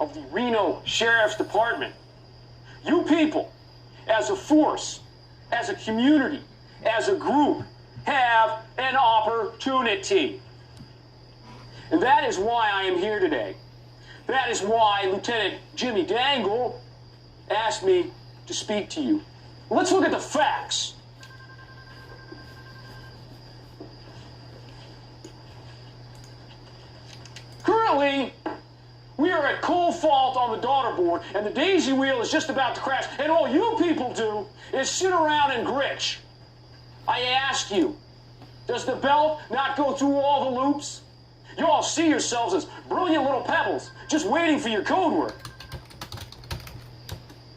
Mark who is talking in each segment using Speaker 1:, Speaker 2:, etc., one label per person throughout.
Speaker 1: of the Reno Sheriff's Department. You people, as a force, as a community, as a group, have an opportunity. And that is why I am here today. That is why Lieutenant Jimmy Dangle asked me to speak to you. Let's look at the facts. Currently, we are at cold fault on the daughter board, and the daisy wheel is just about to crash, and all you people do is sit around and gritch. I ask you, does the belt not go through all the loops? You all see yourselves as brilliant little pebbles, just waiting for your code word.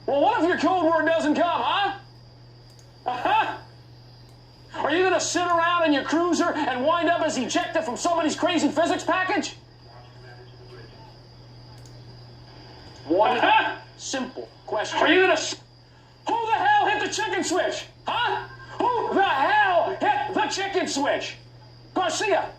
Speaker 1: Well, what if your code word doesn't come, huh? Uh-huh. Are you gonna sit around in your cruiser and wind up as ejected from somebody's crazy physics package? One simple question. Are you gonna... Who the hell hit the chicken switch? Huh? Who the hell hit the chicken switch? Garcia,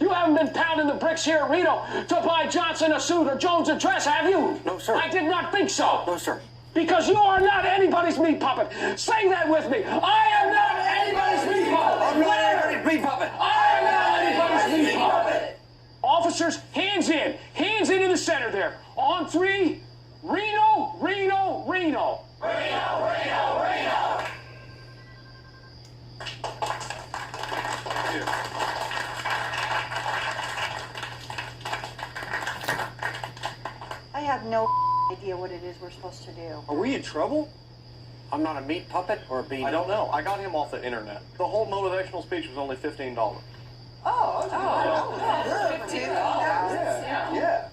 Speaker 1: you haven't been pounding the bricks here at Reno to buy Johnson a suit or Jones a dress, have you?
Speaker 2: No, sir.
Speaker 1: I did not think so.
Speaker 2: No, sir.
Speaker 1: Because you are not anybody's meat puppet. Say that with me. I am not anybody's meat puppet.
Speaker 2: I'm not anybody's meat puppet.
Speaker 1: I am not anybody's meat puppet. Officers, hands in. Hands into the center there. On three. Reno, Reno, Reno. Reno, Reno, Reno.
Speaker 3: I have no idea what it is we're supposed to do.
Speaker 4: Are we in trouble?
Speaker 2: I'm not a meat puppet or a bean.
Speaker 4: I don't know. I got him off the internet. The whole motivational speech was only $15.
Speaker 3: Oh, $15.
Speaker 4: Yeah.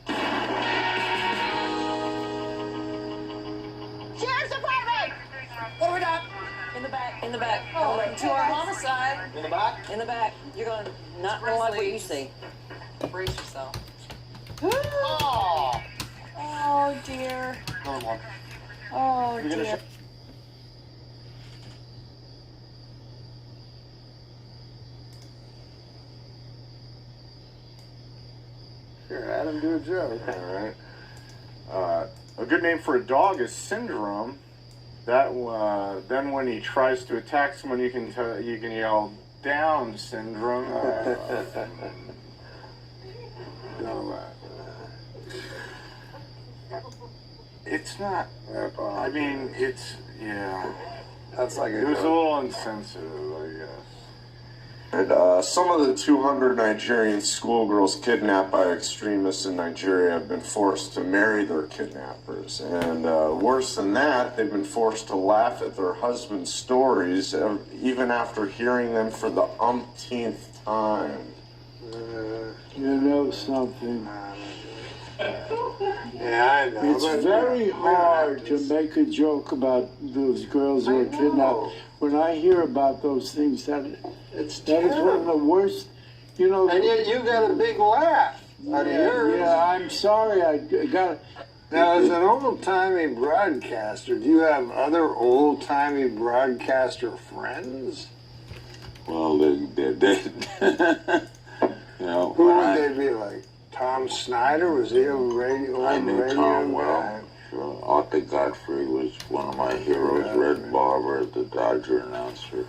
Speaker 3: Sheriff's Department!
Speaker 5: What do we got? In the back, in the back.
Speaker 3: Oh,
Speaker 5: To our homicide.
Speaker 4: In the back?
Speaker 5: In the back. You're gonna not like what you see. Brace yourself.
Speaker 4: Oh!
Speaker 3: Oh, dear.
Speaker 4: Another one.
Speaker 3: Oh,
Speaker 4: You're gonna
Speaker 3: dear.
Speaker 6: Sure, Adam, do a joke. All right. A good name for a dog is Syndrome. That then when he tries to attack someone, you can yell "Down, Syndrome." It's not. I mean, it's yeah.
Speaker 7: That's like
Speaker 6: It was a little insensitive, I guess.
Speaker 7: And some of the 200 Nigerian schoolgirls kidnapped by extremists in Nigeria have been forced to marry their kidnappers. And worse than that, they've been forced to laugh at their husbands' stories, even after hearing them for the umpteenth time.
Speaker 8: You know something?
Speaker 6: Yeah, I know.
Speaker 8: It's very hard to make a joke about those girls who are kidnapped. When I hear about those things, that is one of the worst, you know.
Speaker 6: And yet you got a big laugh out of yours.
Speaker 8: Yeah, I'm sorry, I got.
Speaker 9: Now, as an old-timey broadcaster, do you have other old-timey broadcaster friends?
Speaker 7: Well, they you know.
Speaker 9: Who would they be like? Tom Snyder, was he a radio?
Speaker 7: I knew
Speaker 9: radio
Speaker 7: Tom
Speaker 9: guy?
Speaker 7: well. Sure. Arthur Godfrey was one of my heroes. Red Barber, the Dodger announcer.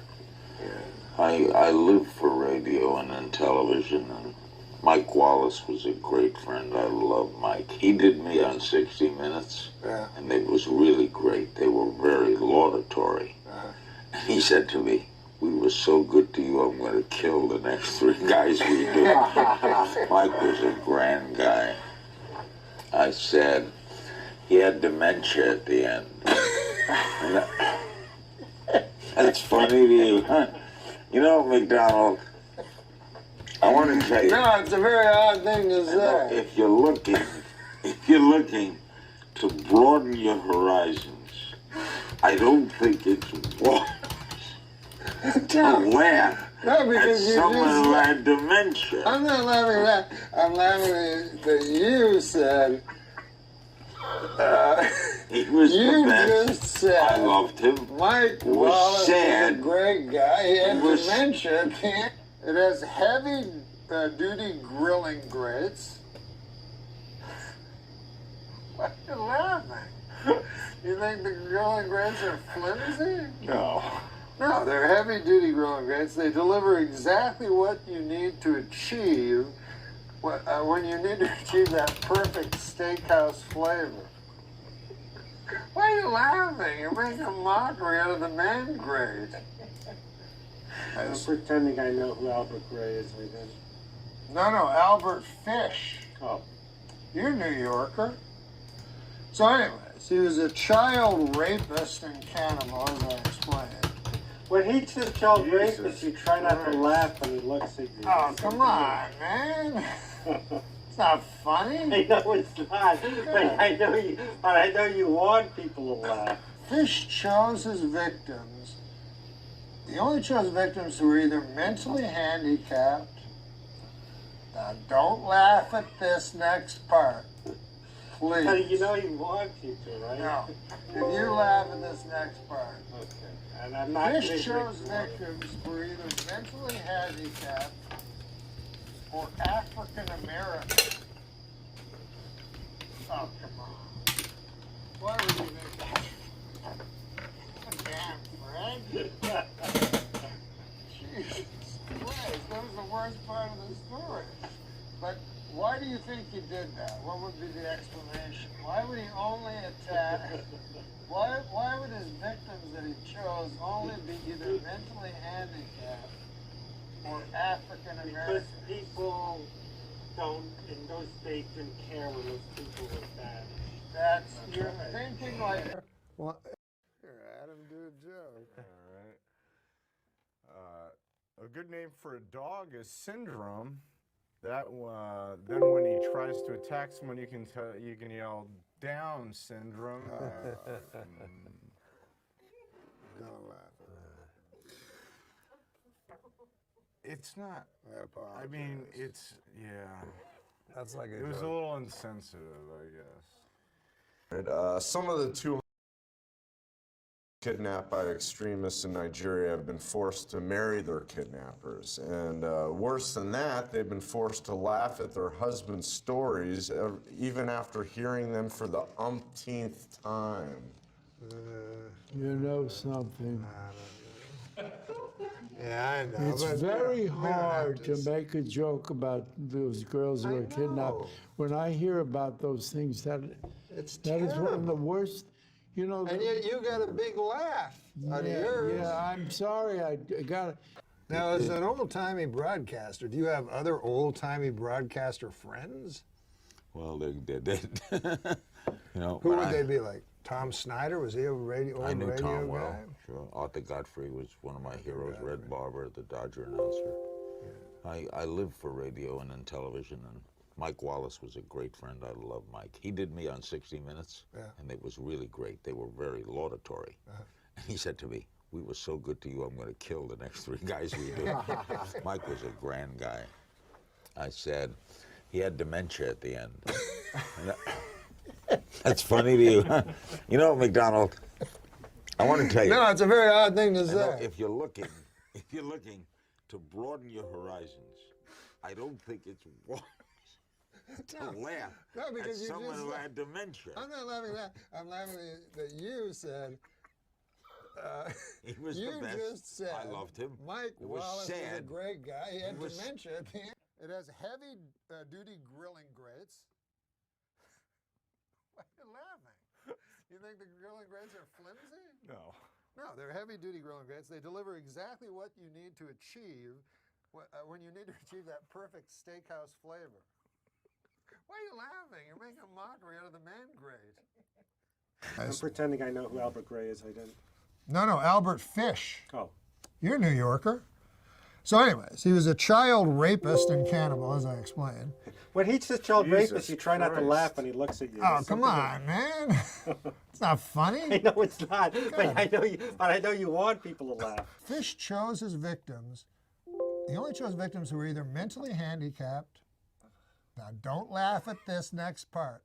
Speaker 7: I lived for radio and then television, and Mike Wallace was a great friend. I love Mike. He did me on 60 Minutes, and it was really great. They were very laudatory. And he said to me, "We were so good to you, I'm going to kill the next 3 guys we do." Mike was a grand guy. I said, he had dementia at the end. That's funny to you, huh? You know, McDonald, I want to tell you.
Speaker 9: No, it's a very odd thing to say.
Speaker 7: If you're looking to broaden your horizons, I don't think it's wise to laugh
Speaker 9: No, because
Speaker 7: at
Speaker 9: you
Speaker 7: someone
Speaker 9: just...
Speaker 7: who had dementia.
Speaker 9: I'm not laughing at that. I'm laughing that you said...
Speaker 7: He was
Speaker 9: you
Speaker 7: the best.
Speaker 9: just said...
Speaker 7: I loved him.
Speaker 9: Mike
Speaker 7: was
Speaker 9: Wallace
Speaker 7: sad.
Speaker 9: is a great guy. He had
Speaker 7: was-
Speaker 9: dementia. It has heavy duty grilling grates. What? You think the grilling grates are flimsy?
Speaker 6: No.
Speaker 9: No, they're heavy-duty grilling grates. They deliver exactly what you need to achieve when you need to achieve that perfect steakhouse flavor. Why are you laughing? You're making a mockery out of the man grate.
Speaker 2: I'm pretending I know who Albert Gray is. We didn't.
Speaker 9: No, Albert Fish.
Speaker 2: Oh.
Speaker 9: You're a New Yorker. So anyways, he was a child rapist and cannibal, as I explained.
Speaker 2: When he says child
Speaker 6: Jesus
Speaker 2: rapist, you try not to laugh when he looks at you.
Speaker 9: Oh, come on, man. It's not funny.
Speaker 2: I know it's not. But I know you want people to laugh.
Speaker 9: Fish chose his victims. He only chose victims who were either mentally handicapped. Now, don't laugh at this next part, please.
Speaker 2: But you know he wants you to, right?
Speaker 9: No. If you laugh at this next part.
Speaker 2: Okay. And I'm not.
Speaker 9: Fish chose victims who were either mentally handicapped or African American. Oh, come on. Why would you think that? Damn, Fred. Jesus Christ, that was the worst part of the story. But why do you think he did that? What would be the explanation? Why would he only attack? Why would his victims that he chose only be either mentally handicapped or African American?
Speaker 2: Because people don't, in those states, didn't care when those people were bad.
Speaker 9: You're thinking like.
Speaker 6: Well, here, Adam, do a joke. All right. A good name for a dog is Syndrome. That then when he tries to attack someone, you can yell Down Syndrome.
Speaker 9: Don't laugh.
Speaker 6: It's not.
Speaker 9: I
Speaker 6: I mean, it's
Speaker 9: That's like
Speaker 6: It was a little insensitive, I guess.
Speaker 10: Some of the 200 kidnapped by extremists in Nigeria have been forced to marry their kidnappers. And worse than that, they've been forced to laugh at their husbands' stories even after hearing them for the umpteenth time.
Speaker 8: You know something.
Speaker 9: Yeah, I know.
Speaker 8: It's very hard to make a joke about those girls who are kidnapped. When I hear about those things, that is one of the worst. You know,
Speaker 9: And yet you got a big laugh out of yours.
Speaker 8: Yeah, I'm sorry. I got it.
Speaker 9: Now, as an old-timey broadcaster, do you have other old-timey broadcaster friends?
Speaker 7: Well, they did. You know,
Speaker 9: Who would they be like? Tom Snyder, was he a radio
Speaker 7: I knew
Speaker 9: radio
Speaker 7: Tom
Speaker 9: guy?
Speaker 7: well. Sure. Arthur Godfrey was one of my heroes. Red Barber, the Dodger announcer. I lived for radio and then television, and Mike Wallace was a great friend. I love Mike. He did me on 60 Minutes, and it was really great. They were very laudatory. And he said to me, "We were so good to you, I'm going to kill the next 3 guys we do." Mike was a grand guy. I said, he had dementia at the end. That's funny to you, huh? You know, McDonald, I want to tell you.
Speaker 9: No, it's a very odd thing to say.
Speaker 7: If you're looking to broaden your horizons, I don't think it's wise to laugh at someone who had dementia.
Speaker 9: I'm not laughing at that. I'm laughing that you said.
Speaker 7: He was
Speaker 9: you
Speaker 7: the best.
Speaker 9: just said.
Speaker 7: I loved him.
Speaker 9: Mike
Speaker 7: It was
Speaker 9: Wallace was a
Speaker 7: sad.
Speaker 9: great guy. He had
Speaker 7: It was-
Speaker 9: dementia at the end. It has heavy-duty grilling grates. Why are you laughing? You think the grilling grates are flimsy?
Speaker 6: No.
Speaker 9: No, they're heavy-duty grilling grates. They deliver exactly what you need to achieve when you need to achieve that perfect steakhouse flavor. Why are you laughing? You're making a mockery out of the man grate.
Speaker 2: I'm pretending I know who Albert Gray is. I didn't.
Speaker 9: No, Albert Fish.
Speaker 2: Oh.
Speaker 9: You're a New Yorker. So anyways, he was a child rapist and cannibal, as I explained.
Speaker 2: When he says child
Speaker 6: Jesus
Speaker 2: rapist, you try not to
Speaker 6: Christ.
Speaker 2: laugh when he looks at you.
Speaker 9: Oh,
Speaker 2: There's
Speaker 9: come
Speaker 2: something
Speaker 9: on, man. It's not
Speaker 2: I
Speaker 9: funny.
Speaker 2: know it's not, but I know you want people to laugh.
Speaker 9: Fish chose his victims. He only chose victims who were either mentally handicapped. Now, don't laugh at this next part,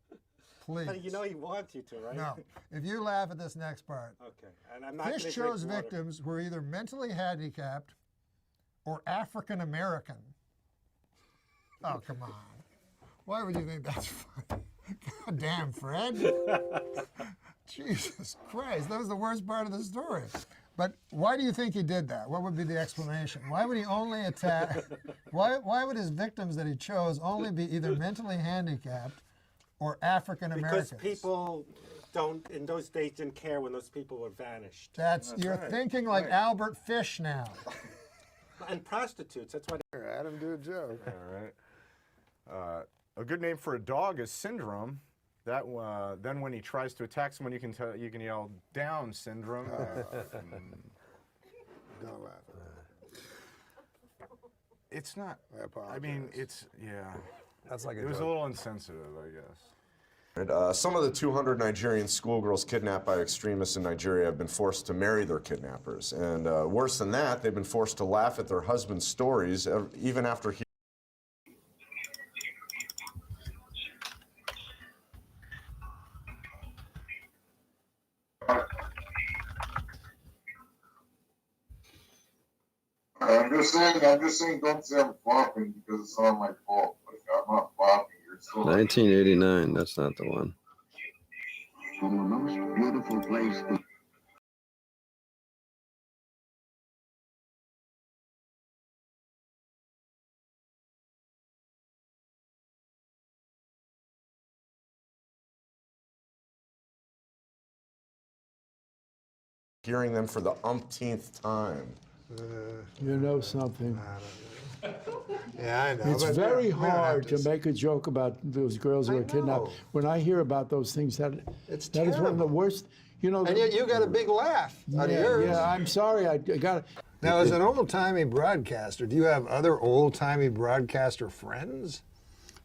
Speaker 9: please.
Speaker 2: But you know he wants you to, right?
Speaker 9: No, if you laugh at this next part.
Speaker 2: Okay, and I'm not.
Speaker 9: Fish
Speaker 2: gonna
Speaker 9: chose
Speaker 2: drink water.
Speaker 9: victims who were either mentally handicapped or African American. Oh, come on. Why would you think that's funny? God damn, Fred.
Speaker 11: Jesus Christ, that was the worst part of the story. But why do you think he did that? What would be the explanation? Why would he only attack? Why would his victims that he chose only be either mentally handicapped or African Americans?
Speaker 2: Because people don't, in those days, didn't care when those people were vanished.
Speaker 11: That's you're thinking like Albert Fish now.
Speaker 2: And prostitutes, that's why.
Speaker 6: Adam, do a joke. All right. A good name for a dog is Syndrome. That then when he tries to attack someone, you can yell Down Syndrome.
Speaker 9: Don't laugh.
Speaker 6: It's not.
Speaker 9: I apologize.
Speaker 6: I mean, it's
Speaker 12: That's like
Speaker 6: It was a little insensitive, I guess.
Speaker 10: Some of the 200 Nigerian schoolgirls kidnapped by extremists in Nigeria have been forced to marry their kidnappers. And worse than that, they've been forced to laugh at their husbands' stories even after
Speaker 13: I'm just saying, don't say I'm flopping because it's not my fault. Like, I'm not flopping. You're still
Speaker 12: 1989. That's not the one.
Speaker 13: from the most beautiful place.
Speaker 10: hearing them for the umpteenth time.
Speaker 8: You know something?
Speaker 9: Yeah, I know.
Speaker 8: It's
Speaker 9: but
Speaker 8: very
Speaker 9: we don't have
Speaker 8: hard to make a joke about those girls who
Speaker 9: I
Speaker 8: were kidnapped.
Speaker 9: know.
Speaker 8: When I hear about those things, that
Speaker 9: It's
Speaker 8: is one of the
Speaker 9: terrible.
Speaker 8: worst. You know,
Speaker 9: And yet you got a big laugh out of yours.
Speaker 8: Yeah, I'm sorry. I got.
Speaker 9: Now, as an old-timey broadcaster, do you have other old-timey broadcaster friends?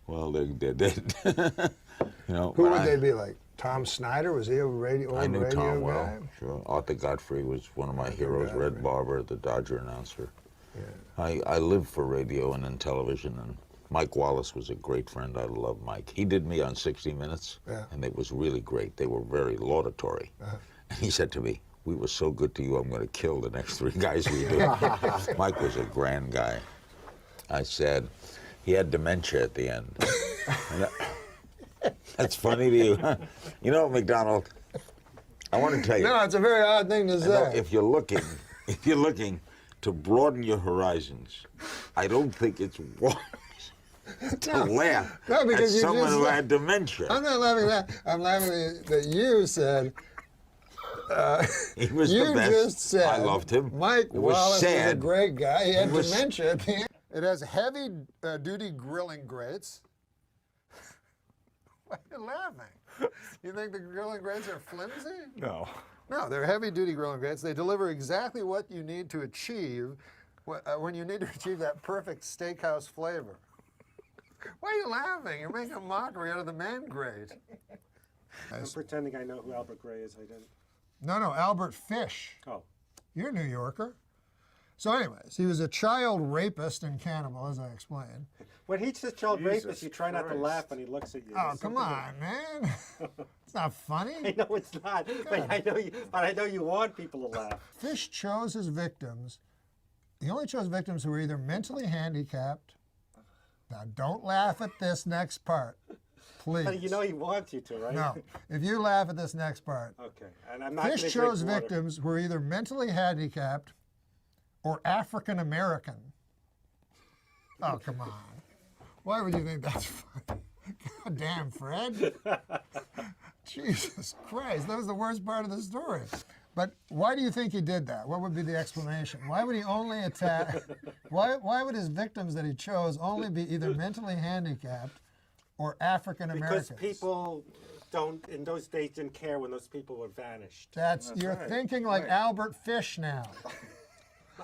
Speaker 7: Well, they did. You know,
Speaker 9: Who
Speaker 7: when
Speaker 9: would they be like? Tom Snyder, was he a old
Speaker 7: I knew
Speaker 9: radio
Speaker 7: Tom
Speaker 9: guy?
Speaker 7: well. Sure. Arthur Godfrey was one of my heroes. Red Barber, the Dodger announcer. Yeah. I lived for radio and then television, and Mike Wallace was a great friend. I love Mike. He did me on 60 Minutes, and it was really great. They were very laudatory. And he said to me, "We were so good to you, I'm going to kill the next three guys we do." Mike was a grand guy. I said, he had dementia at the end. That's funny to you. You know, McDonald, I want to tell you.
Speaker 9: No, it's a very odd thing to say.
Speaker 7: If you're looking to broaden your horizons, I don't think it's wise to laugh
Speaker 9: No, because
Speaker 7: at
Speaker 9: you
Speaker 7: someone
Speaker 9: just
Speaker 7: who
Speaker 9: said-
Speaker 7: had dementia.
Speaker 9: I'm not laughing at that. I'm laughing that you said.
Speaker 7: He was
Speaker 9: you
Speaker 7: the best.
Speaker 9: just said.
Speaker 7: I loved him.
Speaker 9: Mike
Speaker 7: It was
Speaker 9: Wallace was a
Speaker 7: sad.
Speaker 9: great guy. He had
Speaker 7: It was-
Speaker 9: dementia at the end. It has heavy duty grilling grates. Why are you laughing? You think the grilling grates are flimsy?
Speaker 6: No.
Speaker 9: No, they're heavy-duty grilling grates. They deliver exactly what you need to achieve when you need to achieve that perfect steakhouse flavor. Why are you laughing? You're making a mockery out of the man grate.
Speaker 2: I'm pretending I know who Albert Gray is. I didn't.
Speaker 11: No, Albert Fish.
Speaker 2: Oh.
Speaker 11: You're a New Yorker. So anyways, he was a child rapist and cannibal, as I explained.
Speaker 2: When he says child
Speaker 6: Jesus
Speaker 2: rapist, you try not to
Speaker 6: Christ.
Speaker 2: laugh when he looks at you.
Speaker 11: Oh,
Speaker 2: There's
Speaker 11: come
Speaker 2: something
Speaker 11: on, man. It's not funny.
Speaker 2: I know it's not, but I know you want people to laugh.
Speaker 11: Fish chose his victims. He only chose victims who were either mentally handicapped. Now, don't laugh at this next part, please.
Speaker 2: But you know he wants you to, right?
Speaker 11: No, if you laugh at this next part.
Speaker 2: Okay, and I'm not gonna
Speaker 11: Fish
Speaker 2: drink
Speaker 11: chose
Speaker 2: water.
Speaker 11: victims who were either mentally handicapped or African American. Oh, come on. Why would you think that's funny? God damn, Fred. Jesus Christ, that was the worst part of the story. But why do you think he did that? What would be the explanation? Why would he only attack? Why would his victims that he chose only be either mentally handicapped or African Americans?
Speaker 2: Because people don't, in those days, didn't care when those people were vanished.
Speaker 11: You're thinking like Albert Fish now.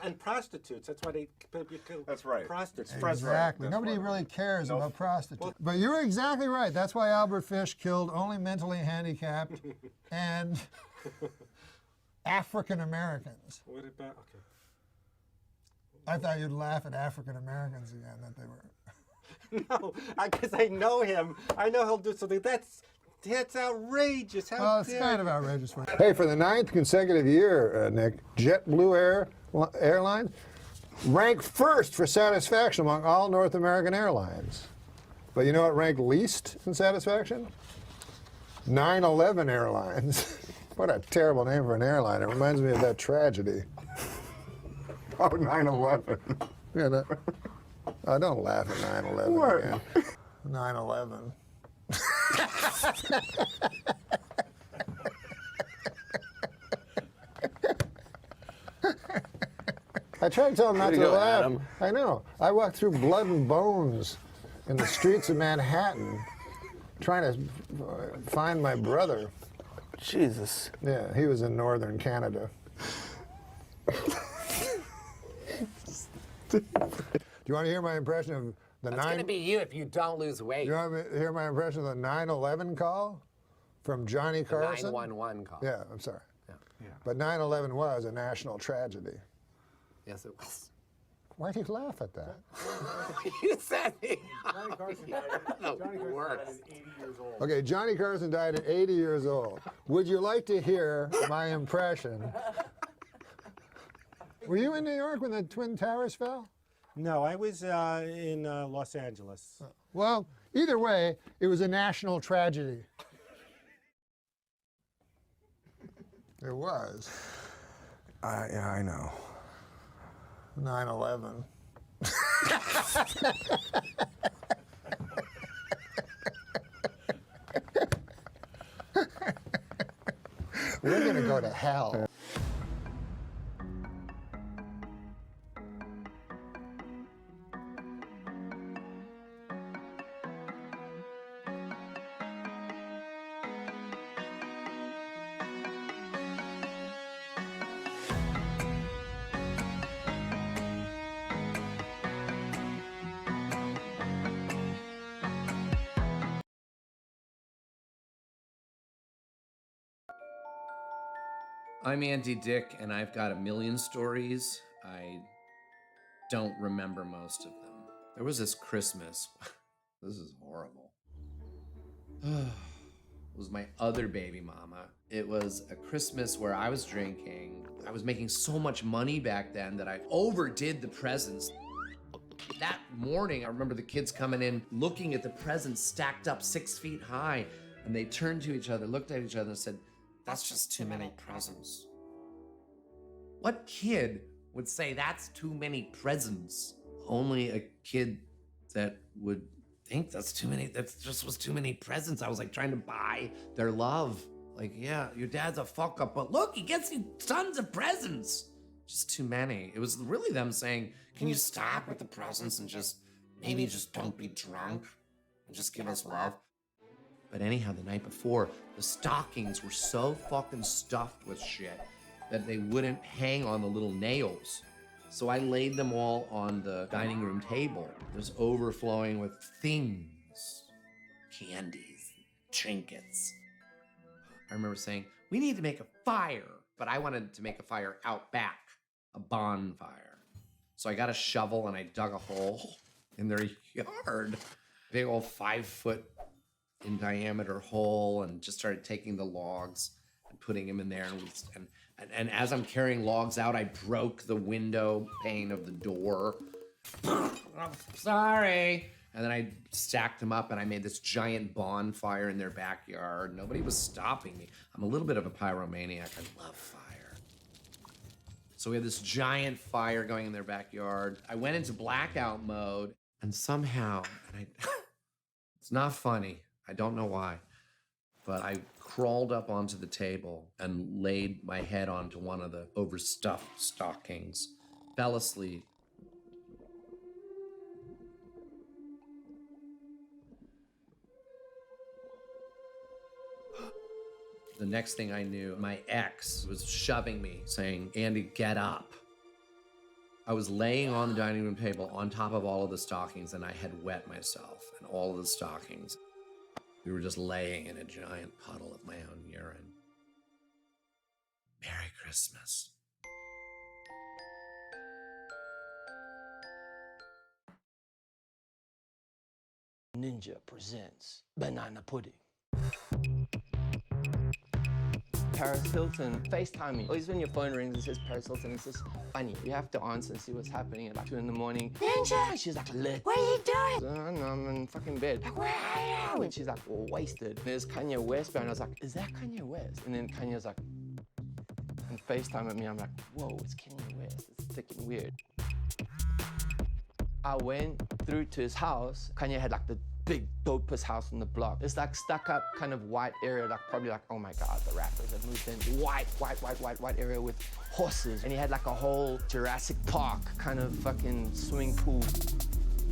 Speaker 2: And prostitutes, that's why they
Speaker 6: That's right.
Speaker 2: prostitutes.
Speaker 11: Exactly. Nobody really cares about prostitutes. But you're exactly right. That's why Albert Fish killed only mentally handicapped and African Americans.
Speaker 2: What about, okay.
Speaker 11: I thought you'd laugh at African Americans again, that they were.
Speaker 2: No, because I know him. I know he'll do something. That's outrageous. How
Speaker 11: Well, it's
Speaker 2: dare
Speaker 11: kind of
Speaker 2: you.
Speaker 11: outrageous for
Speaker 9: Hey, for the 9th consecutive year, Nick, JetBlue Airlines ranked first for satisfaction among all North American airlines. But you know what ranked least in satisfaction?
Speaker 11: 9/11 Airlines. What a terrible name for an airline. It reminds me of that tragedy.
Speaker 6: Oh, 9/11.
Speaker 11: You know? Oh, don't laugh at 9/11
Speaker 6: What?
Speaker 11: again. 9/11. I tried to tell him not
Speaker 12: Way
Speaker 11: to
Speaker 12: to go,
Speaker 11: laugh.
Speaker 12: Adam.
Speaker 11: I know. I walked through blood and bones in the streets of Manhattan trying to find my brother.
Speaker 12: Jesus.
Speaker 11: Yeah, he was in northern Canada. Do you want to hear my impression of the
Speaker 14: That's going to be you if you don't lose weight.
Speaker 11: You want to hear my impression of the 9/11 call from Johnny Carson?
Speaker 14: 911 call.
Speaker 11: Yeah, I'm sorry.
Speaker 14: Yeah.
Speaker 11: But 9/11 was a national tragedy.
Speaker 14: Yes, it was.
Speaker 11: Why do you laugh at that?
Speaker 14: You said it.
Speaker 2: Johnny Carson died at 80 years old.
Speaker 11: Okay, Johnny Carson died at 80 years old. Would you like to hear my impression? Were you in New York when the Twin Towers fell?
Speaker 2: No, I was in Los Angeles.
Speaker 11: Well, either way, it was a national tragedy. It was.
Speaker 10: Yeah, I know.
Speaker 11: 9/11. We're gonna go to hell.
Speaker 15: I'm Andy Dick, and I've got a million stories. I don't remember most of them. There was this Christmas. This is horrible. It was my other baby mama. It was a Christmas where I was drinking. I was making so much money back then that I overdid the presents. That morning, I remember the kids coming in, looking at the presents stacked up 6 feet high, and they turned to each other, looked at each other, and said, "That's just too many presents." What kid would say that's too many presents? Only a kid that would think that's too many, that just was too many presents. I was like trying to buy their love. Like, yeah, your dad's a fuck up, but look, he gets you tons of presents. Just too many. It was really them saying, can you stop with the presents and just, maybe just don't be drunk and just give us love? But anyhow, the night before, the stockings were so fucking stuffed with shit that they wouldn't hang on the little nails. So I laid them all on the dining room table, just overflowing with things, candies, trinkets. I remember saying, we need to make a fire, but I wanted to make a fire out back, a bonfire. So I got a shovel and I dug a hole in their yard, big old 5-foot in diameter hole, and just started taking the logs and putting them in there. And as I'm carrying logs out, I broke the window pane of the door. I'm sorry. And then I stacked them up and I made this giant bonfire in their backyard. Nobody was stopping me. I'm a little bit of a pyromaniac. I love fire. So we had this giant fire going in their backyard. I went into blackout mode, and somehow, it's not funny. I don't know why, but I crawled up onto the table and laid my head onto one of the overstuffed stockings, fell asleep. The next thing I knew, my ex was shoving me, saying, "Andy, get up." I was laying on the dining room table on top of all of the stockings, and I had wet myself and all of the stockings. We were just laying in a giant puddle of my own urine. Merry Christmas.
Speaker 16: Ninja presents Banana Pudding. Paris Hilton FaceTime me. Always when your phone rings and says Paris Hilton, it's just funny. You have to answer and see what's happening at like 2 in the morning. Ninja! She's like, lit. What are you doing? I don't know, I'm in fucking bed. Like, where are you? And she's like, well, wasted. And there's Kanye West behind. I was like, is that Kanye West? And then Kanye's like, and FaceTime at me. I'm like, whoa, it's Kanye West. It's freaking weird. I went through to his house. Kanye had like the big dopest house on the block. It's like stuck up kind of white area, like probably like, oh my God, the rappers have moved in. White area with horses. And he had like a whole Jurassic Park kind of fucking swimming pool.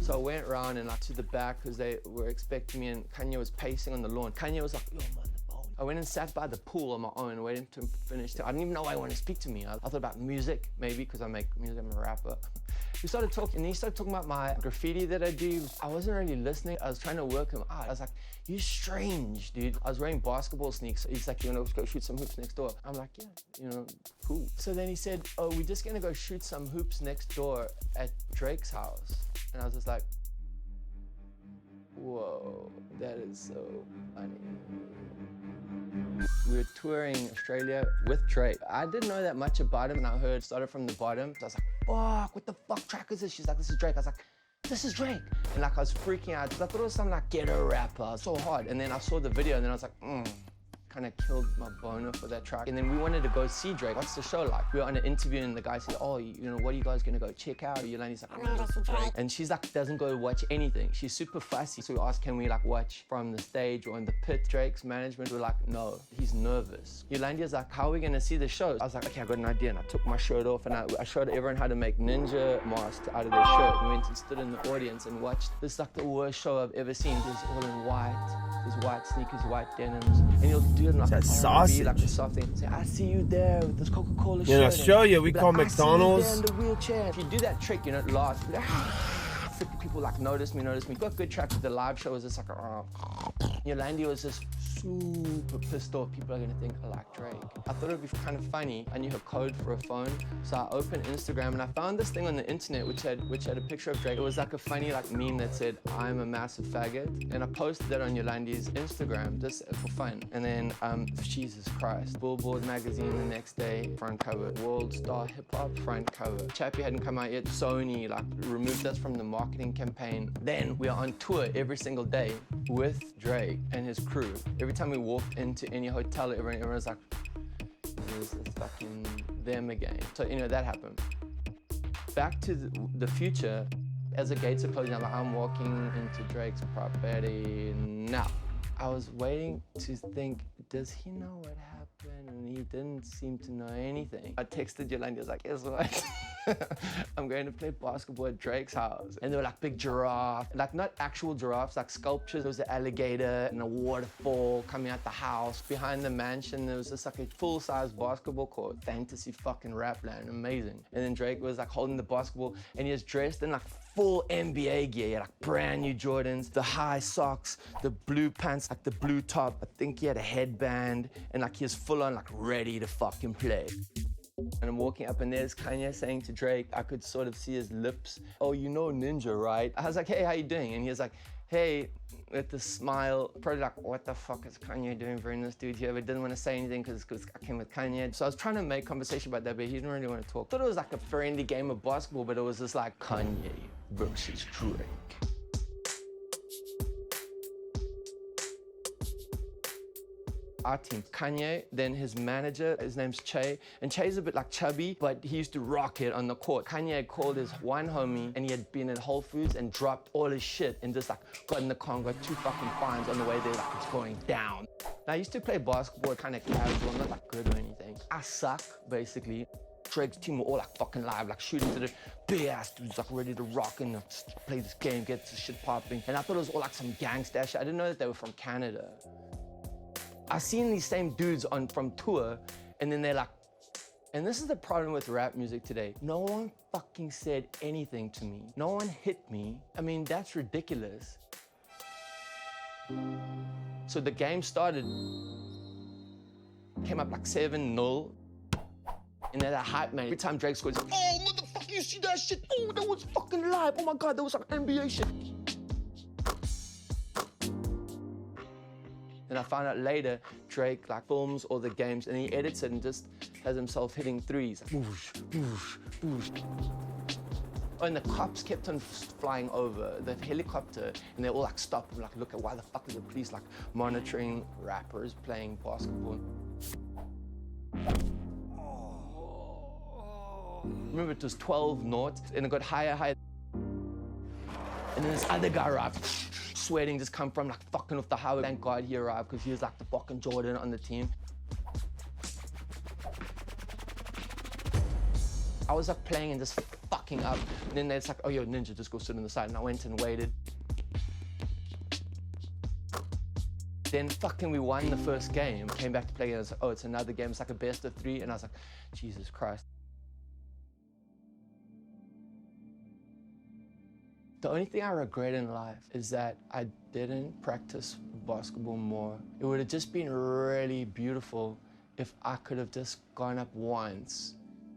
Speaker 16: So I went around and like to the back because they were expecting me and Kanye was pacing on the lawn. Kanye was like, yo, man. I went and sat by the pool on my own, waiting to finish. I didn't even know why he wanted to speak to me. I thought about music, maybe, because I make music, I'm a rapper. We started talking, and he started talking about my graffiti that I do. I wasn't really listening. I was trying to work him out. I was like, you're strange, dude. I was wearing basketball sneaks. He's like, you wanna go shoot some hoops next door? I'm like, yeah, you know, cool. So then he said, oh, we're just gonna go shoot some hoops next door at Drake's house. And I was just like, whoa, that is so funny. We were touring Australia with Drake. I didn't know that much about him, and I heard started from the bottom. So I was like, fuck, what the fuck track is this? She's like, this is Drake. I was like, this is Drake. And like, I was freaking out. I thought it was some like ghetto rapper, so hard. And then I saw the video, and then I was like, kind of killed my boner for that track. And then we wanted to go see Drake. What's the show like? We were on an interview and the guy said, oh, you know, what are you guys gonna go check out? Yolanda's like, I'm gonna go see Drake. And she's like, doesn't go watch anything. She's super fussy. So we asked, can we like watch from the stage or in the pit? Drake's management were like, no, he's nervous. Yolanda's like, how are we gonna see the show? I was like, okay, I got an idea. And I took my shirt off and I showed everyone how to make ninja masks out of their shirt. We went and stood in the audience and watched. This is like the worst show I've ever seen. It was all in white. There's white sneakers, white denims. And he'll do it in like
Speaker 17: that sausage.
Speaker 16: Like a soft thing. Say, I see you there with this Coca-Cola shirt.
Speaker 17: In Australia, we call
Speaker 16: like,
Speaker 17: McDonald's.
Speaker 16: I see you there in the wheelchair. If you do that trick, you know, last. People like notice me. Got good track with the live show. Was just like, Yolandi was just super pissed off. People are gonna think I like Drake. I thought it'd be kind of funny. I knew her code for a phone, so I opened Instagram and I found this thing on the internet which had a picture of Drake. It was like a funny like meme that said, "I'm a massive faggot," and I posted that on Yolandi's Instagram just for fun. And then, Jesus Christ, Billboard magazine the next day, front cover. World Star Hip Hop, front cover. Chappie hadn't come out yet. Sony like removed us from the marketing campaign. Then we are on tour every single day with Drake and his crew. Every time we walked into any hotel, everyone's like, it's fucking them again. So, you know, that happened. Back to the future, as the gates are closing, I'm walking into Drake's property now. I was waiting to think, does he know what happened? And he didn't seem to know anything. I texted Yolanda, I was like, guess what? I'm going to play basketball at Drake's house. And there were like big giraffes, like not actual giraffes, like sculptures. There was an alligator and a waterfall coming out the house. Behind the mansion, there was just like a full-size basketball court. Fantasy fucking rap land, amazing. And then Drake was like holding the basketball and he was dressed in like full NBA gear. He had like brand new Jordans, the high socks, the blue pants, like the blue top. I think he had a headband and like he was full on like ready to fucking play. And I'm walking up and there's Kanye saying to Drake, I could sort of see his lips. Oh, you know Ninja, right? I was like, hey, how you doing? And he was like, hey, with a smile, probably like, what the fuck is Kanye doing bringing this dude here? But didn't want to say anything because I came with Kanye. So I was trying to make conversation about that, but he didn't really want to talk. I thought it was like a friendly game of basketball, but it was just like Kanye versus Drake. Our team, Kanye, then his manager, his name's Che, and Che's a bit like chubby, but he used to rock it on the court. Kanye had called his one homie, and he had been at Whole Foods and dropped all his shit and just like got in the car and got 2 fucking fines on the way there, like it's going down. Now, I used to play basketball kind of casual, not like good or anything. I suck, basically. Drake's team were all like fucking live, like shooting to the big ass dudes, like ready to rock and play this game, get this shit popping. And I thought it was all like some gangsta shit. I didn't know that they were from Canada. I've seen these same dudes from tour, and then they're like, and this is the problem with rap music today. No one fucking said anything to me. No one hit me. I mean, that's ridiculous. So the game started, came up like 7-0, and they're that hype, man. Every time Drake scores, oh, motherfucker, you see that shit? Oh, that was fucking live. Oh my God, that was like NBA shit. And And I found out later, Drake like films all the games and he edits it and just has himself hitting threes. Like, whoosh, whoosh, whoosh. And the cops kept on flying over the helicopter and they all like stopped and like, look at why the fuck is the police like monitoring rappers playing basketball. Remember it was 12 knots and it got higher. And then this other guy arrived, sweating, just come from like fucking off the highway. Thank God he arrived because he was like the fucking Jordan on the team. I was like playing and just fucking up. And then it's like, oh, yo, Ninja, just go sit on the side. And I went and waited. Then fucking we won the first game. Came back to play and I was like, oh, it's another game. It's like a best of 3. And I was like, Jesus Christ. The only thing I regret in life is that I didn't practice basketball more. It would have just been really beautiful if I could have just gone up once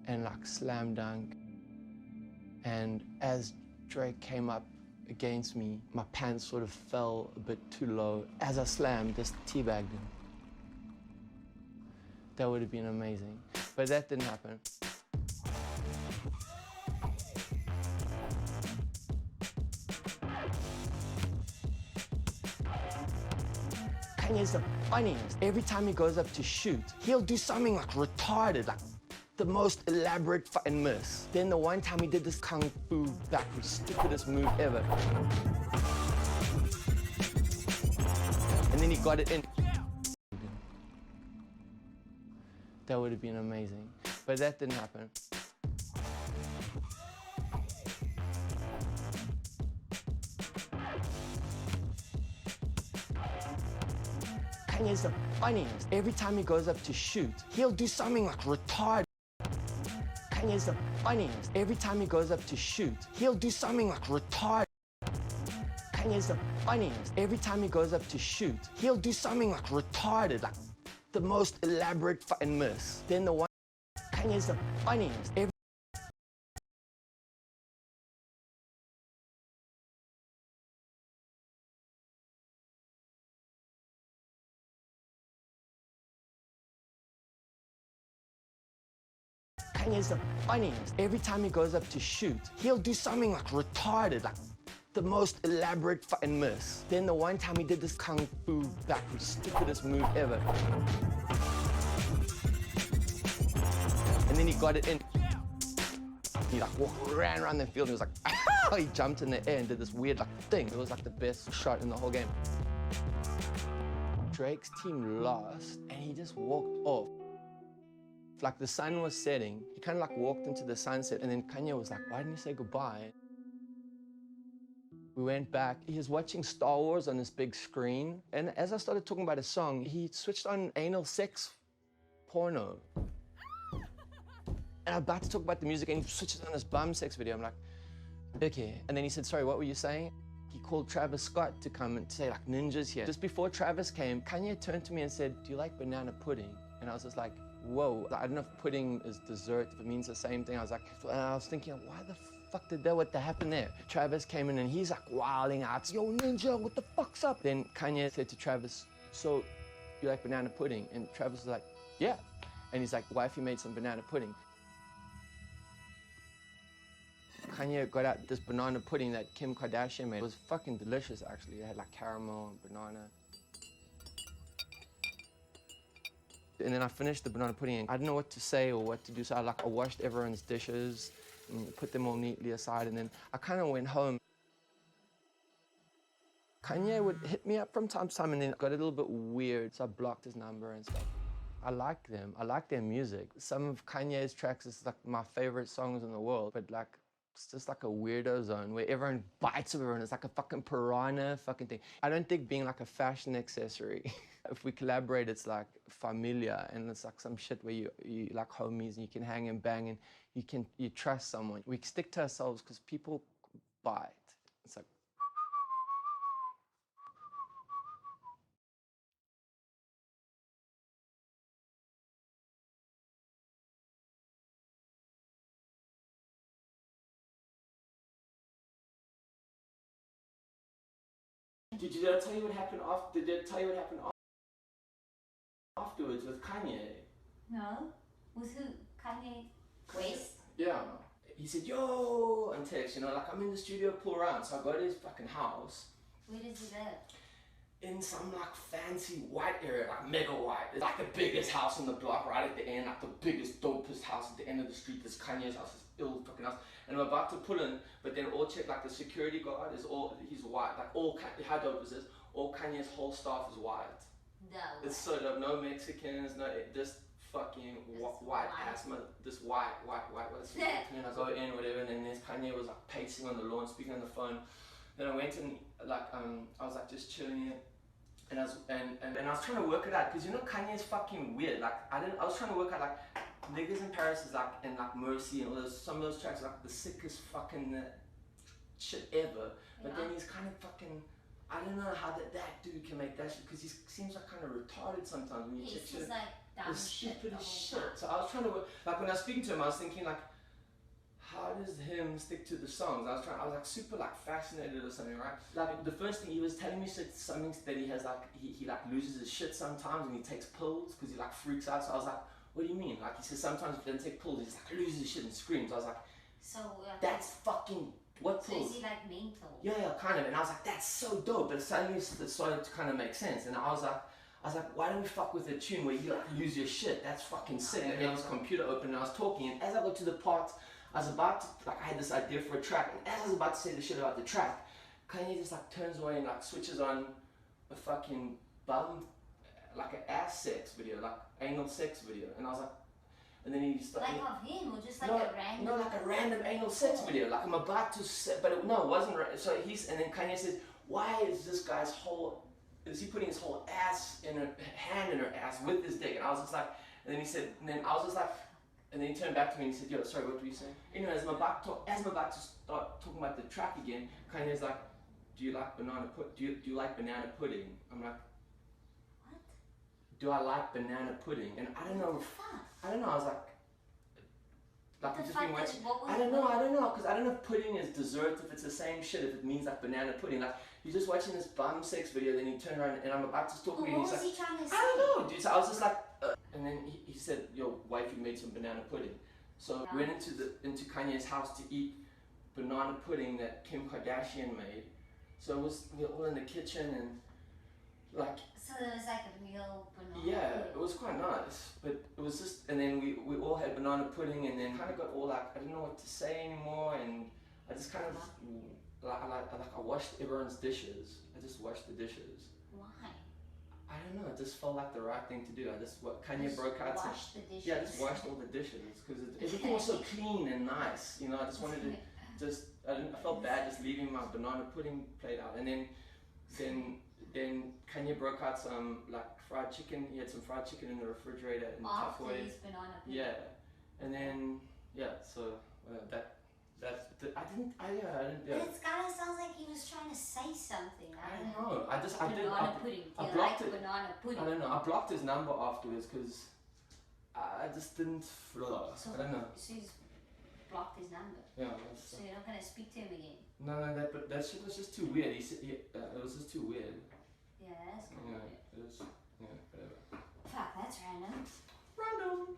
Speaker 16: and like slam dunk. And as Drake came up against me, my pants sort of fell a bit too low. As I slammed, just teabagged him. That would have been amazing. But that didn't happen. Kanye's the funniest. Every time he goes up to shoot, he'll do something like retarded, like the most elaborate fucking miss. Then the one time he did this kung fu backwards, stupidest move ever. And then he got it in. That would have been amazing. But that didn't happen. Kanye's the funniest. Every time he goes up to shoot, he'll do something like retarded. Kanye's the funniest. Every time he goes up to shoot, he'll do something like retarded. Kanye's the funniest. Every time he goes up to shoot, he'll do something like retarded, like the most elaborate fucking miss. Then the one, Kanye's the funniest. Kanye's the funniest. Every time he goes up to shoot, he'll do something like retarded, like the most elaborate fucking miss. Then the one time he did this kung fu backwards, stupidest move ever. And then he got it in. He like ran around the field and he was like, he jumped in the air and did this weird like thing. It was like the best shot in the whole game. Drake's team lost and he just walked off. Like the sun was setting, he kind of like walked into the sunset and then Kanye was like, why didn't you say goodbye? We went back, he was watching Star Wars on this big screen and as I started talking about a song, he switched on anal sex porno. And I'm about to talk about the music and he switches on this bum sex video. I'm like, okay. And then he said, sorry, what were you saying? He called Travis Scott to come and say like, Ninja's here. Just before Travis came, Kanye turned to me and said, do you like banana pudding? And I was just like, whoa, I don't know if pudding is dessert, if it means the same thing. I was like, and I was thinking, why the fuck did that, what happened there? Travis came in and he's like wilding out, yo Ninja, what the fuck's up? Then Kanye said to Travis, so you like banana pudding? And Travis was like, yeah. And he's like, wifey made some banana pudding. Kanye got out this banana pudding that Kim Kardashian made. It was fucking delicious actually. It had like caramel and banana. And then I finished the banana pudding and I didn't know what to say or what to do. So I washed everyone's dishes and put them all neatly aside. And then I kind of went home. Kanye would hit me up from time to time and then got a little bit weird. So I blocked his number and stuff. I like them. I like their music. Some of Kanye's tracks is like my favorite songs in the world. But like, it's just like a weirdo zone where everyone bites of everyone. It's like a fucking piranha fucking thing. I don't think being like a fashion accessory. If we collaborate, it's like familia and it's like some shit where you like homies and you can hang and bang and you trust someone. We stick to ourselves because people bite. It's like, did I tell you what happened after? Did I tell you what happened after? afterwards with Kanye.
Speaker 17: No. With who? Kanye West?
Speaker 16: Yeah. He said, yo, on text, you know, like I'm in the studio, pull around. So I go to his fucking house.
Speaker 17: Where does he live?
Speaker 16: In some like fancy white area, like mega white. It's like the biggest house on the block right at the end, like the biggest, dopest house at the end of the street. This Kanye's house, this ill fucking house. And I'm about to pull in, but then all check, like the security guard is all, he's white. Like all, how dope is this? All Kanye's whole staff is white.
Speaker 17: No.
Speaker 16: It's so dope, no Mexicans, no, just fucking white ass, this white. And I go in, whatever, and then there's Kanye was like pacing on the lawn, speaking on the phone. Then I went and like, I was like just chilling here. And I was trying to work it out, because you know Kanye's fucking weird. Like I was trying to work out like Niggas in Paris is like, and like Mercy and all those, some of those tracks are like the sickest fucking shit ever. But then he's kind of fucking, I don't know how that dude can make that shit, because he seems like kind of retarded sometimes when you check shit.
Speaker 17: Like dumb
Speaker 16: it's stupid as shit.
Speaker 17: time.
Speaker 16: So I was trying to work, like when I was speaking to him, I was thinking like, how does him stick to the songs? I was like super like fascinated or something, right? Like the first thing he was telling me something that he has like, he like loses his shit sometimes and he takes pills because he like freaks out. So I was like, what do you mean? Like he says sometimes if he doesn't take pills, he's like loses his shit and screams. I was like,
Speaker 17: so
Speaker 16: that's fucking, what pills?
Speaker 17: So is he like mental?
Speaker 16: Yeah, kind of. And I was like, that's so dope. But suddenly it started to kind of make sense. And I was like, why don't we fuck with a tune where you like lose your shit? That's fucking sick. And then his computer open and I was talking, and as I got to the part, I was about to, like I had this idea for a track, and as I was about to say the shit about the track, Kanye just like turns away and like switches on a fucking bum, like an ass sex video, like anal sex video. And I was like, and then he started.
Speaker 17: Like of him, or just like
Speaker 16: No,
Speaker 17: a random?
Speaker 16: no, like a random anal sex video. Like I'm about to say, but it wasn't. So and then Kanye says, why is this guy's is he putting his whole ass in her, hand in her ass with his dick? And I was just like, and then he said, and then I was just like, and then he turned back to me and he said, yo, sorry, what were you saying? Anyway, as I'm about to start talking about the track again, Kanye's like, do you like banana pudding? I'm like,
Speaker 17: what?
Speaker 16: Do I like banana pudding? And I don't know. I don't know. I was like we just been watching. I don't know, because I don't know if pudding is dessert, if it's the same shit, if it means like banana pudding. Like you're just watching this bum sex video, then he turned around and I'm about to talk to him.
Speaker 17: What
Speaker 16: He's
Speaker 17: was
Speaker 16: like,
Speaker 17: he trying to say?
Speaker 16: I don't know, dude. So I was just like, and then he said, "Your wife, you made some banana pudding." So we went into Kanye's house to eat banana pudding that Kim Kardashian made. So we were all in the kitchen and like.
Speaker 17: So it was like a real banana.
Speaker 16: Yeah, it was quite nice, but it was just, and then we all had banana pudding, and then kind of got all like I didn't know what to say anymore, and I just kind of I washed everyone's dishes. I just washed the dishes.
Speaker 17: Why?
Speaker 16: I don't know. It just felt like the right thing to do. Kanye broke out.
Speaker 17: Wash the dishes.
Speaker 16: Yeah, I just washed all the dishes because everything was so clean and nice. You know, I just wanted to I felt bad just leaving my banana pudding plate out, and then Kanye broke out some like fried chicken. He had some fried chicken in the refrigerator and
Speaker 17: After
Speaker 16: Tupperware.
Speaker 17: his banana pudding.
Speaker 16: Yeah, and then so I didn't.
Speaker 17: But it kind of sounds like he was trying to say something. I don't know.
Speaker 16: Banana
Speaker 17: pudding.
Speaker 16: I
Speaker 17: You
Speaker 16: blocked
Speaker 17: like
Speaker 16: it.
Speaker 17: banana pudding.
Speaker 16: I don't know. I blocked his number afterwards because I just didn't flow.
Speaker 17: So,
Speaker 16: I don't know.
Speaker 17: So he's blocked his number.
Speaker 16: Yeah.
Speaker 17: So you're not gonna speak to him again.
Speaker 16: No, that shit was just too weird. He said it was just too weird.
Speaker 17: Yeah, that's kind of weird.
Speaker 16: It was. Yeah, whatever.
Speaker 17: Fuck, that's random.
Speaker 16: Random.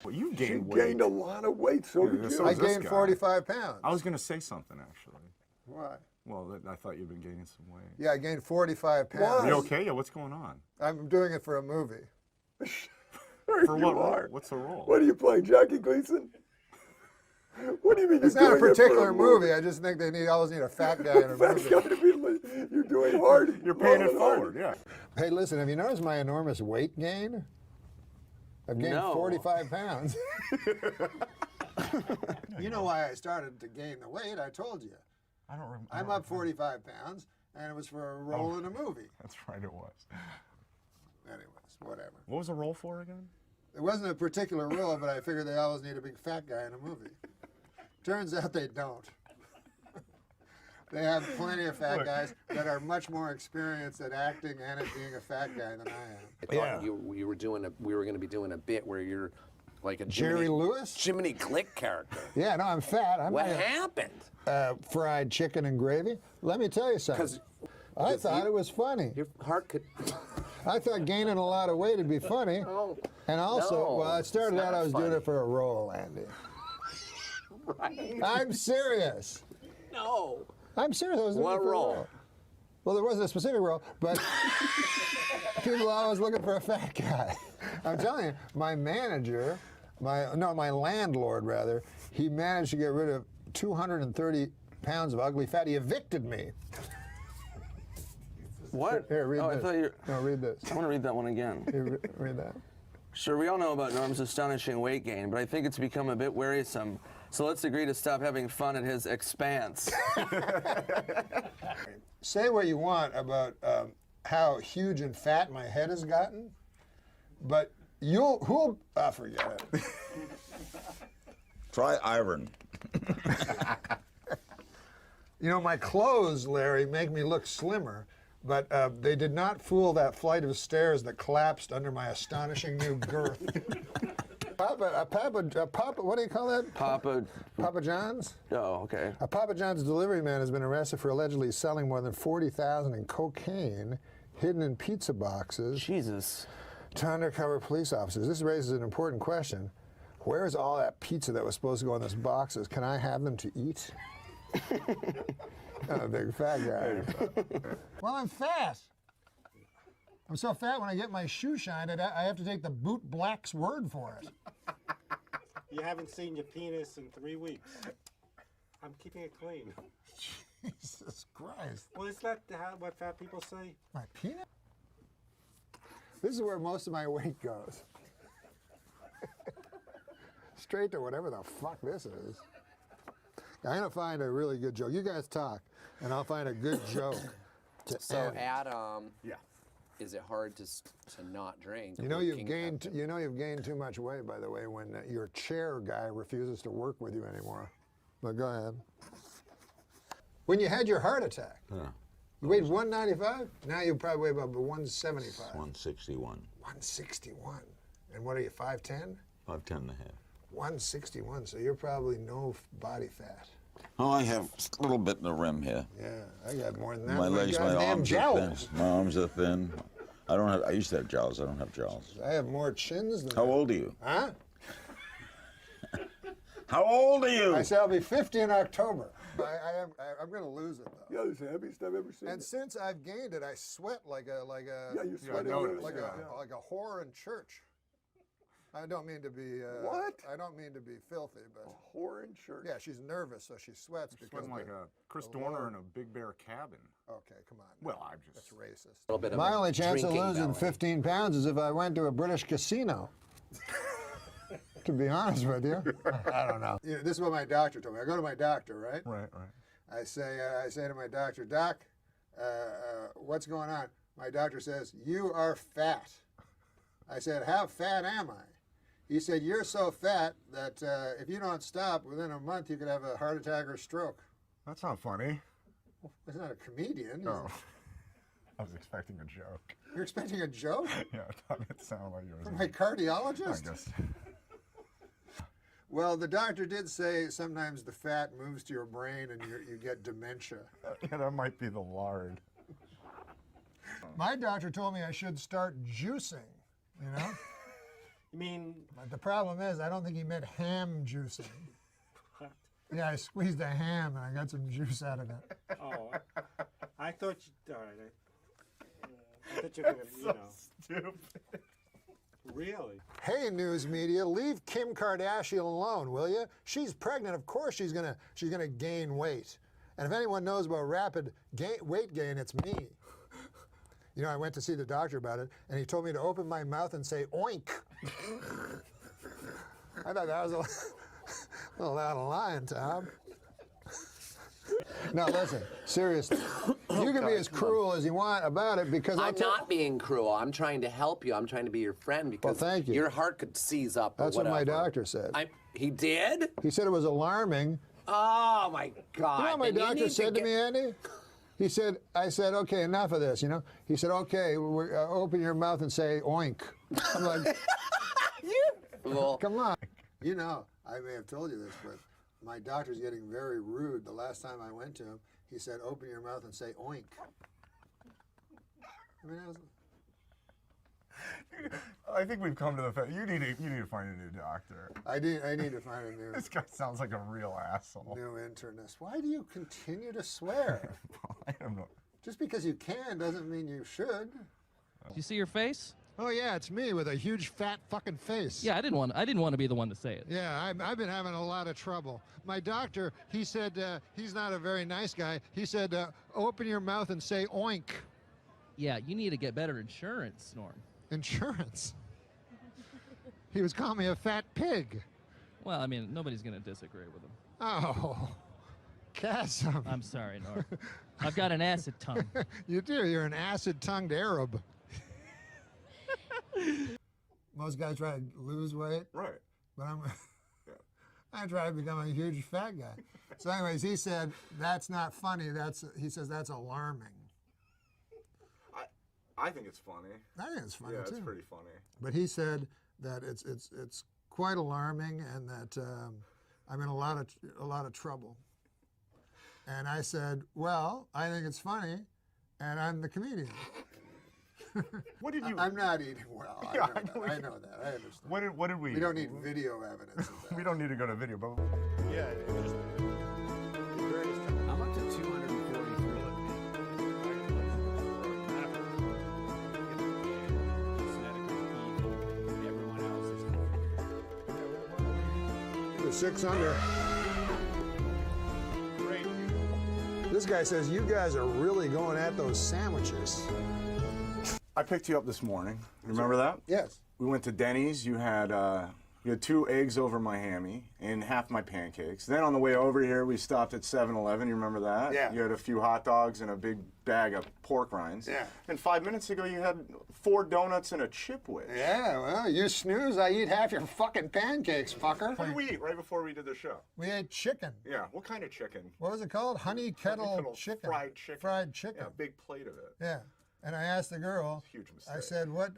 Speaker 18: Well, you
Speaker 11: She
Speaker 18: gained weight.
Speaker 11: gained a lot of weight, so did you.
Speaker 18: so
Speaker 11: I
Speaker 18: does this
Speaker 11: gained
Speaker 18: guy.
Speaker 11: 45 pounds.
Speaker 18: I was going to say something, actually.
Speaker 11: Why?
Speaker 18: Well, I thought you'd been gaining some weight.
Speaker 11: Yeah, I gained 45 pounds.
Speaker 18: Are you okay? Yeah, what's going on?
Speaker 11: I'm doing it for a movie.
Speaker 18: For what role? What's the role?
Speaker 11: What are you playing, Jackie Gleason? What do you mean? It's not a particular movie. I just think they always need a fat guy in a movie. You're doing hard.
Speaker 18: You're paying it forward, yeah.
Speaker 11: Hey, listen, have you noticed my enormous weight gain? I've gained 45 pounds. You know why I started to gain the weight, I told you.
Speaker 18: I don't remember.
Speaker 11: I'm up 45 pounds, and it was for a role in a movie.
Speaker 18: That's right, it was.
Speaker 11: Anyways, whatever.
Speaker 18: What was the role for again?
Speaker 11: It wasn't a particular role, but I figured they always need a big fat guy in a movie. Turns out they don't. They have plenty of fat guys that are much more experienced at acting and at being a fat guy than I am.
Speaker 14: I thought we were going to be doing a bit where you're like a
Speaker 11: Jerry Lewis?
Speaker 14: Jiminy Glick character.
Speaker 11: Yeah, no, I'm fat.
Speaker 14: What happened?
Speaker 11: Fried chicken and gravy. Let me tell you something. I thought it was funny.
Speaker 14: Your heart could.
Speaker 11: I thought gaining a lot of weight would be funny.
Speaker 14: Oh,
Speaker 11: and also,
Speaker 14: no,
Speaker 11: well, it started
Speaker 14: it's
Speaker 11: out
Speaker 14: not
Speaker 11: I was doing
Speaker 14: funny.
Speaker 11: it for a role, Andy.
Speaker 14: Right.
Speaker 11: I'm serious.
Speaker 14: No.
Speaker 11: I'm serious. I was doing
Speaker 14: What
Speaker 11: it for
Speaker 14: role?
Speaker 11: a role. Well, there wasn't a specific role, but people are always looking for a fat guy. I'm telling you, my manager, my landlord rather, he managed to get rid of 230 pounds of ugly fat. He evicted me.
Speaker 16: What?
Speaker 11: Here, read this.
Speaker 16: I thought you.
Speaker 11: No, read this.
Speaker 16: I want to read that one again.
Speaker 11: Here, read that.
Speaker 16: Sure, we all know about Norm's astonishing weight gain, but I think it's become a bit wearisome. So let's agree to stop having fun at his expense.
Speaker 11: Say what you want about how huge and fat my head has gotten, but who'll forget it.
Speaker 19: Try iron.
Speaker 11: You know, my clothes, Larry, make me look slimmer, but they did not fool that flight of stairs that collapsed under my astonishing new girth. Papa, what do you call that? Papa John's?
Speaker 16: Oh, okay.
Speaker 11: A Papa John's delivery man has been arrested for allegedly selling more than $40,000 in cocaine hidden in pizza boxes.
Speaker 16: Jesus.
Speaker 11: To undercover police officers. This raises an important question. Where is all that pizza that was supposed to go in those boxes? Can I have them to eat? I'm a big fat guy. Well, I'm fat. I'm so fat when I get my shoe shined, I have to take the boot black's word for it.
Speaker 2: You haven't seen your penis in 3 weeks. I'm keeping it clean.
Speaker 11: Jesus Christ.
Speaker 2: Well, is that what fat people say?
Speaker 11: My penis? This is where most of my weight goes. Straight to whatever the fuck this is. I'm going to find a really good joke. You guys talk, and I'll find a good joke to
Speaker 14: So,
Speaker 11: end.
Speaker 14: Adam. Yeah. Is it hard to not drink?
Speaker 11: You know you've gained too much weight, by the way, when your chair guy refuses to work with you anymore. But go ahead. When you had your heart attack, you weighed 195. Now you probably weigh about 175.
Speaker 19: 161.
Speaker 11: 161. And what are you, 5'10"?
Speaker 19: 5'10 and a half.
Speaker 11: 161. So you're probably no body fat.
Speaker 19: Oh, I have a little bit in the rim here.
Speaker 11: Yeah, I got more than that.
Speaker 19: My legs, my
Speaker 11: goddamn
Speaker 19: arms
Speaker 11: jowls.
Speaker 19: are thin. My arms are thin. I used to have jowls. I don't have jowls.
Speaker 11: I have more chins than
Speaker 19: How
Speaker 11: that.
Speaker 19: old are you?
Speaker 11: Huh?
Speaker 19: How old are you?
Speaker 11: I say I'll be 50 in October. I'm going to lose it though.
Speaker 18: Yeah, it's the heaviest I've ever seen.
Speaker 11: And since I've gained it, I sweat like a
Speaker 18: Yeah, you sweat
Speaker 11: like a whore in church. I don't mean to be
Speaker 18: What?
Speaker 11: I don't mean to be filthy, but
Speaker 18: A whore in church.
Speaker 11: yeah, she's nervous, so she sweats because
Speaker 18: Sweating like a Chris
Speaker 11: the
Speaker 18: Dorner
Speaker 11: Lord-
Speaker 18: in a Big Bear cabin.
Speaker 11: Okay, come on.
Speaker 18: Well, I'm just.
Speaker 11: That's racist.
Speaker 14: A little bit of
Speaker 11: My
Speaker 14: a
Speaker 11: only chance of
Speaker 14: drinking
Speaker 11: losing
Speaker 14: belly.
Speaker 11: 15 pounds is if I went to a British casino. To be honest with you, I don't know. This is what my doctor told me. I go to my doctor, right?
Speaker 18: Right.
Speaker 11: I say to my doctor, Doc, what's going on? My doctor says, you are fat. I said, how fat am I? He said, you're so fat that if you don't stop, within a month you could have a heart attack or stroke.
Speaker 18: That's not funny.
Speaker 11: He's not a comedian.
Speaker 18: Oh. I was expecting a joke.
Speaker 11: You're expecting a joke?
Speaker 18: Yeah, I thought it sounded like yours.
Speaker 11: From my cardiologist?
Speaker 18: I guess.
Speaker 11: Well, the doctor did say sometimes the fat moves to your brain and you get dementia.
Speaker 18: Yeah, that might be the lard.
Speaker 11: My doctor told me I should start juicing, you know?
Speaker 2: You mean?
Speaker 11: But the problem is, I don't think he meant ham juicing. Yeah, I squeezed a ham and I got some juice out of it.
Speaker 2: Oh, I thought you. All right, I thought you were gonna,
Speaker 18: Stupid.
Speaker 2: Really?
Speaker 11: Hey, news media, leave Kim Kardashian alone, will you? She's pregnant. Of course, she's gonna gain weight. And if anyone knows about rapid weight gain, it's me. You know, I went to see the doctor about it, and he told me to open my mouth and say oink. I thought that was a little out of line, Tom. No, listen, seriously. You can be as cruel as you want about it because
Speaker 14: I'm not being cruel. I'm trying to help you. I'm trying to be your friend because
Speaker 11: thank you.
Speaker 14: your heart could seize up.
Speaker 11: That's
Speaker 14: or
Speaker 11: what my
Speaker 14: whatever.
Speaker 11: doctor said.
Speaker 14: He did?
Speaker 11: He said it was alarming
Speaker 14: Oh my God!
Speaker 11: You know what my
Speaker 14: Then you
Speaker 11: doctor
Speaker 14: need
Speaker 11: said to me, Andy? He said, I said, okay, enough of this, you know? He said, okay, open your mouth and say oink. I'm like, come on. You know, I may have told you this, but my doctor's getting very rude. The last time I went to him, he said, open your mouth and say oink. I mean,
Speaker 18: I think we've come to the fact you need to find a new doctor.
Speaker 11: I need to find a new.
Speaker 18: This guy sounds like a real asshole.
Speaker 11: New internist. Why do you continue to swear?
Speaker 18: I don't know.
Speaker 11: Just because you can doesn't mean you should.
Speaker 20: Do you see your face?
Speaker 11: Oh yeah, it's me with a huge fat fucking face.
Speaker 20: Yeah, I didn't want to be the one to say it.
Speaker 11: Yeah, I've been having a lot of trouble. My doctor, he said he's not a very nice guy. He said, open your mouth and say oink.
Speaker 20: Yeah, you need to get better insurance, Norm.
Speaker 11: Insurance? He was calling me a fat pig.
Speaker 20: Well, I mean, nobody's going to disagree with him.
Speaker 11: Oh, Chasm.
Speaker 20: I'm sorry, Norm. I've got an acid tongue.
Speaker 11: You do. You're an acid-tongued Arab. Most guys try to lose weight.
Speaker 18: Right.
Speaker 11: But I try to become a huge fat guy. So anyways, he said, that's not funny. He says that's alarming.
Speaker 18: I think it's funny.
Speaker 11: I think it's funny,
Speaker 18: yeah,
Speaker 11: too.
Speaker 18: it's pretty funny.
Speaker 11: But he said that it's quite alarming and that I'm in a lot of trouble. And I said, well, I think it's funny, and I'm the comedian.
Speaker 18: What did you?
Speaker 11: I'm not eating well.
Speaker 18: Yeah,
Speaker 11: I know that. I understand.
Speaker 18: What did we?
Speaker 11: We don't need video evidence of that.
Speaker 18: We don't need to go to video, but
Speaker 14: Yeah. I'm up to 243.
Speaker 11: You're 6 under.
Speaker 18: great.
Speaker 11: This guy says you guys are really going at those sandwiches.
Speaker 18: I picked you up this morning. Remember that?
Speaker 11: Yes.
Speaker 18: We went to Denny's. You had 2 eggs over my hammy and half my pancakes. Then on the way over here, we stopped at 7-Eleven. You remember that?
Speaker 11: Yeah.
Speaker 18: You had a few hot dogs and a big bag of pork rinds.
Speaker 11: Yeah.
Speaker 18: And 5 minutes ago, you had 4 donuts and a chip wedge.
Speaker 11: Yeah, well, you snooze, I eat half your fucking pancakes, fucker.
Speaker 18: What did we eat right before we did the show?
Speaker 11: We ate chicken.
Speaker 18: Yeah. What kind of chicken?
Speaker 11: What was it called? Honey kettle chicken.
Speaker 18: Fried chicken.
Speaker 11: Fried chicken.
Speaker 18: Yeah, a big plate of it.
Speaker 11: Yeah. And I asked the girl,
Speaker 18: Huge mistake.
Speaker 11: I said, what,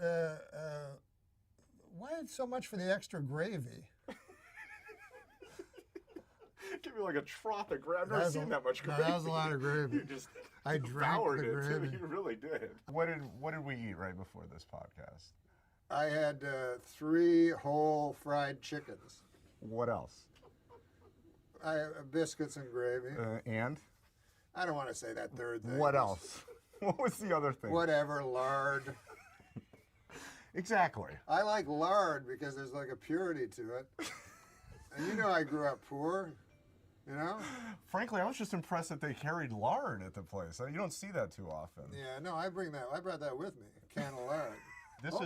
Speaker 11: why so much for the extra gravy?
Speaker 18: Give me like a trough of gravy. I've never seen that much gravy.
Speaker 11: No, that was a lot of gravy.
Speaker 18: You just
Speaker 11: I drank
Speaker 18: devoured
Speaker 11: the
Speaker 18: it,
Speaker 11: gravy.
Speaker 18: too. You really did. What did we eat right before this podcast?
Speaker 11: I had 3 whole fried chickens.
Speaker 18: What else?
Speaker 11: Biscuits and gravy.
Speaker 18: And?
Speaker 11: I don't want to say that third thing.
Speaker 18: What else? What was the other thing?
Speaker 11: Whatever, lard.
Speaker 18: Exactly.
Speaker 11: I like lard because there's like a purity to it. And you know I grew up poor, you know?
Speaker 18: Frankly, I was just impressed that they carried lard at the place. You don't see that too often.
Speaker 11: Yeah, no, I brought that with me, a can of lard.
Speaker 18: This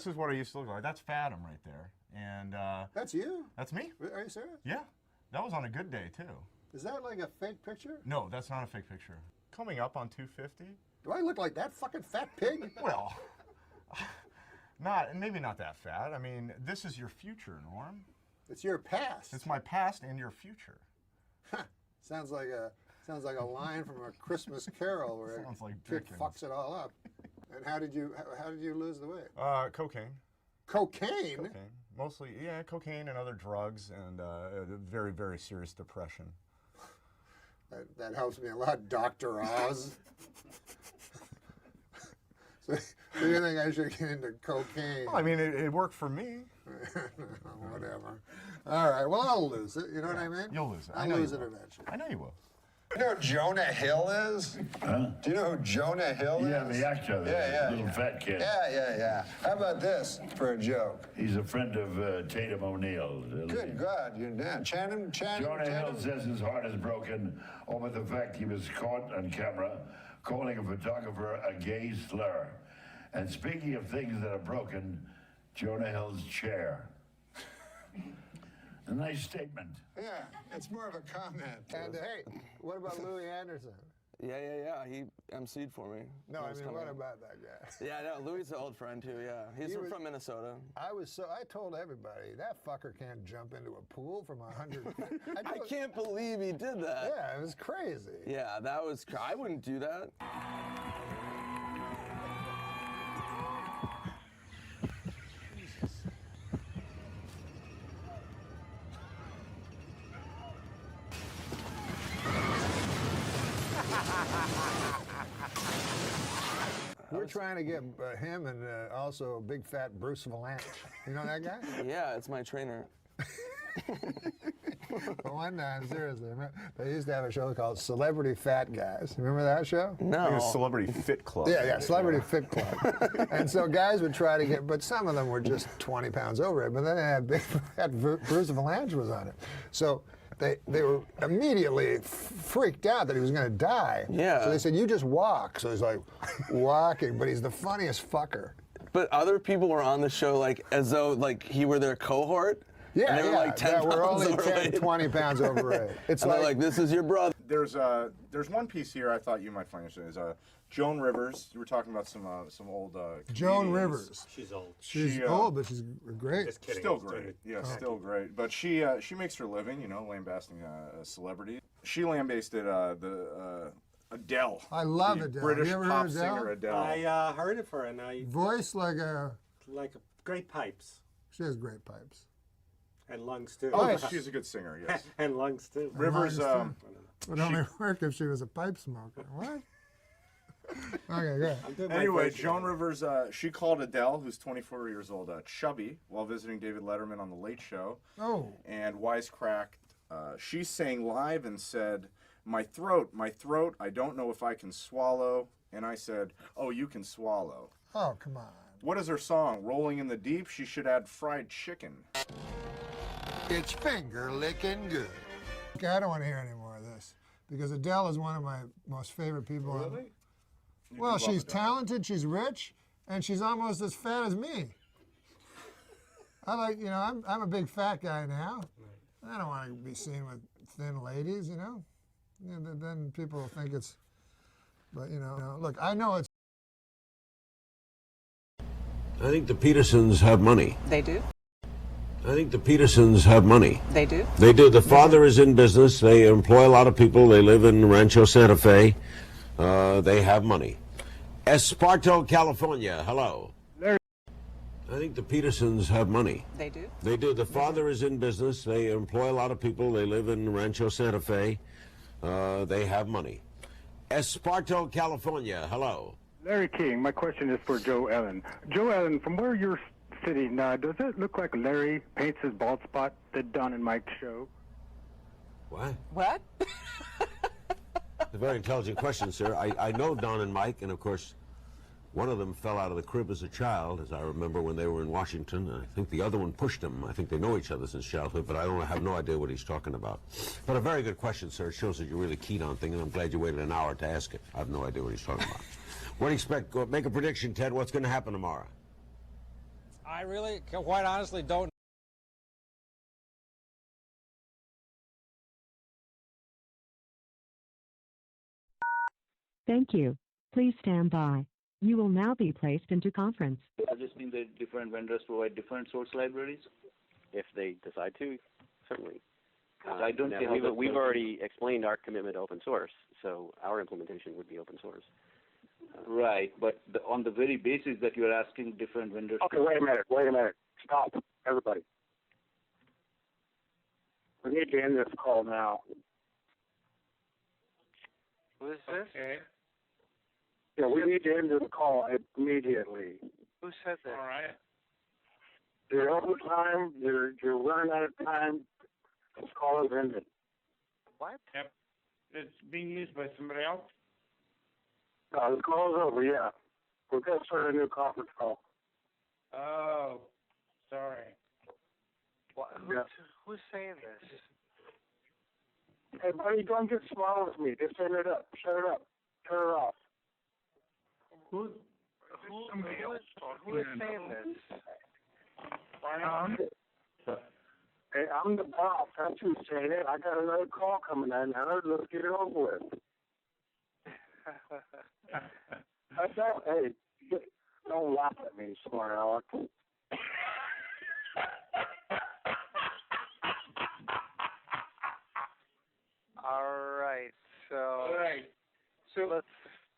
Speaker 18: is what I used to look like. That's Fathom right there. And
Speaker 11: That's you?
Speaker 18: That's me.
Speaker 11: Are you serious?
Speaker 18: Yeah. That was on a good day too.
Speaker 11: Is that like a fake picture?
Speaker 18: No, that's not a fake picture. Coming up on 250.
Speaker 11: Do I look like that fucking fat pig?
Speaker 18: Well, maybe not that fat. I mean, this is your future, Norm.
Speaker 11: It's your past.
Speaker 18: It's my past and your future.
Speaker 11: Sounds like a line from a Christmas Carol where
Speaker 18: Sounds like
Speaker 11: kid
Speaker 18: Dickens.
Speaker 11: fucks it all up. And how did you lose the weight?
Speaker 18: Cocaine.
Speaker 11: Cocaine?
Speaker 18: Cocaine. Mostly, yeah, cocaine and other drugs and a very, very serious depression.
Speaker 11: That helps me a lot, Dr. Oz. So you think I should get into cocaine?
Speaker 18: Well, I mean, it worked for me.
Speaker 11: Whatever. All right, well, I'll lose it. You know what I mean?
Speaker 18: You'll lose it.
Speaker 11: I'll lose it eventually.
Speaker 18: I know you will.
Speaker 11: You know who Jonah Hill is?
Speaker 21: Huh?
Speaker 11: Do you know who Jonah Hill is?
Speaker 21: Yeah, the actor, the little fat kid.
Speaker 11: Yeah. How about this for a joke?
Speaker 21: He's a friend of Tatum O'Neal.
Speaker 11: Good God, you're down. Channing.
Speaker 21: Jonah Hill says his heart is broken over the fact he was caught on camera calling a photographer a gay slur. And speaking of things that are broken, Jonah Hill's chair. A nice statement.
Speaker 11: Yeah, it's more of a comment. And hey, what about Louis Anderson?
Speaker 1: Yeah. He emceed for me.
Speaker 22: No,
Speaker 1: When
Speaker 22: I
Speaker 1: was
Speaker 22: mean,
Speaker 1: coming
Speaker 22: what
Speaker 1: up.
Speaker 22: about that guy?
Speaker 1: Yeah, no, Louis is an old friend too. Yeah, he's
Speaker 22: He was-
Speaker 1: from Minnesota.
Speaker 22: I told everybody that fucker can't jump into a pool from 100 feet.
Speaker 1: I can't believe he did that.
Speaker 22: Yeah, it was crazy.
Speaker 1: Yeah, that was. I wouldn't do that.
Speaker 22: We're trying to get him and also big fat Bruce Valanche. You know that guy?
Speaker 1: Yeah, it's my trainer.
Speaker 22: But one time, seriously, they used to have a show called Celebrity Fat Guys. Remember that show?
Speaker 1: No.
Speaker 10: I think it was Celebrity Fit Club.
Speaker 22: Yeah, Celebrity Fit Club. And so guys would try to get, but some of them were just 20 pounds over it, but then they had big fat Bruce Valanche was on it. So they were immediately freaked out that he was going to die.
Speaker 1: Yeah.
Speaker 22: So they said, you just walk. So he's like walking, but he's the funniest fucker.
Speaker 1: But other people were on the show like as though like he were their cohort.
Speaker 22: Yeah,
Speaker 1: and they were like 10
Speaker 22: yeah, we're
Speaker 1: pounds
Speaker 22: only
Speaker 1: overweight.
Speaker 22: 10, 20 pounds overweight. It's
Speaker 1: and they're like, this is your brother.
Speaker 6: There's one piece here I thought you might find interesting. Is Joan Rivers. You were talking about some old.
Speaker 22: Joan
Speaker 6: comedians.
Speaker 22: Rivers.
Speaker 2: She's old.
Speaker 22: She's old, but she's great.
Speaker 2: Just kidding.
Speaker 6: Still great. Yeah, still great. But she makes her living, lambasting a celebrity. She lambasted Adele.
Speaker 22: I love
Speaker 6: the
Speaker 22: Adele.
Speaker 6: British
Speaker 22: You ever
Speaker 6: pop
Speaker 22: heard Adele?
Speaker 6: singer Adele.
Speaker 2: I heard it for her, and I
Speaker 22: Voice like a
Speaker 2: great pipes
Speaker 22: She has great pipes.
Speaker 2: and lungs too.
Speaker 6: Oh, she's a good singer. Yes.
Speaker 2: And lungs too.
Speaker 6: Rivers.
Speaker 22: Would only work if she was a pipe smoker. What? Okay, good.
Speaker 6: Anyway, Joan Rivers, she called Adele, who's 24 years old, chubby, while visiting David Letterman on The Late Show.
Speaker 22: Oh.
Speaker 6: And wisecracked. She sang live and said, my throat, I don't know if I can swallow. And I said, oh, you can swallow.
Speaker 22: Oh, come on.
Speaker 6: What is her song? Rolling in the Deep? She should add fried chicken.
Speaker 22: It's finger licking good. Okay, I don't want to hear any more of this because Adele is one of my most favorite people.
Speaker 6: Really?
Speaker 22: Well, she's talented, she's rich, and she's almost as fat as me. I like, I'm a big fat guy now. I don't want to be seen with thin ladies, Then people will think it's, but look, I know it's.
Speaker 23: I think the Petersons have money.
Speaker 5: They do?
Speaker 23: I think the Petersons have money.
Speaker 5: They do?
Speaker 23: They do. The father is in business. They employ a lot of people. They live in Rancho Santa Fe. They have money. Esparto, California. Hello.
Speaker 2: Larry.
Speaker 23: I think the Petersons have money.
Speaker 5: They do?
Speaker 23: They do. The father is in business. They employ a lot of people. They live in Rancho Santa Fe. They have money. Esparto, California. Hello.
Speaker 24: Larry King, my question is for Joe Ellen. Joe Ellen, from where you're sitting, does it look like Larry paints his bald spot that Don and Mike show?
Speaker 23: What?
Speaker 5: What?
Speaker 23: A very intelligent question, sir. I know Don and Mike, and of course, one of them fell out of the crib as a child, as I remember when they were in Washington. I think the other one pushed him. I think they know each other since childhood, but I have no idea what he's talking about. But a very good question, sir. It shows that you're really keen on things, and I'm glad you waited an hour to ask it. I have no idea what he's talking about. What do you expect? Go make a prediction, Ted. What's going to happen tomorrow?
Speaker 25: I really, quite honestly, don't.
Speaker 26: Thank you. Please stand by. You will now be placed into conference.
Speaker 27: Does this mean that different vendors provide different source libraries?
Speaker 28: If they decide to, certainly.
Speaker 27: I don't
Speaker 28: now,
Speaker 27: see how that
Speaker 28: we've
Speaker 27: works.
Speaker 28: already explained our commitment to open source, so our implementation would be open source.
Speaker 27: Right, but on the very basis that you're asking different vendors.
Speaker 2: Okay, wait a minute. Stop, everybody. We need to end this call now.
Speaker 29: Who is this?
Speaker 2: Okay. Yeah, we need to end this call immediately.
Speaker 29: Who said that? All right.
Speaker 2: You're over time. You're running out of time. This call is ended.
Speaker 29: What? Yep. It's being used by somebody else?
Speaker 2: The call is over, yeah. We're going to start a new conference call.
Speaker 29: Oh, sorry. What?
Speaker 2: Yeah.
Speaker 29: Who's saying this?
Speaker 2: Hey, buddy, don't get small with me. Just turn it up. Shut it up. Turn it off.
Speaker 29: Who is saying this?
Speaker 2: Hey, I'm the boss. That's who's saying it. I got another call coming in. Now let's get it over with.
Speaker 24: Hey, don't laugh at me, smart aleck.
Speaker 3: All right. So let's,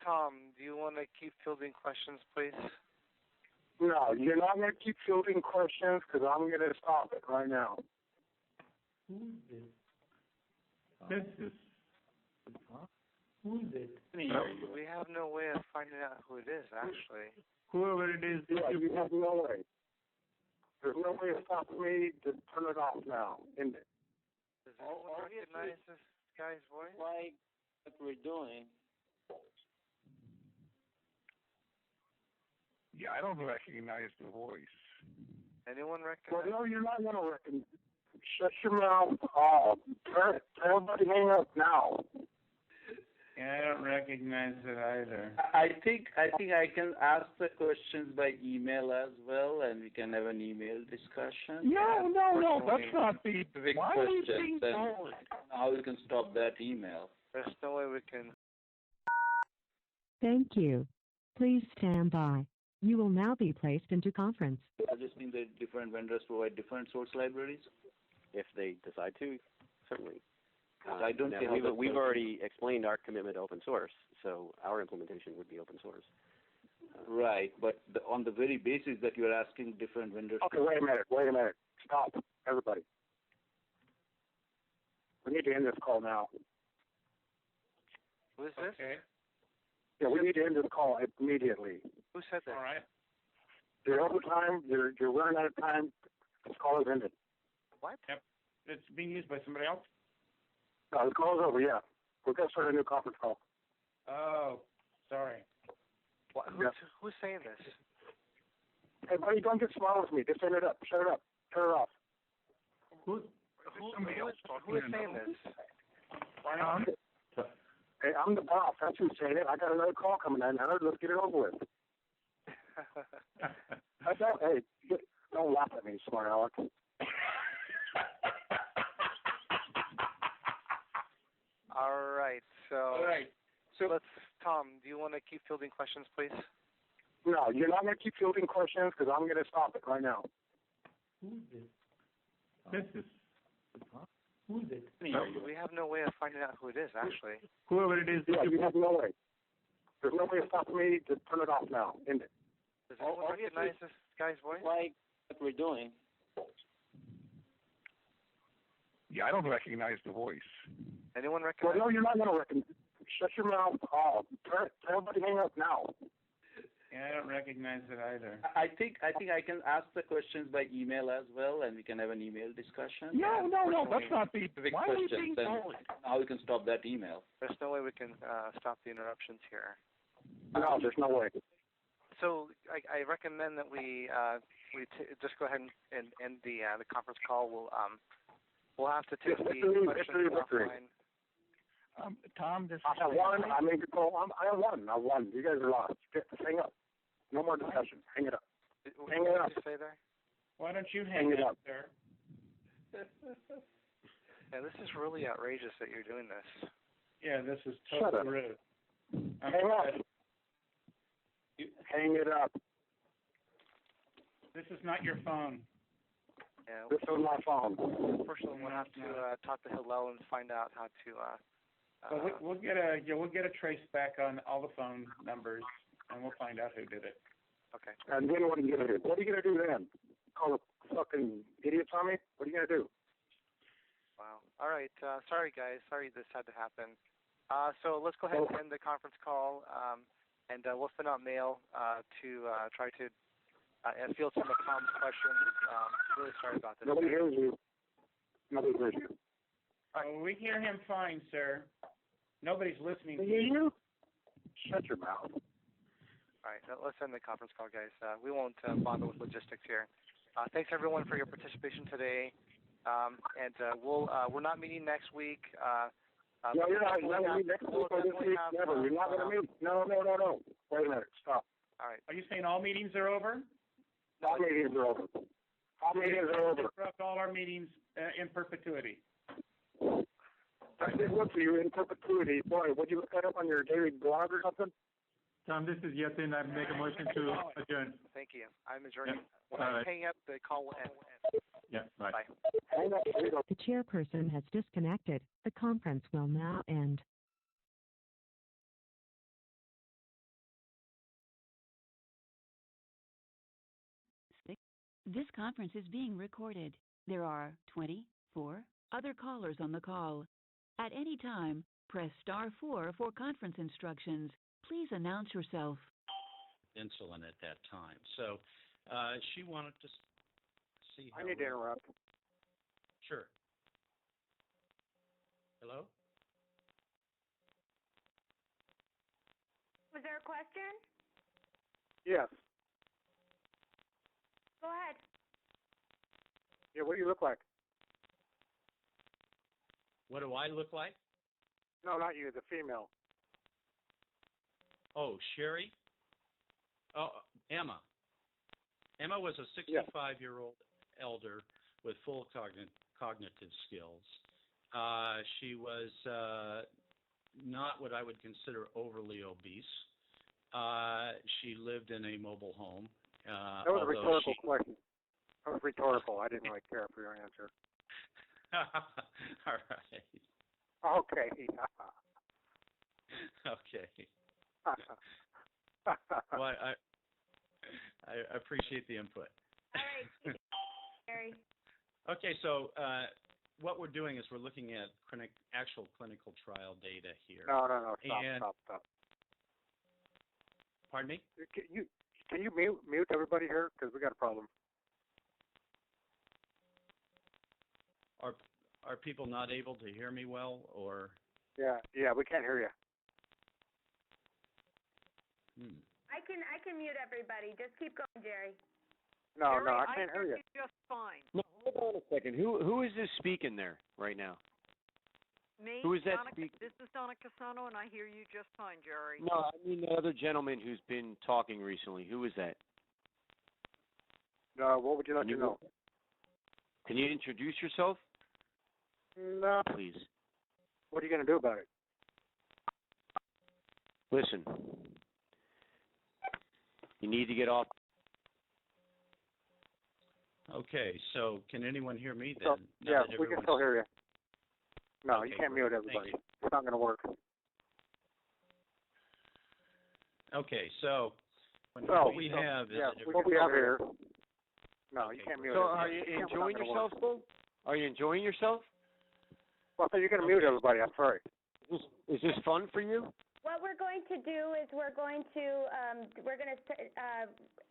Speaker 3: Tom, do you want to keep fielding questions, please?
Speaker 24: No, you're not going to keep fielding questions because I'm going to stop it right now.
Speaker 2: Who's this? This is. Who's it?
Speaker 3: We have no way of finding out who it is, actually.
Speaker 2: Whoever it is.
Speaker 24: Yeah, you have no way. There's no way to stop me to turn it off now. End it.
Speaker 3: Does anyone recognize this guy's voice?
Speaker 27: Like what we're doing.
Speaker 2: Yeah, I don't recognize the voice.
Speaker 3: Anyone recognize?
Speaker 24: Well, no, you're not going to recognize. Shut your mouth off. Tell everybody hang up now.
Speaker 2: Yeah, I don't recognize it either.
Speaker 27: I think I can ask the questions by email as well, and we can have an email discussion.
Speaker 2: No, that's not the.
Speaker 27: Specific
Speaker 2: Why are you
Speaker 27: questions,
Speaker 2: being
Speaker 27: and
Speaker 2: forward?
Speaker 27: how we can stop that email.
Speaker 3: There's no way we can.
Speaker 26: Thank you. Please stand by. You will now be placed into conference.
Speaker 27: Does this mean that different vendors provide different source libraries?
Speaker 28: If they decide to, certainly.
Speaker 27: I don't
Speaker 28: now,
Speaker 27: see how
Speaker 28: we've already explained our commitment to open source, so our implementation would be open source.
Speaker 27: Right, but on the very basis that you're asking different vendors.
Speaker 24: Okay, wait a minute. Stop, everybody. We need to end this call now.
Speaker 3: Who is this?
Speaker 2: Okay.
Speaker 24: Yeah, we need to end this call immediately.
Speaker 3: Who said that?
Speaker 2: All right.
Speaker 24: You're over time. You're running out of time. This call is ended.
Speaker 3: What?
Speaker 2: Yep. It's being used by somebody else?
Speaker 24: No, the call is over, yeah. We're going to start a new conference call.
Speaker 2: Oh, sorry.
Speaker 3: What? Who's saying this?
Speaker 24: Hey, buddy, don't get smart with me. Just turn it up. Shut it up. Turn it off.
Speaker 3: Who is saying this?
Speaker 24: Hey, I'm the boss. That's who's saying it. I got another call coming in. Let's get it over with. Hey, don't laugh at me, smart aleck.
Speaker 3: All right. So let's, Tom, do you want to keep fielding questions, please?
Speaker 24: No, you're not going to keep fielding questions because I'm going to stop it right now.
Speaker 2: Who's this? This is. Who's it?
Speaker 3: We have no way of finding out who it is, actually.
Speaker 2: Whoever it is.
Speaker 24: Yeah, you have no way. There's no way to stop me to turn it off now. End it.
Speaker 3: Does anyone recognize this guy's voice?
Speaker 27: Like what we're doing.
Speaker 2: Yeah, I don't recognize the voice.
Speaker 3: Anyone recognize?
Speaker 24: Well, no, you're not going to recognize. Shut your mouth off. Tell everybody hang up now.
Speaker 2: Yeah, I don't recognize it either.
Speaker 27: I think I can ask the questions by email as well, and we can have an email discussion.
Speaker 2: No, that's not the.
Speaker 27: Specific
Speaker 2: Why are you
Speaker 27: questions,
Speaker 2: being
Speaker 27: and
Speaker 2: forward?
Speaker 27: how we can stop that email.
Speaker 3: There's no way we can stop the interruptions here.
Speaker 24: No, there's no way.
Speaker 3: So I recommend that we just go ahead and end the conference call. We'll have to take the questions offline.
Speaker 2: Tom, this
Speaker 24: I have one. I made the call. I have one. I won. You guys are lost. Hang up. No more discussion. Hang it up. Hang it up.
Speaker 3: What did you say there?
Speaker 2: Why don't you hang it up, sir?
Speaker 3: Yeah, this is really outrageous that you're doing this.
Speaker 2: Yeah, this is
Speaker 24: Shut
Speaker 2: totally
Speaker 24: up.
Speaker 2: rude.
Speaker 24: Hang up. Hang it up.
Speaker 2: This is not your phone.
Speaker 3: Yeah,
Speaker 24: This is my phone.
Speaker 3: unfortunately, we'll have to talk to Hillel and find out how to.
Speaker 2: Well, we'll get a trace back on all the phone numbers, and we'll find out who did it.
Speaker 3: Okay.
Speaker 24: And then what are you going to do? What are you going to do then? Call the fucking idiots on me? What are you going to do?
Speaker 3: Wow. All right. Sorry, guys. Sorry this had to happen. So let's go ahead and end the conference call, and we'll send out mail to try to field some of Tom's questions. Really sorry about this.
Speaker 24: Nobody hears you. Nobody hears you.
Speaker 2: Oh, we hear him fine, sir. Nobody's listening to
Speaker 24: Hear
Speaker 2: you.
Speaker 24: you? Shut your mouth.
Speaker 3: All right. Let's end the conference call, guys. We won't bother with logistics here. Thanks, everyone, for your participation today. And we're not meeting next week.
Speaker 24: No, you're not. You're not going to meet next week or this week. Never. You're not going to meet. No. Wait a minute. Stop.
Speaker 3: All right.
Speaker 2: Are you saying all meetings are over?
Speaker 24: All meetings are over. All meetings are over.
Speaker 2: Interrupt all our meetings in perpetuity.
Speaker 24: I did look for you in perpetuity. Boy, would you look that up on your daily blog or something?
Speaker 2: Tom, this is Yatin. I make a motion to adjourn.
Speaker 3: Thank you. I'm adjourning.
Speaker 2: Yeah.
Speaker 3: When
Speaker 2: All
Speaker 3: I
Speaker 2: right.
Speaker 3: hang up, the call will end.
Speaker 2: Yeah, bye.
Speaker 3: Bye.
Speaker 26: The chairperson has disconnected. The conference will now end.
Speaker 4: This conference is being recorded. There are 24 other callers on the call. At any time, press *4 for conference instructions. Please announce yourself.
Speaker 7: Insulin at that time. So she wanted to see how...
Speaker 24: I need to interrupt.
Speaker 7: Sure. Hello?
Speaker 8: Was there a question?
Speaker 24: Yes.
Speaker 8: Go ahead.
Speaker 24: Yeah, what do you look like?
Speaker 7: What do I look like?
Speaker 24: No, not you, the female.
Speaker 7: Oh, Sherry? Oh, Emma. Emma was a 65-year-old elder with full cognitive skills. She was not what I would consider overly obese. She lived in a mobile home.
Speaker 24: That was a rhetorical question. That was rhetorical. I didn't really care for your answer.
Speaker 7: All right.
Speaker 24: Okay.
Speaker 7: Okay. Well, I appreciate the input.
Speaker 8: All right, Gary.
Speaker 7: Okay, so what we're doing is we're looking at actual clinical trial data here.
Speaker 24: No. Stop.
Speaker 7: Pardon me?
Speaker 24: Can you mute everybody here? Because we got a problem.
Speaker 7: Are people not able to hear me well, or?
Speaker 24: Yeah, we can't hear you.
Speaker 8: I can mute everybody. Just keep going, Jerry.
Speaker 24: No, I can't hear you.
Speaker 8: Just fine.
Speaker 28: No, hold on a second. Who is this speaking there right now?
Speaker 8: Me?
Speaker 28: Who is that
Speaker 8: Donna,
Speaker 28: speaking?
Speaker 8: This is Donna Casano, and I hear you just fine, Jerry.
Speaker 28: No, I mean the other gentleman who's been talking recently. Who is that?
Speaker 24: No, what would you like to know?
Speaker 28: Can you introduce yourself?
Speaker 24: No.
Speaker 28: Please.
Speaker 24: What are you going to do about it?
Speaker 28: Listen. You need to get off.
Speaker 7: Okay, so can anyone hear me
Speaker 24: So,
Speaker 7: then?
Speaker 24: yeah, we can still hear you. No,
Speaker 7: Okay,
Speaker 24: you can't
Speaker 7: great.
Speaker 24: mute everybody.
Speaker 7: Thank
Speaker 24: It's not going to work.
Speaker 7: Okay, so
Speaker 24: What
Speaker 7: we have is
Speaker 24: what we have here. No, you can't mute
Speaker 28: So
Speaker 24: everybody.
Speaker 28: are you enjoying yourself, Bull? Are you enjoying yourself?
Speaker 24: Well, so you're going to mute everybody. I'm sorry.
Speaker 28: Is this fun for you?
Speaker 8: What we're going to do is we're going to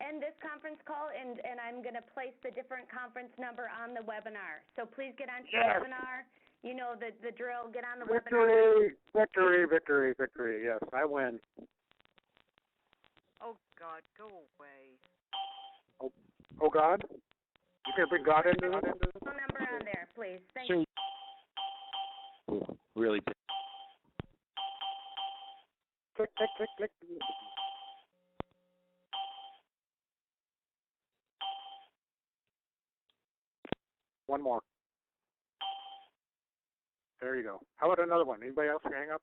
Speaker 8: end this conference call, and I'm going to place the different conference number on the webinar. So please get onto the webinar. You know the drill. Get on the webinar.
Speaker 24: Victory. Yes, I win.
Speaker 8: Oh, God, go away.
Speaker 24: Oh God? You can bring God into it?
Speaker 8: Phone number on there, please. Thank
Speaker 28: So,
Speaker 8: you.
Speaker 28: really.
Speaker 24: Click. One more. There you go. How about another one? Anybody else hang up?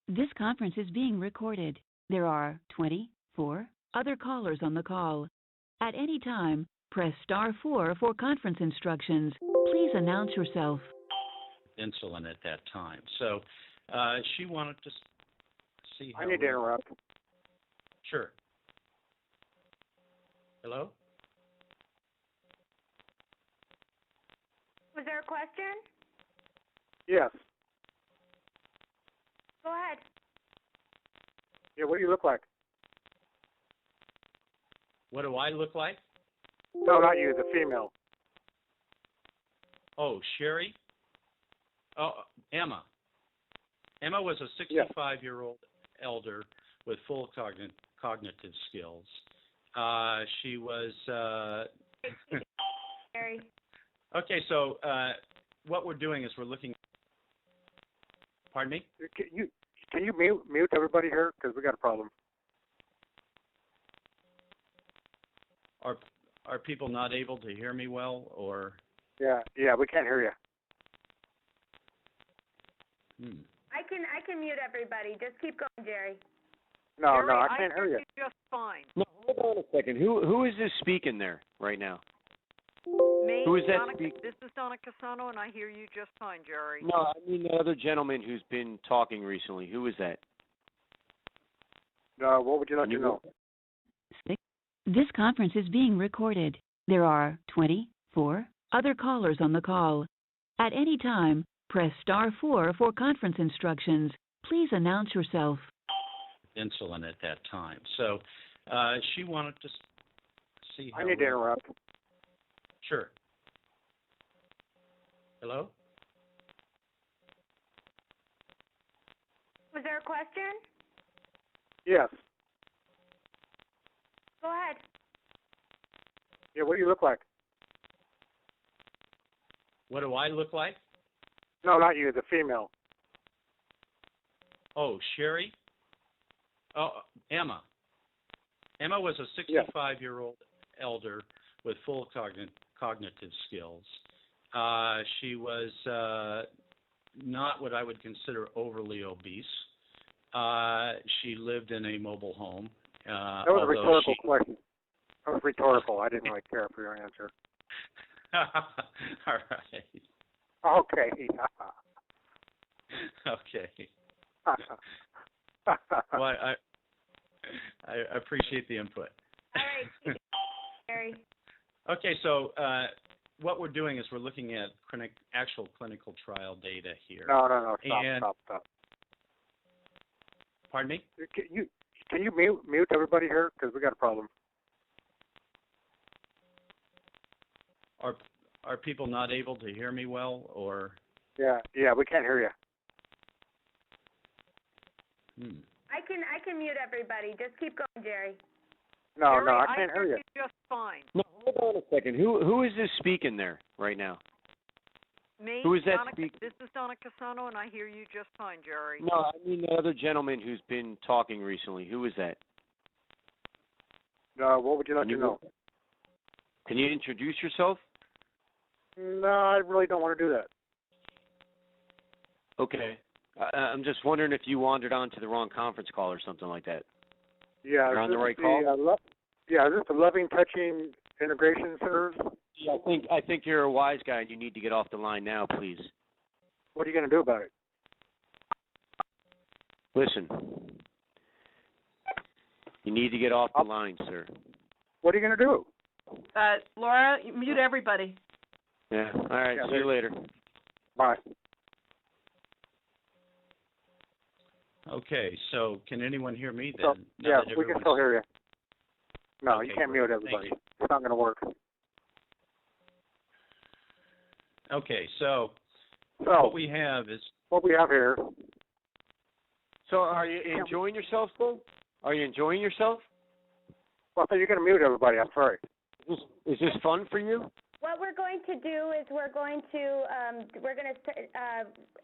Speaker 4: This conference is being recorded. There are 24 other callers on the call. At any time, press *4 for conference instructions. Please announce yourself.
Speaker 7: insulin at that time. So she wanted to see how...
Speaker 24: I need to interrupt.
Speaker 7: Sure. Hello?
Speaker 8: Was there a question?
Speaker 24: Yes.
Speaker 8: Go ahead.
Speaker 24: Yeah, what do you look like?
Speaker 7: What do I look like?
Speaker 24: No, not you, the female.
Speaker 7: Oh, Sherry? Oh, Emma. Emma was a 65-year-old elder with full cognitive skills. She was...
Speaker 8: Jerry.
Speaker 7: Okay, so what we're doing is we're looking... Pardon me?
Speaker 24: Can you mute everybody here? Because we got a problem.
Speaker 7: Are people not able to hear me well, or...
Speaker 24: Yeah, we can't hear you.
Speaker 8: I can mute everybody. Just keep going, Jerry.
Speaker 24: No,
Speaker 9: Jerry,
Speaker 24: I can't hear you.
Speaker 9: Just fine.
Speaker 28: No, hold on a second. Who is this speaking there right now?
Speaker 9: Me,
Speaker 28: Who is that
Speaker 9: Donna,
Speaker 28: speaking?
Speaker 9: this is Donna Casano, and I hear you just fine, Jerry.
Speaker 28: No, I mean the other gentleman who's been talking recently. Who is that?
Speaker 24: What would you like to know?
Speaker 4: This conference is being recorded. There are 24 other callers on the call. At any time, press star 4 for conference instructions. Please announce yourself.
Speaker 7: Insulin at that time. So she wanted to see how...
Speaker 24: I need to interrupt.
Speaker 7: Sure. Hello?
Speaker 8: Was there a question?
Speaker 24: Yes.
Speaker 8: Go ahead.
Speaker 24: Yeah, what do you look like?
Speaker 7: What do I look like?
Speaker 24: No, not you, the female.
Speaker 7: Oh, Sherry? Oh, Emma. Emma was a 65-year-old elder with full cognitive skills. She was not what I would consider overly obese. She lived in a mobile home.
Speaker 24: That was a rhetorical question. That was rhetorical. I didn't really care for your answer.
Speaker 7: All right.
Speaker 24: Okay.
Speaker 7: Okay. Well, I appreciate the input.
Speaker 8: All right, Jerry.
Speaker 7: Okay, so what we're doing is we're looking at actual clinical trial data here.
Speaker 24: No. Stop.
Speaker 7: Pardon me?
Speaker 24: Can you mute everybody here? Because we got a problem.
Speaker 7: Are people not able to hear me well, or?
Speaker 24: Yeah, we can't hear you.
Speaker 8: I can mute everybody. Just keep going, Jerry.
Speaker 24: No,
Speaker 9: Jerry,
Speaker 24: I can't hear you.
Speaker 9: Just fine.
Speaker 28: No, hold on a second. Who is this speaking there right now?
Speaker 9: Me,
Speaker 28: Who is that
Speaker 9: Donna,
Speaker 28: speaking?
Speaker 9: this is Donna Casano, and I hear you just fine, Jerry.
Speaker 28: No, I mean the other gentleman who's been talking recently. Who is that?
Speaker 24: What would you like to know?
Speaker 28: Can you introduce yourself?
Speaker 24: No, I really don't want to do that.
Speaker 28: Okay. I'm just wondering if you wandered onto the wrong conference call or something like that.
Speaker 24: Yeah,
Speaker 28: You're on the right call?
Speaker 24: is this the Loving Touching Integration Centers?
Speaker 28: Yeah, I think you're a wise guy and you need to get off the line now, please.
Speaker 24: What are you going to do about it?
Speaker 28: Listen. You need to get off the line, sir.
Speaker 24: What are you going to do?
Speaker 9: Laura, mute everybody.
Speaker 28: Yeah. All right. See you later.
Speaker 24: Bye.
Speaker 7: Okay, so can anyone hear me
Speaker 24: So,
Speaker 7: then?
Speaker 24: yeah, we can still hear you. No,
Speaker 7: Okay,
Speaker 24: you can't
Speaker 7: great.
Speaker 24: mute everybody.
Speaker 7: Thank
Speaker 24: It's not going to work.
Speaker 7: Okay, so what we have is...
Speaker 24: What we have here...
Speaker 28: So are you enjoying yourself, though? Are you enjoying yourself?
Speaker 24: Well, so you're going to mute everybody. I'm sorry.
Speaker 28: Is this fun for you?
Speaker 8: What we're going to do is we're going to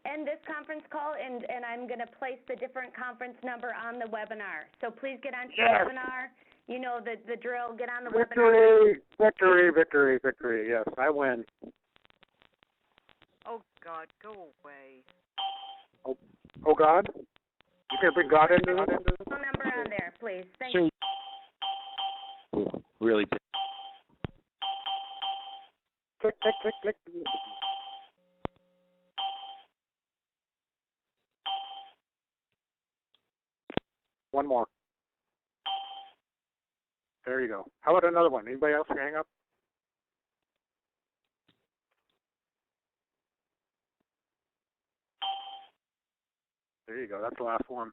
Speaker 8: end this conference call, and I'm going to place the different conference number on the webinar. So please get onto the webinar. You know the drill. Get on the webinar.
Speaker 24: Victory. Yes, I win.
Speaker 9: Oh, God, go away.
Speaker 24: Oh God? You can bring God into this?
Speaker 8: Phone number on there, please. Thank you.
Speaker 28: Really.
Speaker 24: Click. One more. There you go. How about another one? Anybody else hang up? There you go. That's the last one.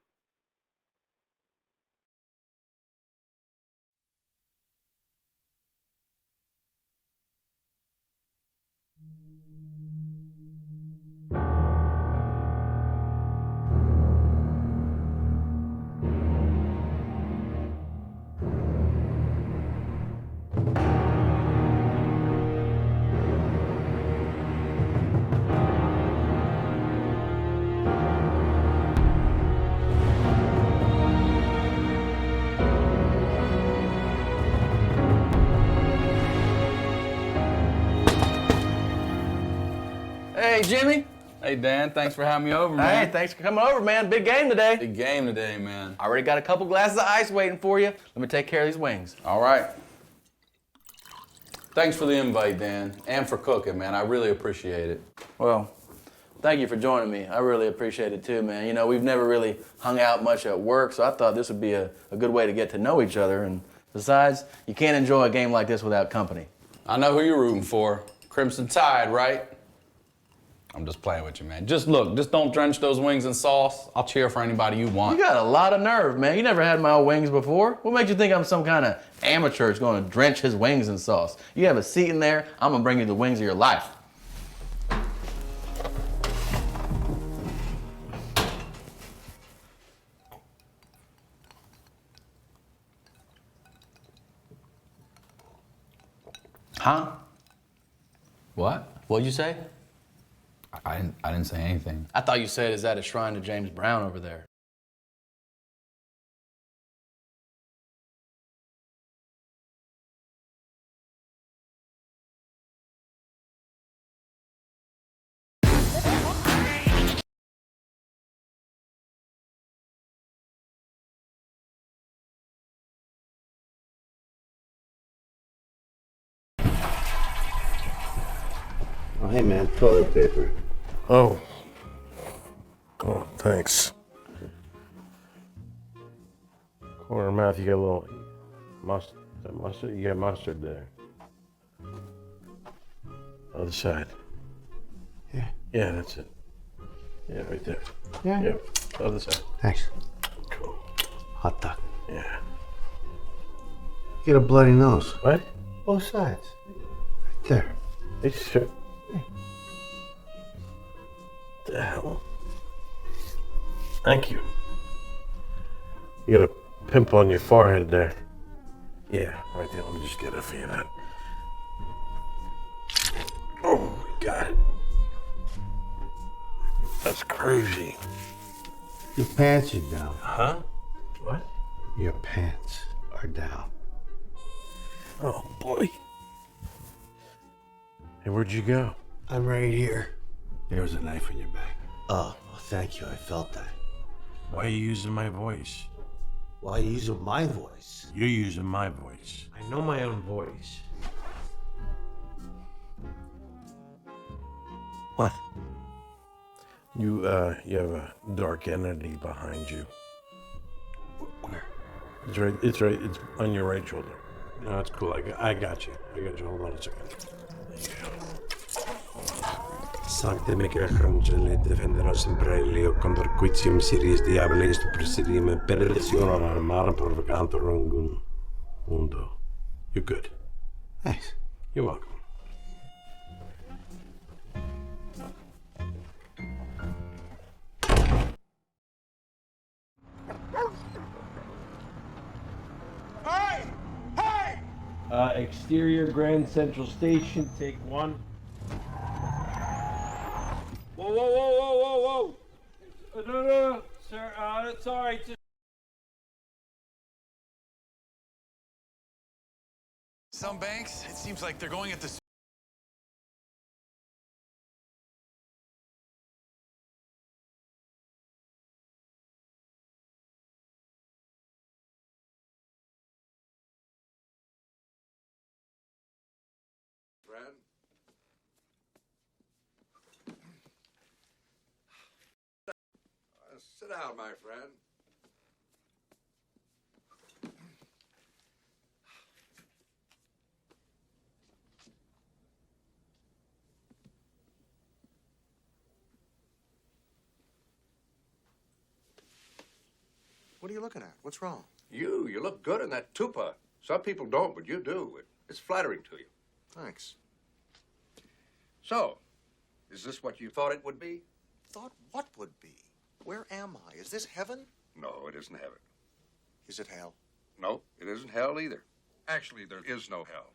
Speaker 1: Hey, Jimmy.
Speaker 12: Hey, Dan, thanks for having me over, man.
Speaker 13: Hey, thanks for coming over, man. Big game today.
Speaker 12: Big game today, man.
Speaker 13: I already got a couple glasses of ice waiting for you. Let me take care of these wings.
Speaker 12: All right. Thanks for the invite, Dan, and for cooking, man. I really appreciate it.
Speaker 13: Well, thank you for joining me. I really appreciate it too, man. You know, we've never really hung out much at work, so I thought this would be a good way to get to know each other. And besides, you can't enjoy a game like this without company.
Speaker 12: I know who you're rooting for. Crimson Tide, right? I'm just playing with you, man. Just look, just don't drench those wings in sauce. I'll cheer for anybody you want.
Speaker 13: You got a lot of nerve, man. You never had my wings before. What makes you think I'm some kind of amateur that's going to drench his wings in sauce? You have a seat in there, I'm going to bring you the wings of your life.
Speaker 12: Huh? What? What'd you say? I didn't say anything.
Speaker 13: I thought you said, is that a shrine to James Brown over there?
Speaker 23: Oh, hey, man, toilet paper.
Speaker 14: Oh, thanks. Corner mouth, you got a little mustard. Is that mustard? You got mustard there. Other side.
Speaker 23: Yeah.
Speaker 14: Yeah, that's it. Yeah, right there.
Speaker 23: Yeah.
Speaker 14: Yep. Other side.
Speaker 23: Thanks.
Speaker 14: Cool.
Speaker 23: Hot dog.
Speaker 14: Yeah.
Speaker 23: You got a bloody nose.
Speaker 14: What?
Speaker 23: Both sides. Right there.
Speaker 14: Hey, sure. What the hell? Thank you. You got a pimple on your forehead there. Yeah, right there. Let me just get it for you. That. Oh my God. That's crazy.
Speaker 23: Your pants are down.
Speaker 14: Huh? What?
Speaker 23: Your pants are down.
Speaker 14: Oh boy. Hey, where'd you go?
Speaker 23: I'm right here. There was a knife in your back. Oh, well, thank you. I felt that.
Speaker 14: Why are you using my voice?
Speaker 23: Why are you using my voice?
Speaker 14: You're using my voice.
Speaker 23: I know my own voice.
Speaker 14: What? You have a dark entity behind you.
Speaker 23: Where?
Speaker 14: It's right, it's on your right shoulder. No, that's cool. I got you. Hold on a second.
Speaker 23: Sancte Michael Angeli, defenderos in Braille, condor quitium Sirius Diaboli, presidium perdition armara provocantor mundo. You're good. Thanks.
Speaker 14: You're welcome.
Speaker 15: Hey! Hey!
Speaker 14: Exterior Grand Central Station, take one.
Speaker 15: Whoa! No, sir, sorry.
Speaker 16: Some banks, it seems like they're going at the...
Speaker 23: Friend? Sit down, my friend.
Speaker 17: What are you looking at? What's wrong?
Speaker 23: You look good in that tupa. Some people don't, but you do. It's flattering to you.
Speaker 17: Thanks.
Speaker 23: So, is this what you thought it would be?
Speaker 17: Thought what would be? Where am I? Is this heaven?
Speaker 23: No, it isn't heaven.
Speaker 17: Is it hell?
Speaker 23: No, it isn't hell either. Actually, there is no hell.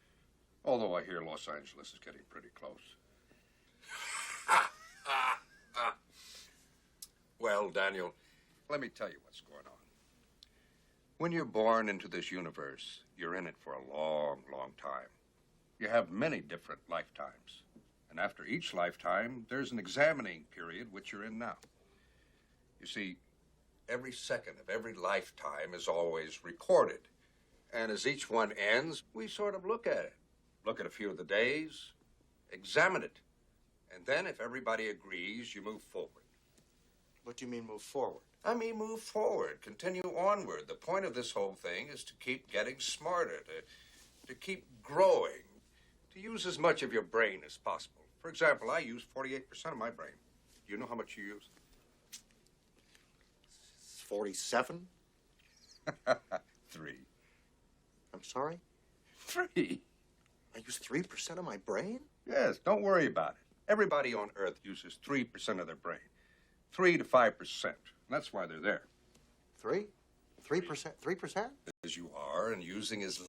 Speaker 23: Although I hear Los Angeles is getting pretty close. Well, Daniel, let me tell you what's going on. When you're born into this universe, you're in it for a long, long time. You have many different lifetimes.
Speaker 5: And after each lifetime, there's an examining period, which you're in now. You see, every second of every lifetime is always recorded. And as each one ends, we sort of look at it. Look at a few of the days, examine it. And then, if everybody agrees, you move forward.
Speaker 17: What do you mean move forward?
Speaker 5: I mean move forward, continue onward. The point of this whole thing is to keep getting smarter, to keep growing, to use as much of your brain as possible. For example, I use 48% of my brain. Do you know how much you use?
Speaker 17: 47?
Speaker 5: 3.
Speaker 17: I'm sorry?
Speaker 5: 3.
Speaker 17: I use 3% of my brain?
Speaker 5: Yes, don't worry about it. Everybody on Earth uses 3% of their brain. 3 to 5%. That's why they're there.
Speaker 17: 3? 3%? 3%?
Speaker 5: As you are, and using as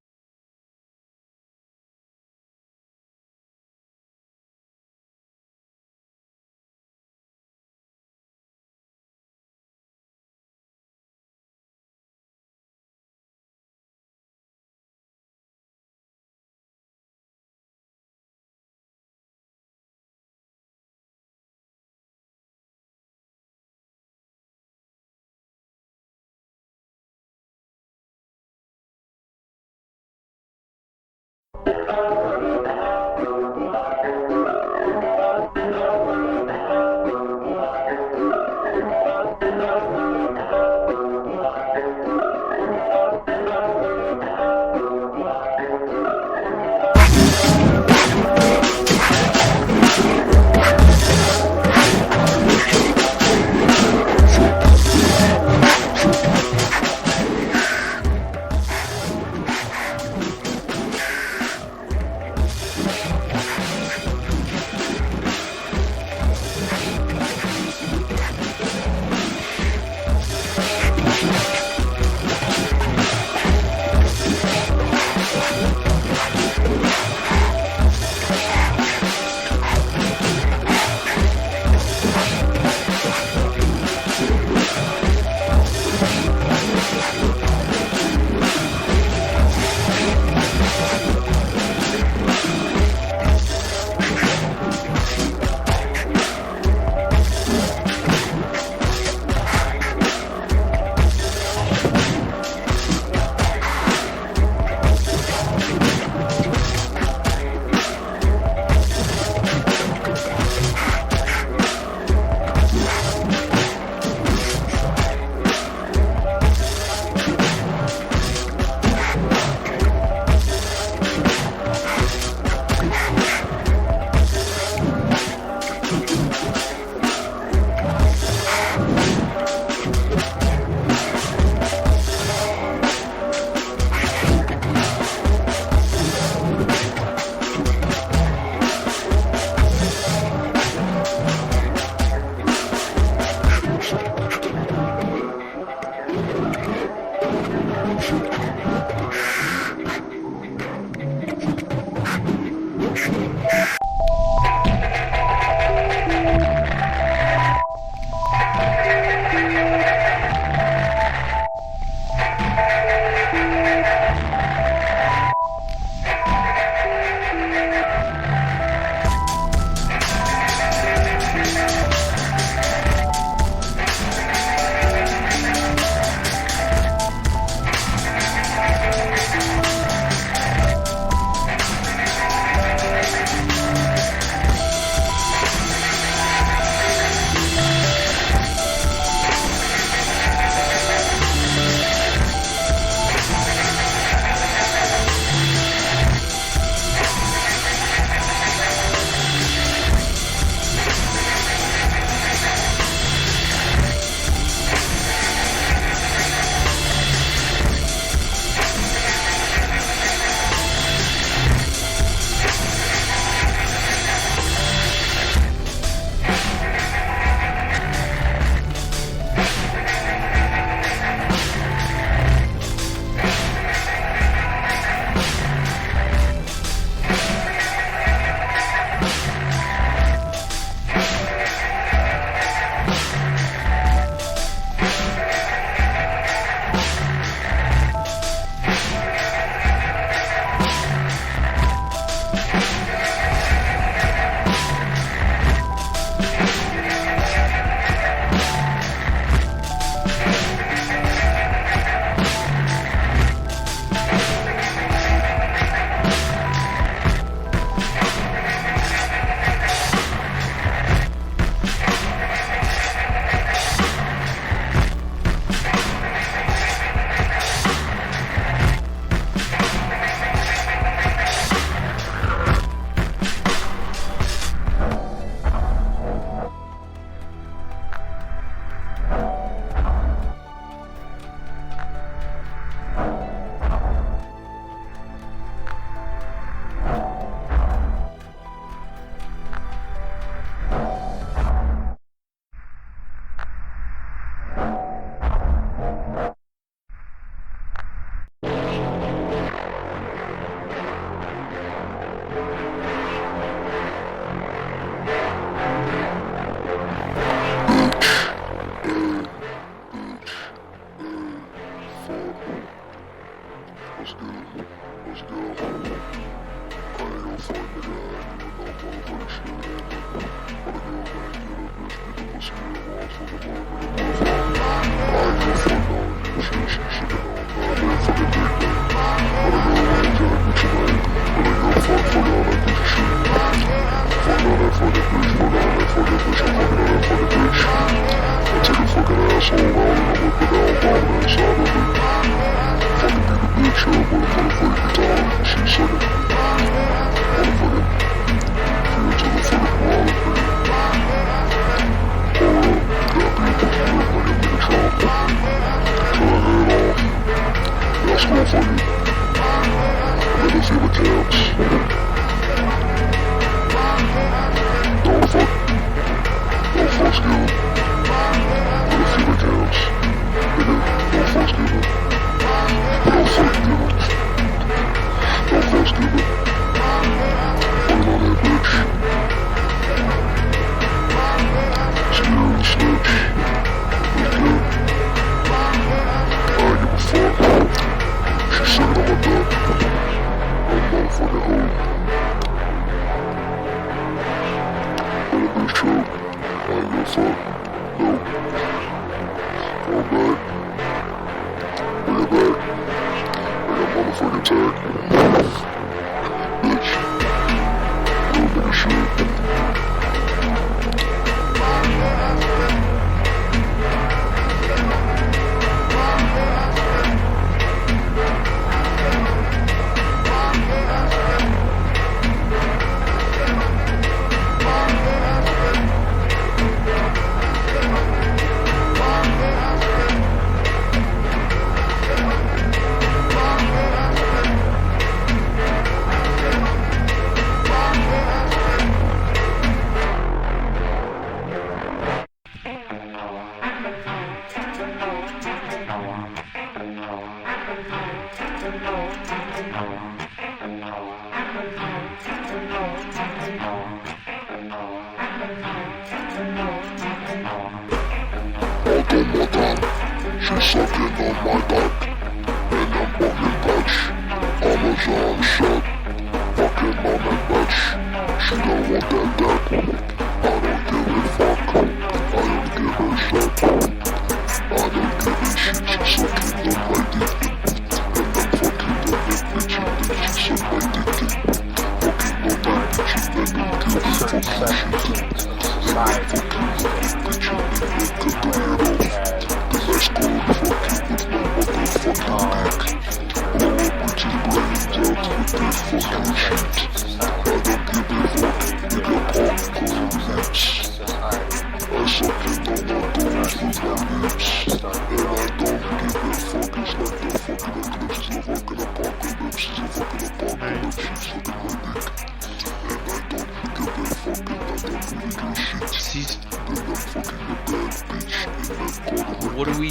Speaker 6: What do we...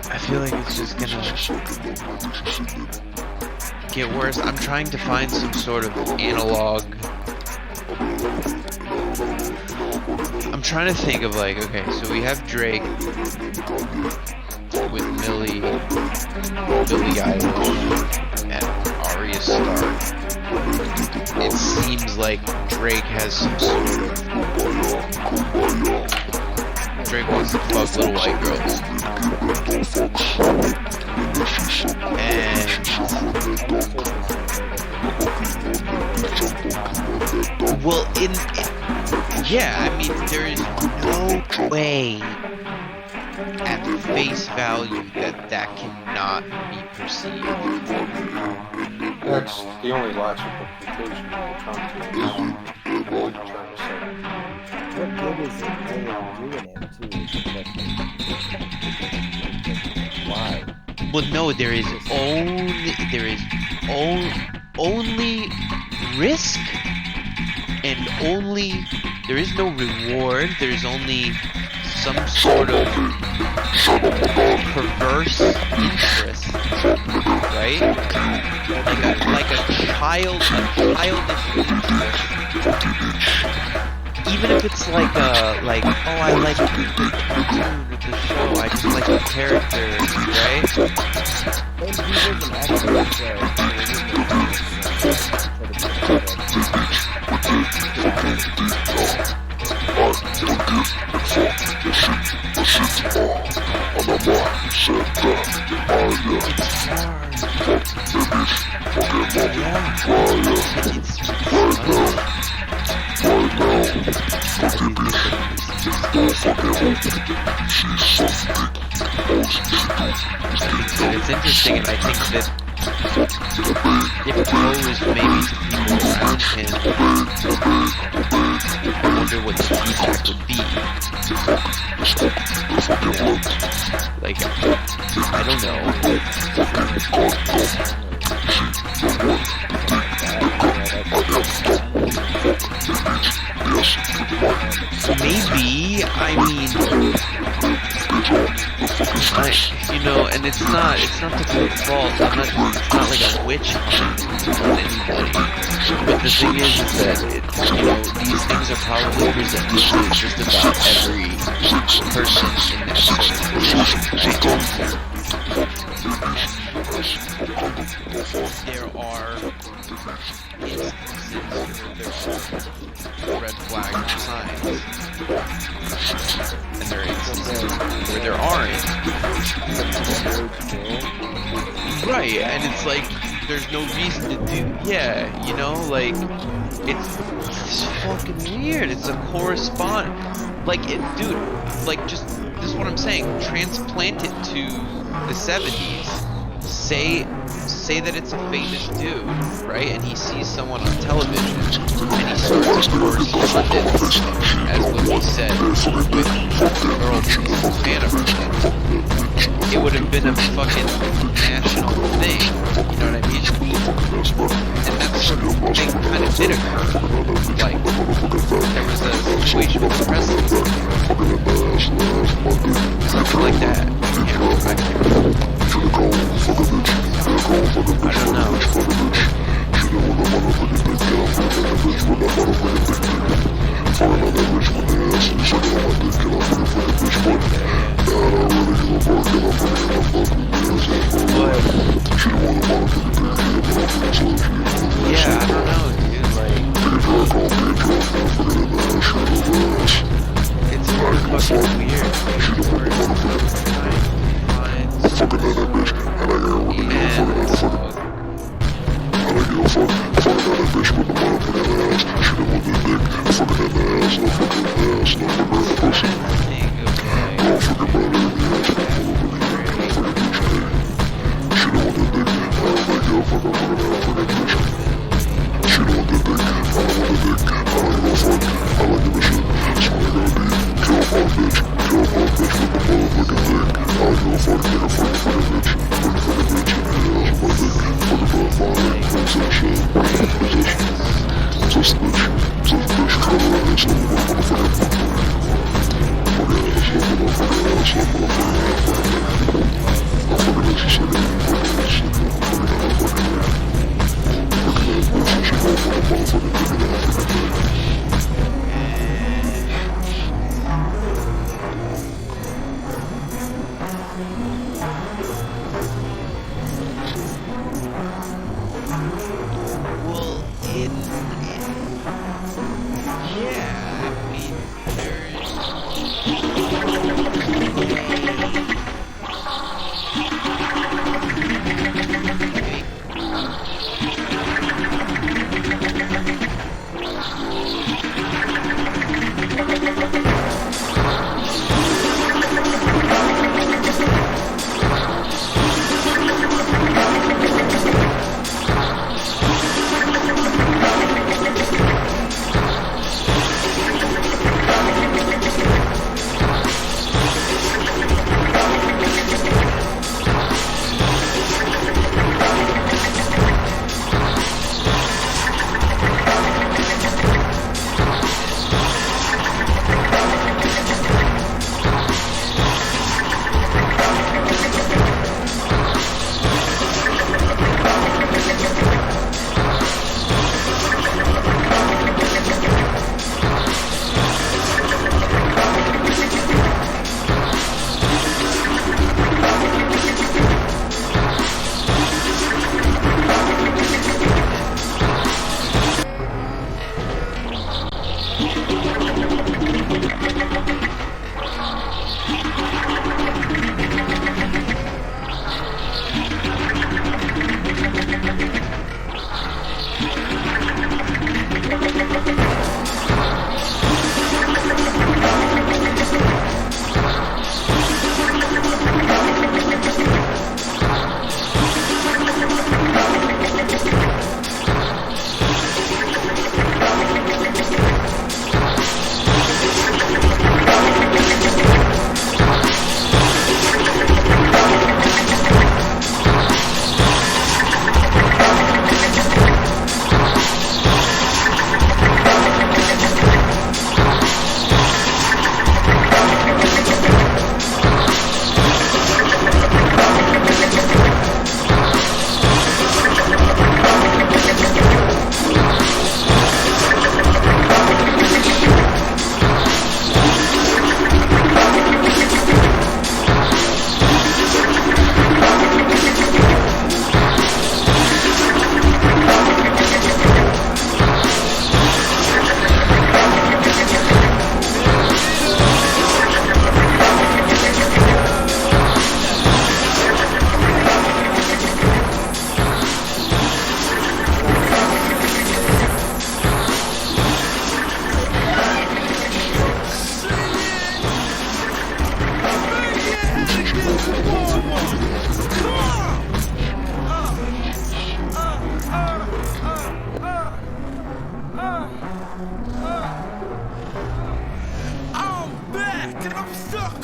Speaker 6: I feel like it's just gonna get worse. I'm trying to find some sort of analog. I'm trying to think of like, okay, so we have Drake with Billie Eilish and Arya Stark. It seems like Drake has some sort of... Drake wants to fuck little white girls. And... well, yeah, I mean, there is no way at face value that cannot be perceived.
Speaker 10: That's the only logical conclusion you can come to. What I'm trying to say.
Speaker 11: What good is it really doing it too? Why?
Speaker 6: Well, no, there is only risk, and there is no reward. There's only some sort of perverse interest, right? Like a childish interest. Even if it's like oh, I like the cartoon or the show, I just like the character, right? It's interesting, and I think that if posed maybe to people around him, I wonder what the feedback would be. Like, I don't know. Maybe, I mean, and it's not to put fault. It's not like a witch hunt on anybody. But the thing is that these things are probably presented to just about every person in that sort of position, right? There are instances where there's red flag signs, and there are instances where there aren't. Right, and it's like there's no reason to do. Yeah, you know, like it's fucking weird. It's a correspond. Like it, dude. Like just this is what I'm saying. Transplant it to the 70s. Say that it's a famous dude, right? And he sees someone on television, and he starts to correspond it, as what he said with the girl he's a fan of her. It would have been a fucking national thing, you know what I mean? And that sort of thing kind of did occur. Like, there was a situation with the president. Something like that. I can't remember. I don't know. Yeah, I don't know, dude. Like, it's very fucking weird.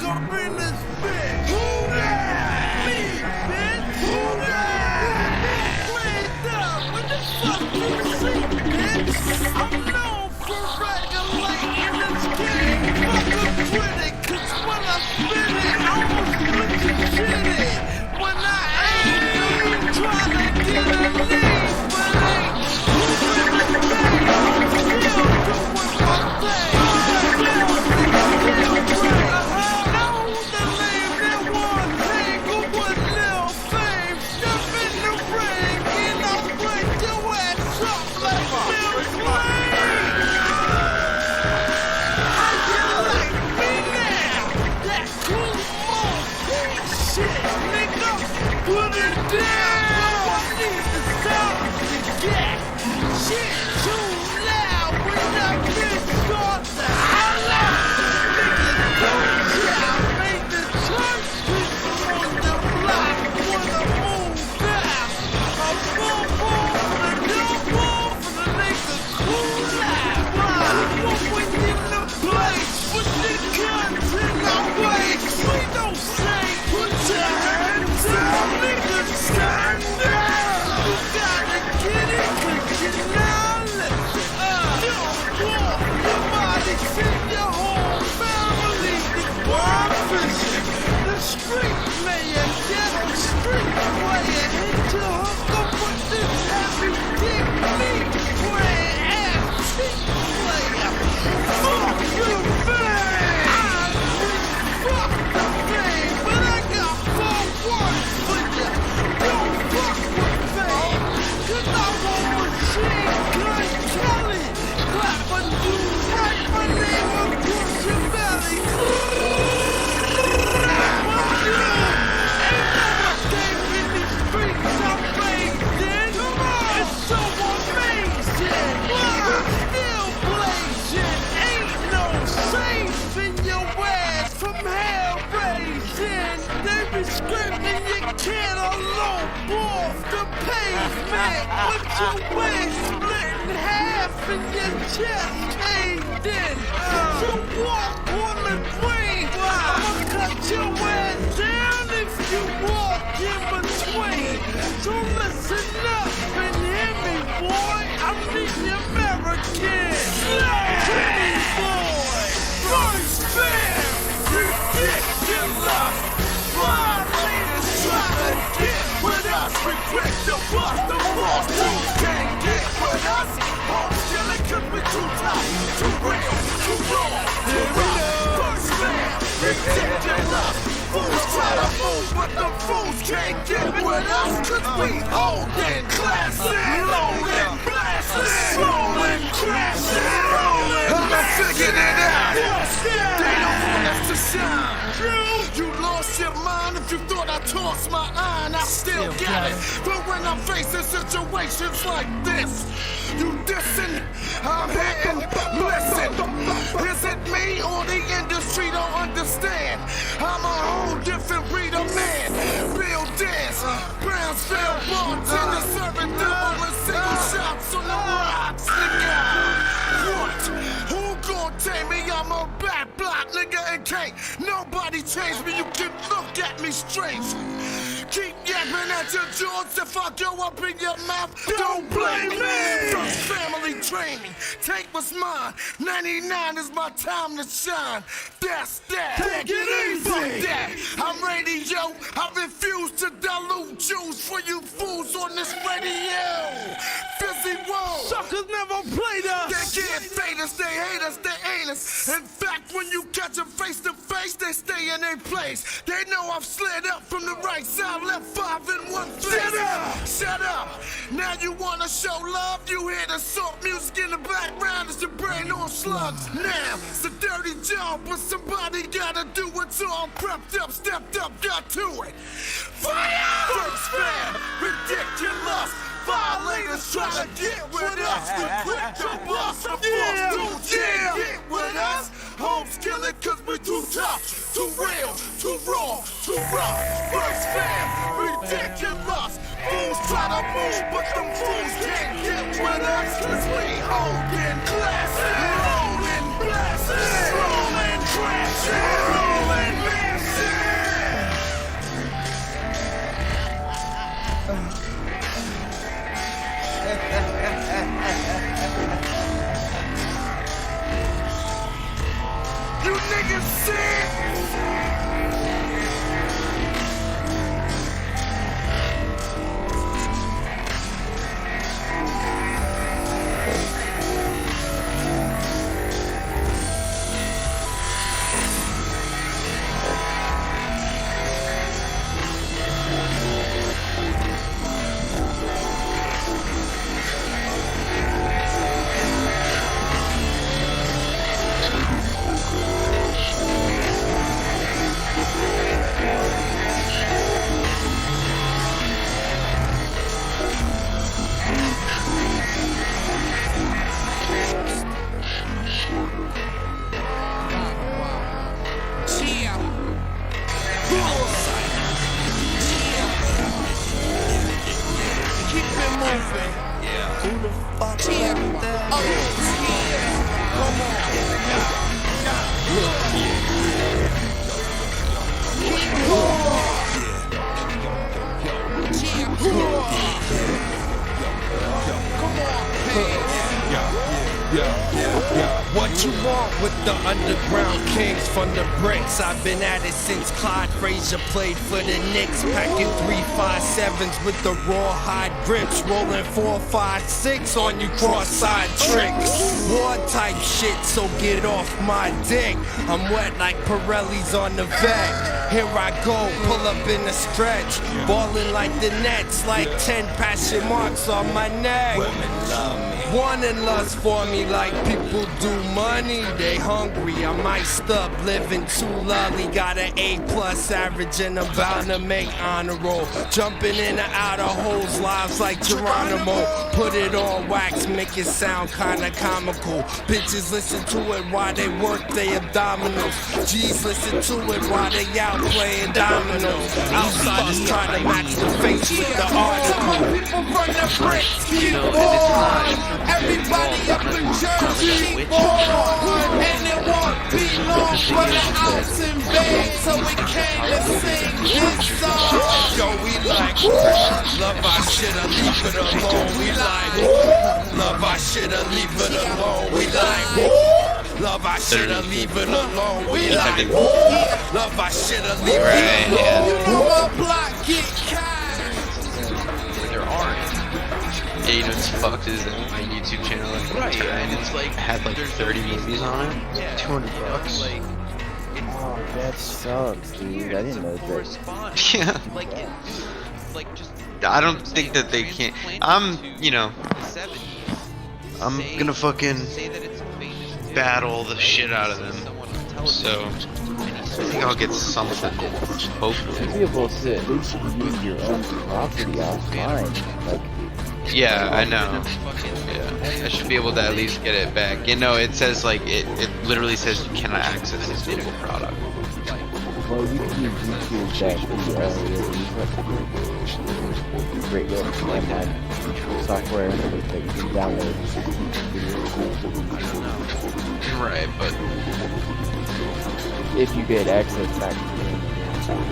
Speaker 15: up in this bitch. Who that? Me, bitch. Who that? Played up. What the fuck you see, bitch? I'm known for regulating this game. Fuck a critic, 'cause when I spit it, I almost put you shitty. When I aim, you try to get a lead, but ain't moving the thing. I'm still doing my thing. Put it down! I need the sound to get shit too loud when that bitch starts to holler. Niggas don't shout, make the church people on the block wanna move out. I'm full for the new ball for the niggas cool out. What we in the place with the guns in our waist? We don't say put your hands up. Niggas stand down! You gotta get it, 'cause you now listen. Don't walk your bodies in your whole family. Wild fishing. The street mayor, ghetto street player. Hit your hook up with this heavy dick meat playing ass player. Fuck you, man! Fuck the fame, but I got 4 words for you. Don't fuck with fame, 'cause I want machine gun Kelly. Clap and do right, my name across your belly. Ain't no escape in these streets I'm raised in. It's so amazing. Still blazing. Ain't no saving your ass from hell raising. They be screaming you can't alone off the pavement. With your waist split in half and your chest caved in. So walk on the green. I'ma cut your ass down if you walk in between. So listen up and hear me, boy. I'm the American Jimmy boy. First fam, ridiculous. Violators try to get with us. We break the bus, the boss can't get with us. Home skillet 'cause we too tough, too real, too raw, too rough. First fam, ridiculous. Fools try to move, but the fools can't get with us. 'Cause we holding classic, loading, blasting, rolling, crashing, rolling. I'm figuring it out. They don't want us to shine. You lost your mind if you thought I tossed my iron. I still got it. But when I'm facing situations like this, you dissing, I'm hitting, listen. Is it me or the industry don't understand? I'm a whole different breed of man. Real dance, Brownsville bartender serving double and single shots on the rocks, nigga. What? Who gon' tame me? I'm a back block nigga and can't nobody change me. You can look at me straight. Keep yapping at your jaws if I go up in your mouth. Don't blame me. First family training, take what's mine. 99 is my time to shine. That's that. Take it easy. Fuck that. I'm radio. I refuse to dilute juice for you fools on this radio. Fizzy roll. Suckers never played us. They can't fade us. They hate us. They ain't us. In fact, when you catch them face to face, they stay in their place. They know I've slid up from the right side. Left 5 in one place. Shut up! Shut up! Now you wanna show love? You hear the soft music in the background as your brain on slugs. Now it's a dirty job, but somebody gotta do it. So I'm prepped up, stepped up, got to it. Fire! First fam, ridiculous. Violators try to get with us. We quick to bust a false get with us. Home skillet 'cause we too tough, too real, too raw, too rough. First fam, ridiculous. Fools try to move, but them fools can't get with us. 'Cause we holding classes, rolling, blasting, rolling, crashing, rolling, What you want with the underground kings from the bricks? I've been at it since Clyde Frazier played for the Knicks. Packing 357s with the rawhide grips. Rolling 456 on you cross-side tricks. War type shit, so get off my dick. I'm wet like Pirelli's on the vet. Here I go, pull up in the stretch. Ballin' like the Nets, like 10 passion marks on my neck. Women love me. Wanting lust for me like people do money. They hungry, I'm iced up, living too lovely. Got an A+ average and I'm bound to make honor roll. Jumping in and out of hoes, lives like Geronimo. Put it on wax, make it sound kinda comical. Bitches listen to it while they work their abdominals. G's listen to it while they out playing dominoes. Outsiders trying to match the face with the article. People run the bricks, keep on. Everybody up in Jersey, keep on. And it won't be long for the house in bed, so we came to sing this song. Yo, we like, love our shit or leave it alone. We like, love our shit or leave it alone. We like, love our shit or leave it alone. We like, love our shit or leave it alone. From our block, get cash.
Speaker 6: There aren't. Yeah, you know what's fucked is that my YouTube channel and it's like had like 30 views on it. $200. Like,
Speaker 11: oh, that sucks, dude. I didn't know that.
Speaker 6: Yeah. Like just. I don't think that they can't. You know, I'm gonna fucking battle the shit out of them. So I think I'll get something. Hopefully.
Speaker 11: You'll be able to at least use your own property offline, like.
Speaker 6: Yeah, I know. Yeah, I should be able to at least get it back. You know, it says like it literally says you cannot access this digital product.
Speaker 11: Well, you can use YouTube that great little online software that you can download.
Speaker 6: Right, but
Speaker 11: if you get access back to the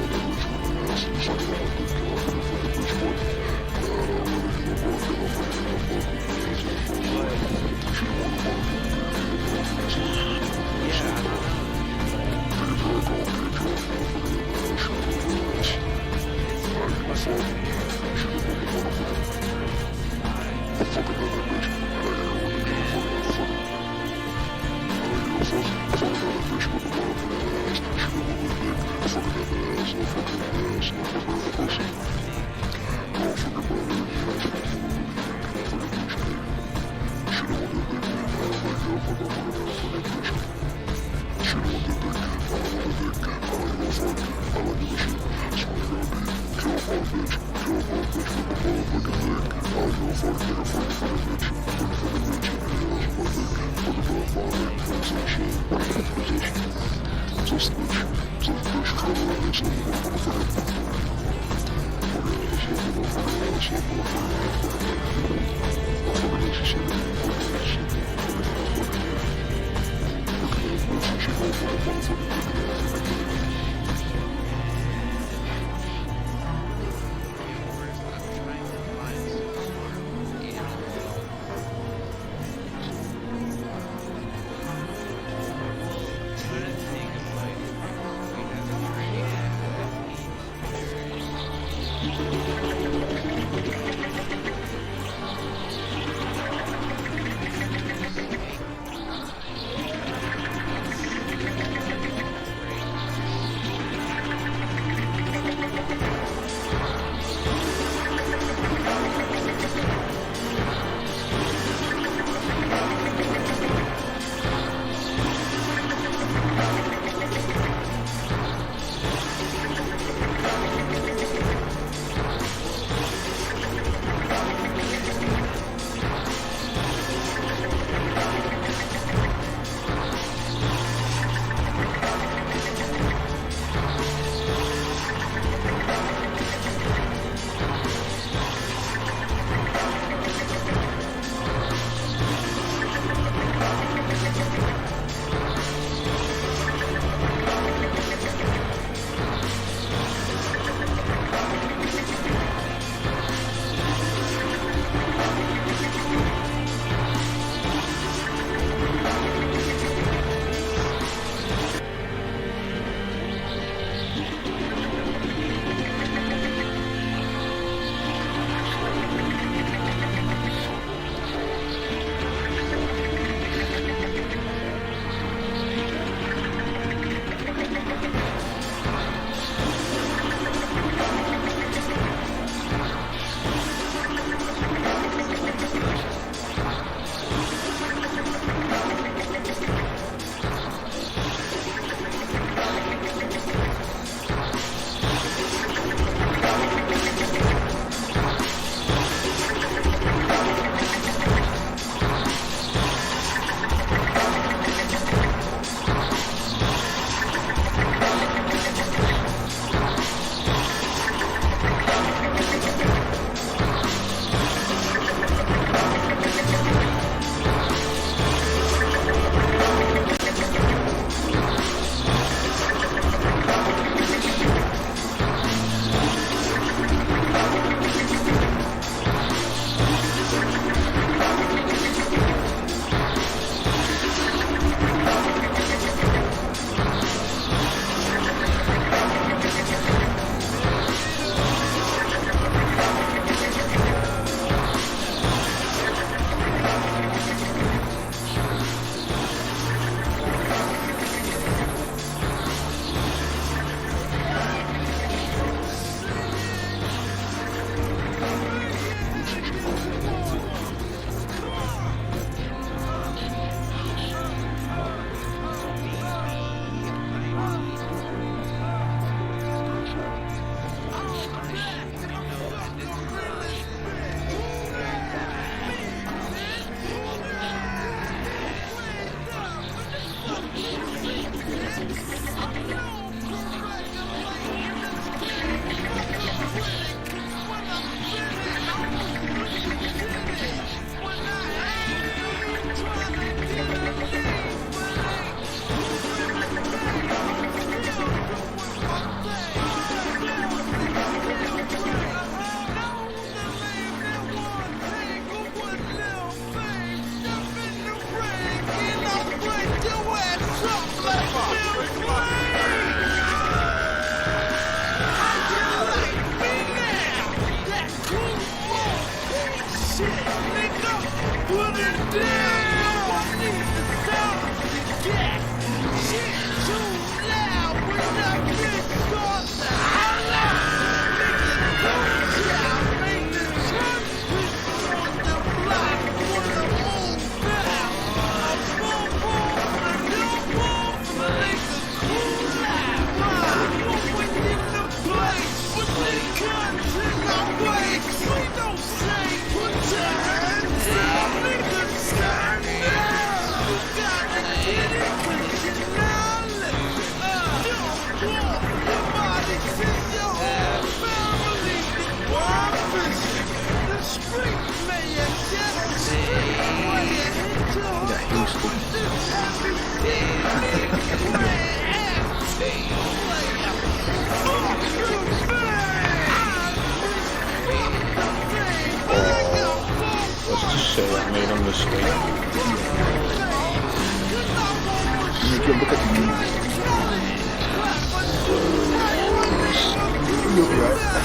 Speaker 10: You'll be right.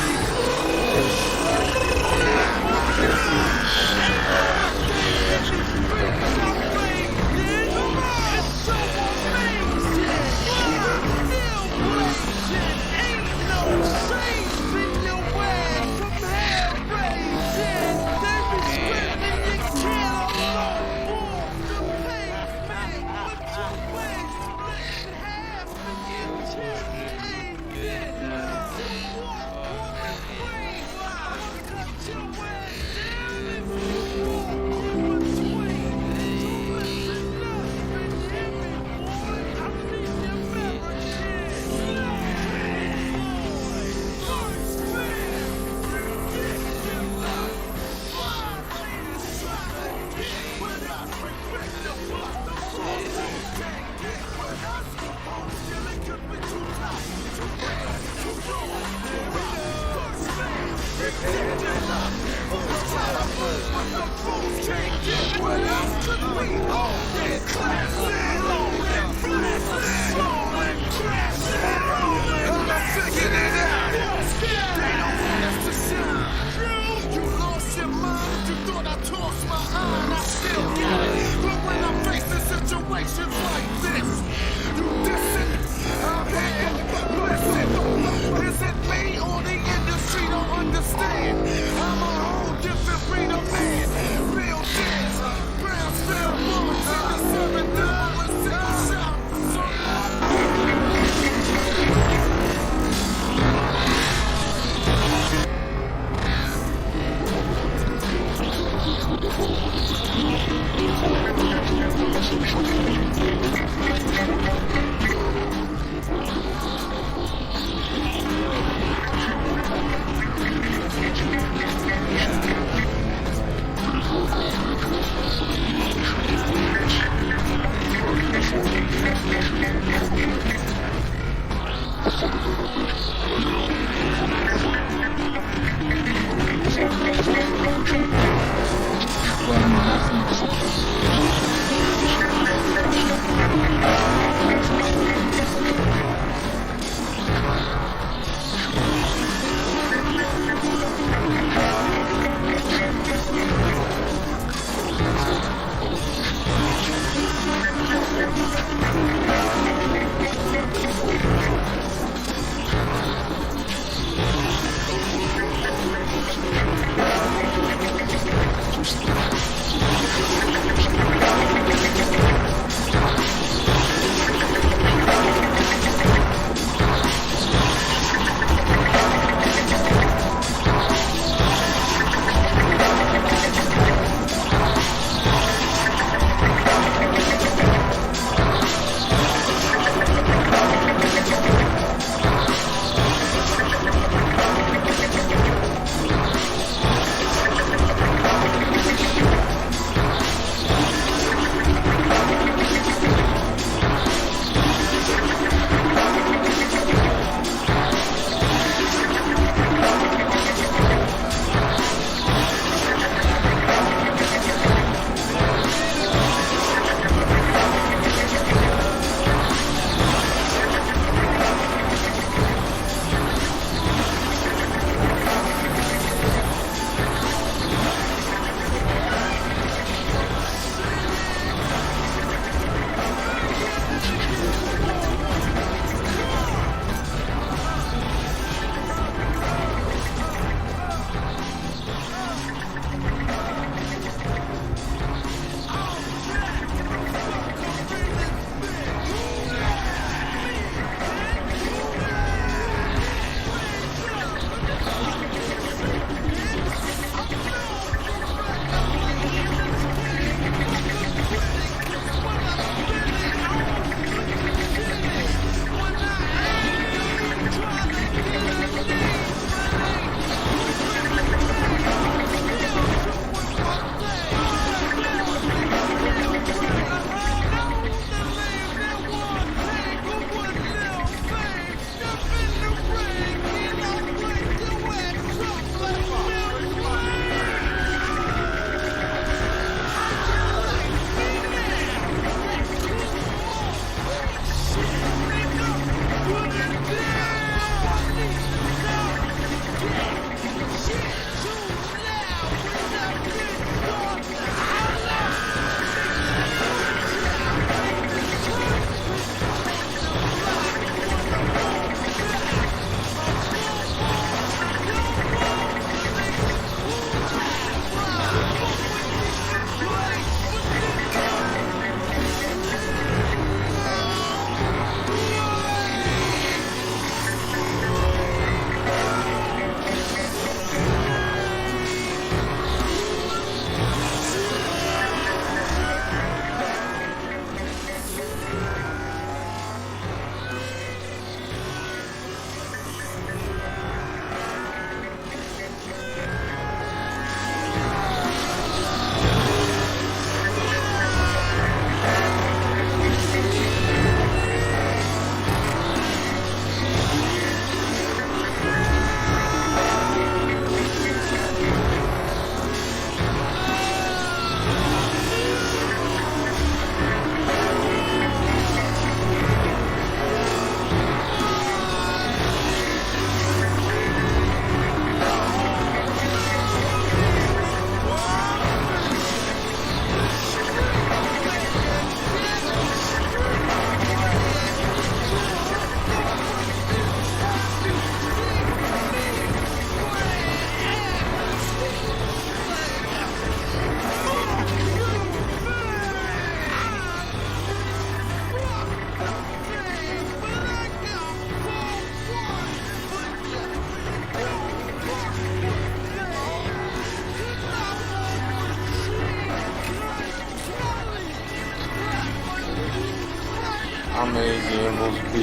Speaker 10: I'm A, Gambles B,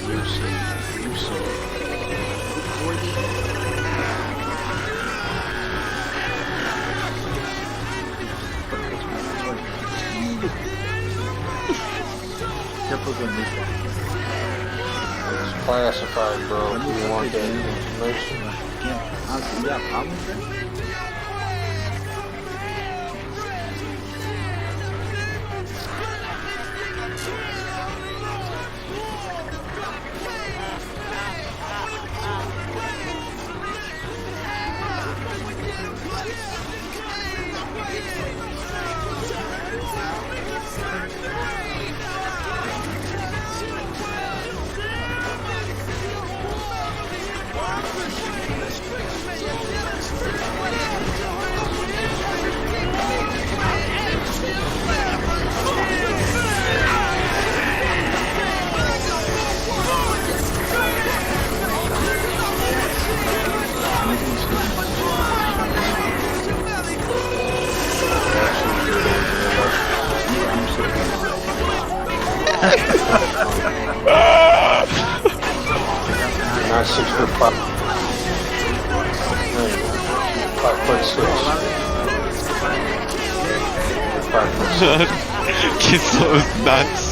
Speaker 10: UC. It's classified, bro. You want that information?
Speaker 2: Yeah, you got a problem with that?
Speaker 10: Not 6'5". 5'6". 5'6".
Speaker 6: He's so nuts.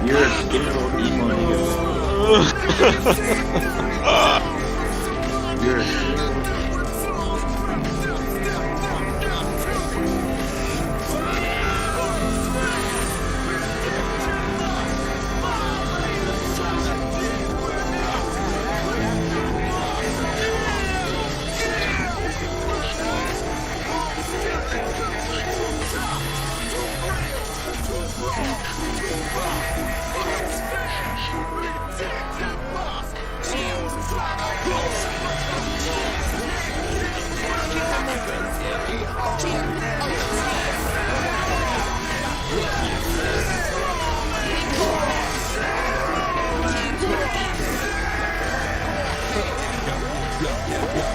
Speaker 2: You're a skinny little emo nigga. You're a skinny little...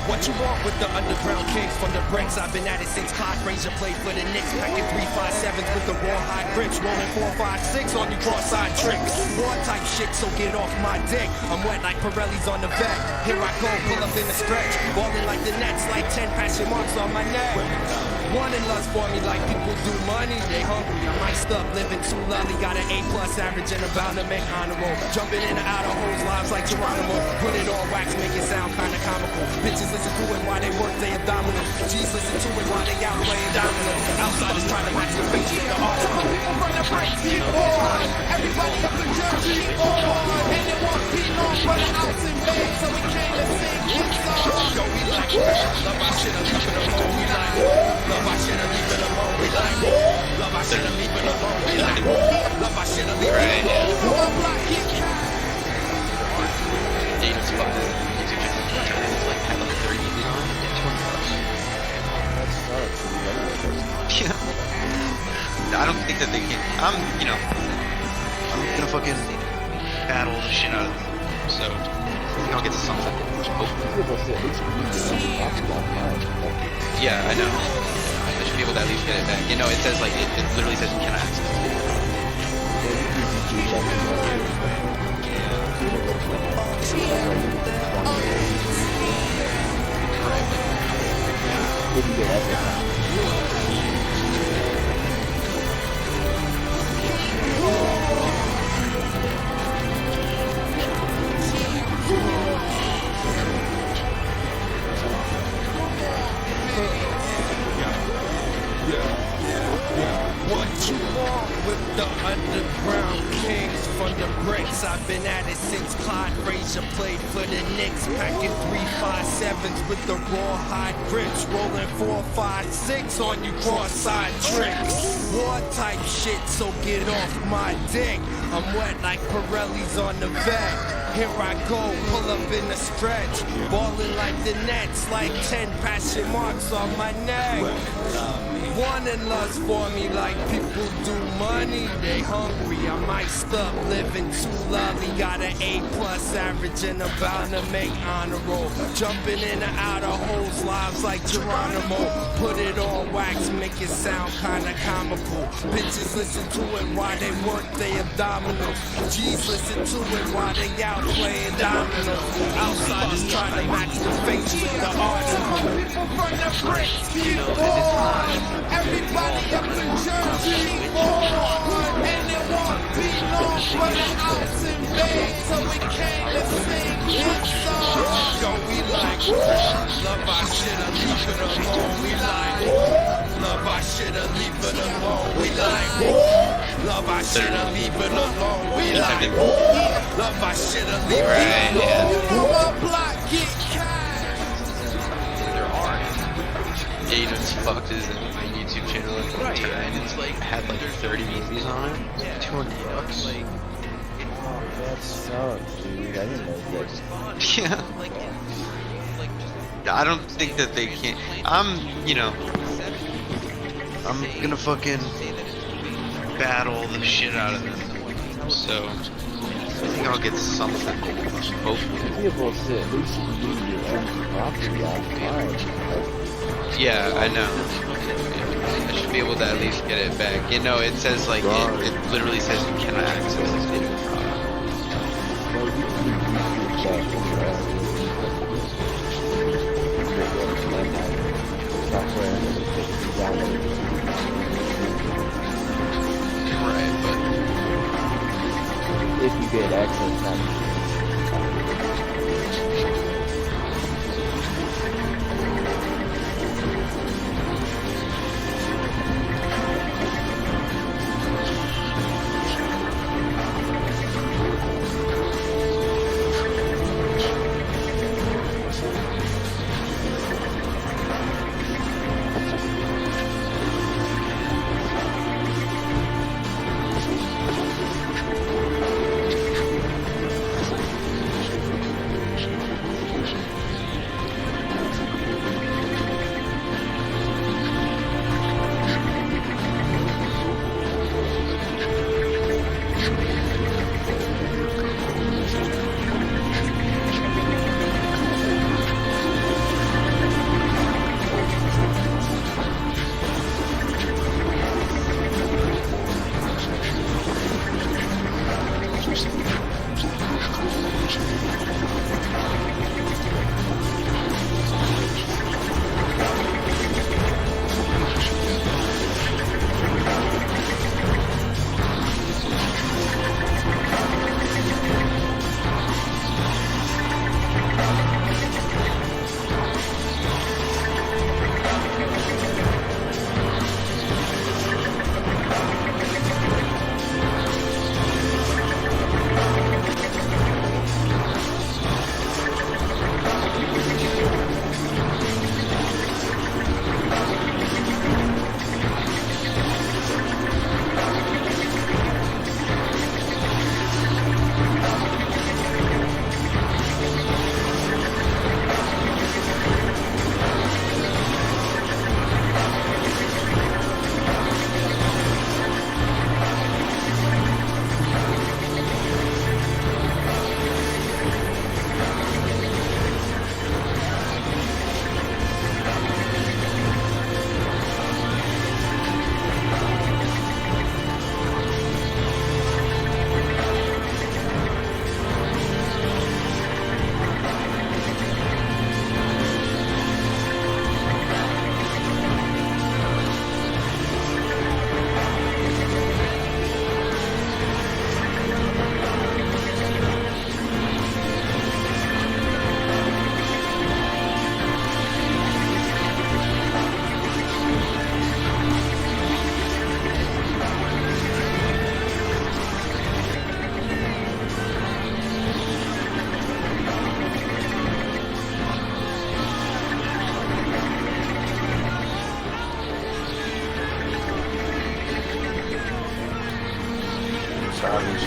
Speaker 18: What you want with the underground kicks from the bricks? I've been at it since Clyde Frazier played for the Knicks. Packing 357s with the raw high grips. Rolling 456 on you cross-side tricks. War type shit, so get off my dick. I'm wet like Pirelli's on the vet. Here I go, pull up in the stretch. Balling like the Nets, like 10 passion marks on my neck. Wanting lust for me like people do money. They hungry, I'm iced up, living too lovely. Got an A+ average and about to make honor roll. Jumping in and out of hoes, lives like Geronimo. Put it all wax, make it sound kinda comical. Bitches listen to it while they work, they abdominal. G's listen to it while they out playing domino. Outsiders trying to match the bitch with the article. People run the break, keep on. Everybody up in jersey, keep on. And it won't be long for the house in bed, so we came to sing hits on. Yo, we like it. Love our shit, I leave it alone, we like it. Love our shit, I leave it alone, we like it.
Speaker 6: Right, yeah. David's fucking YouTube channel. It's like had like 30 videos on it. $20. Yeah. I don't think that they can. I'm gonna fucking battle the shit out of them. So I think I'll get to something. Yeah, I know. I should be able to at least get it back. You know, it says like it literally says you cannot access it.
Speaker 18: What you want with the underground kings from the bricks? I've been at it since Clyde Frazier played for the Knicks, packing 357s with the rawhide grips, rolling 456 on you cross-side tricks. War type shit, so get off my dick. I'm wet like Pirelli's on the vet. Here I go, pull up in the stretch, ballin' like the Nets, like 10 passion marks on my neck. Wanting lust for me like people do money. They hungry, I might stop living too lovely. Got an A+ average and about to make honor roll. Jumping in and out of hoes, lives like Geronimo. Put it on wax, make it sound kinda comical. Bitches listen to it while they work they abdominals. G's listen to it while they out playing dominoes. Outsiders try to match the face with the article. From the bricks, keep on. Everybody up in Jersey, and it won't be long for the house in bed, so we came to sing this song. Yo, we like, love our shit or leave it alone. We like, love our shit or leave it alone. We like, love our shit or leave it alone. We like, love our shit or leave it alone. Block, get
Speaker 6: There are. David's fucked his YouTube channel at one time, and it's like had like 30 movies on it. $200.
Speaker 11: That sucks, dude. I didn't know that.
Speaker 6: Yeah. I don't think that they can. I'm gonna fucking battle the shit out of them. So I think I'll get something. Hopefully.
Speaker 11: People say at least you need your own property online.
Speaker 6: Yeah, I know. I should be able to at least get it back. You know, it says like it literally says you cannot access this data. Right, but
Speaker 11: if you get access,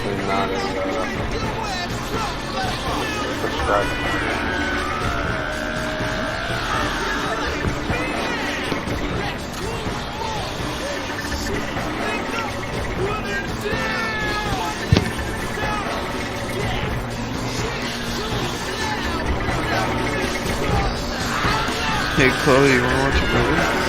Speaker 10: definitely not a prescribed.
Speaker 6: Hey Chloe, you wanna watch a movie?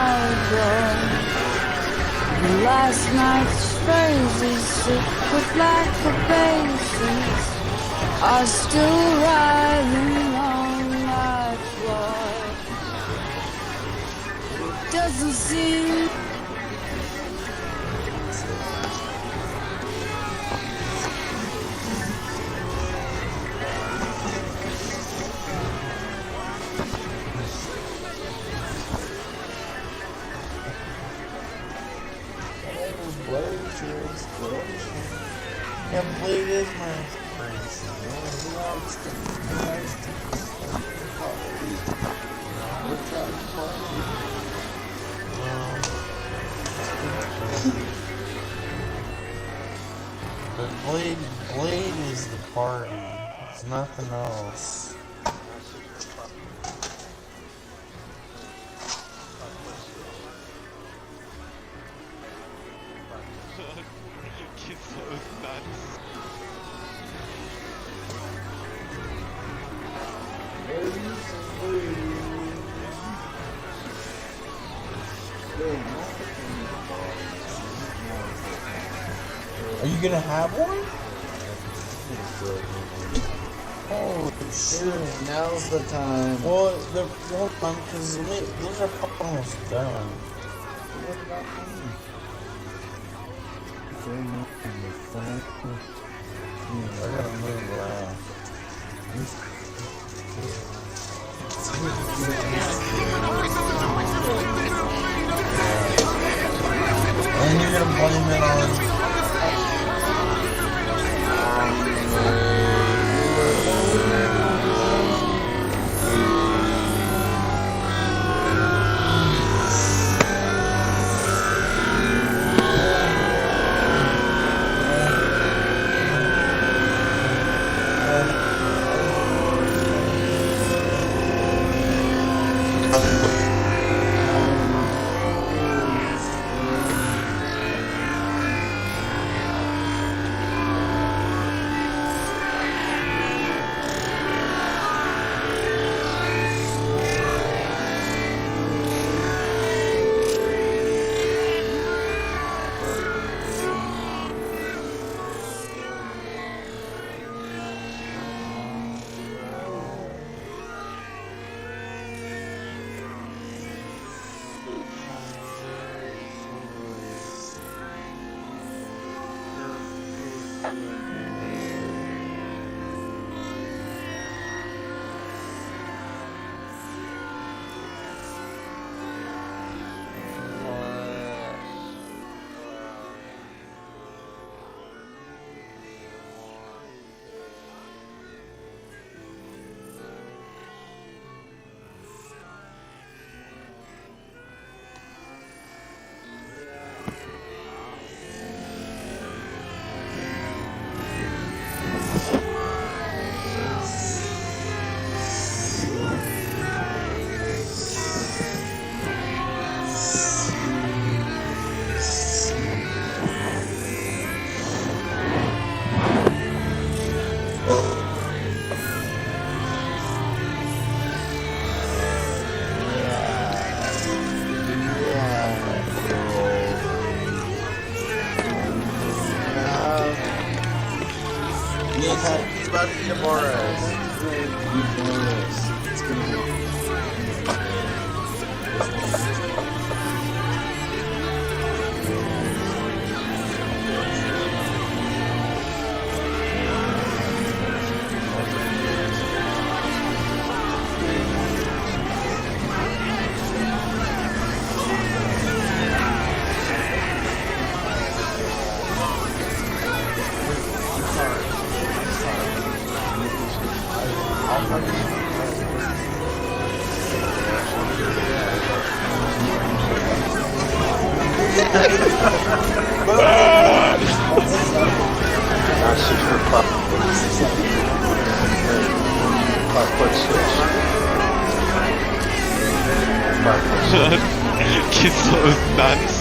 Speaker 15: outdoors. Last night's phrases, sick with lack of basis, are still writhing on my floor. It doesn't seem
Speaker 10: Complete is my But Blade is the party. It's nothing else. Are you gonna have one? Oh shit!
Speaker 11: Now's the time.
Speaker 10: Well, they're done because those are almost done. I gotta move around. And you're gonna blame it on. He's about to eat a bar It's gonna be.
Speaker 6: He's so nuts.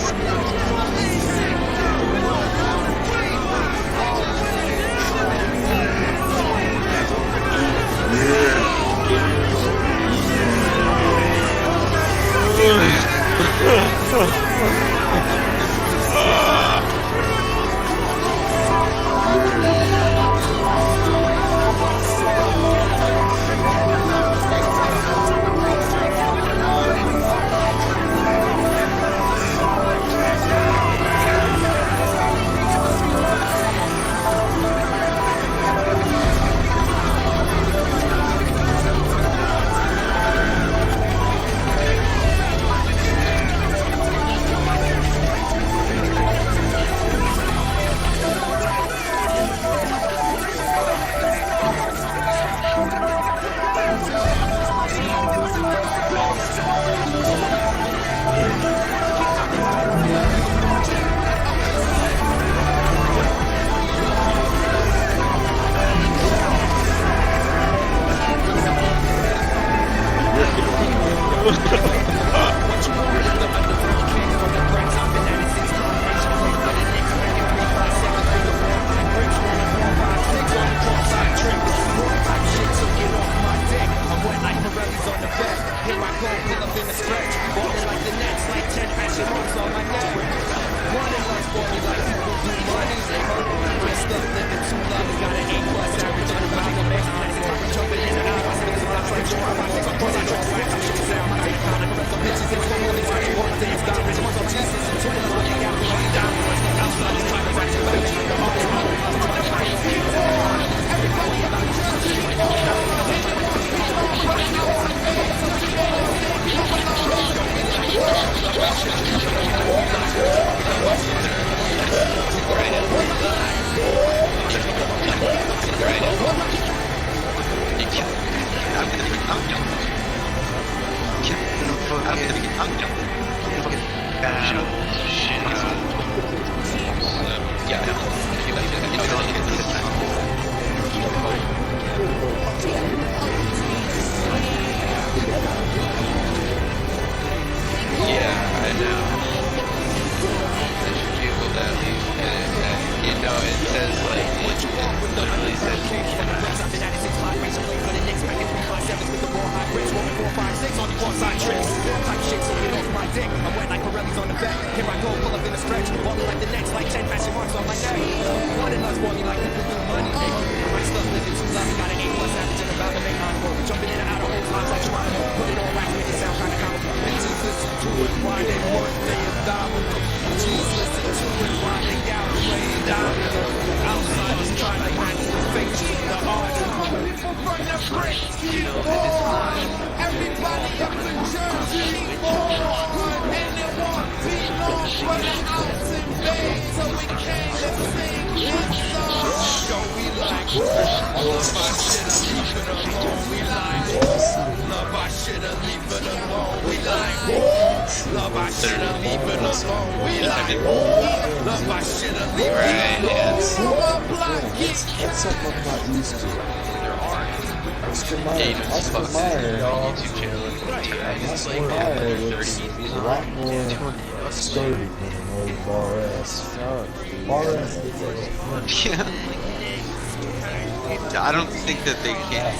Speaker 6: I don't think that they can.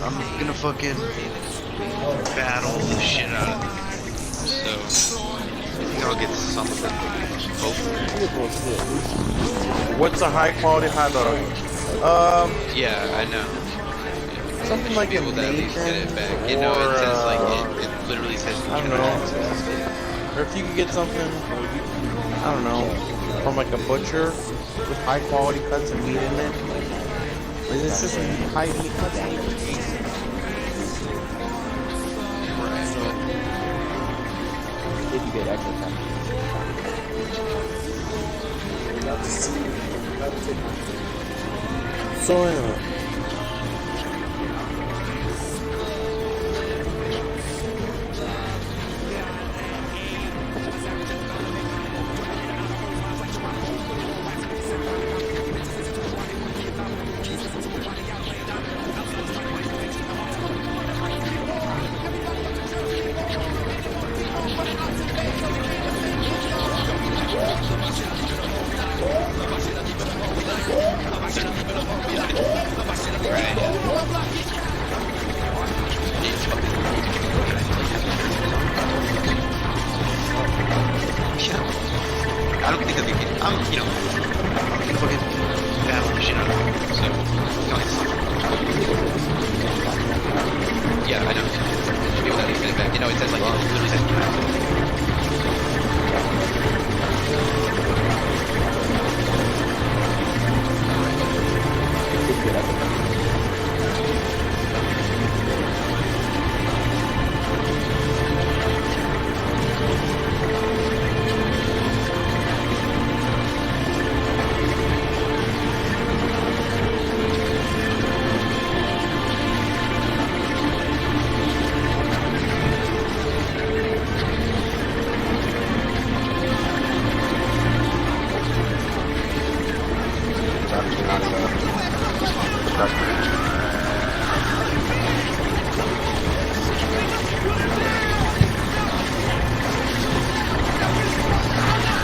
Speaker 6: I'm gonna fucking battle the shit out of them. So, I think I'll get something. Hopefully.
Speaker 10: What's a high quality hot dog?
Speaker 6: Yeah, I know.
Speaker 10: Something like a
Speaker 6: Nathan, get it back. You know, it says like, it literally says
Speaker 10: I don't know. Or if you could get something, I don't know, from like a butcher with high quality cuts of meat in it. Or is this just high meat cuts?
Speaker 11: If you get extra time.
Speaker 10: So,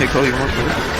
Speaker 6: Take all you want, brother.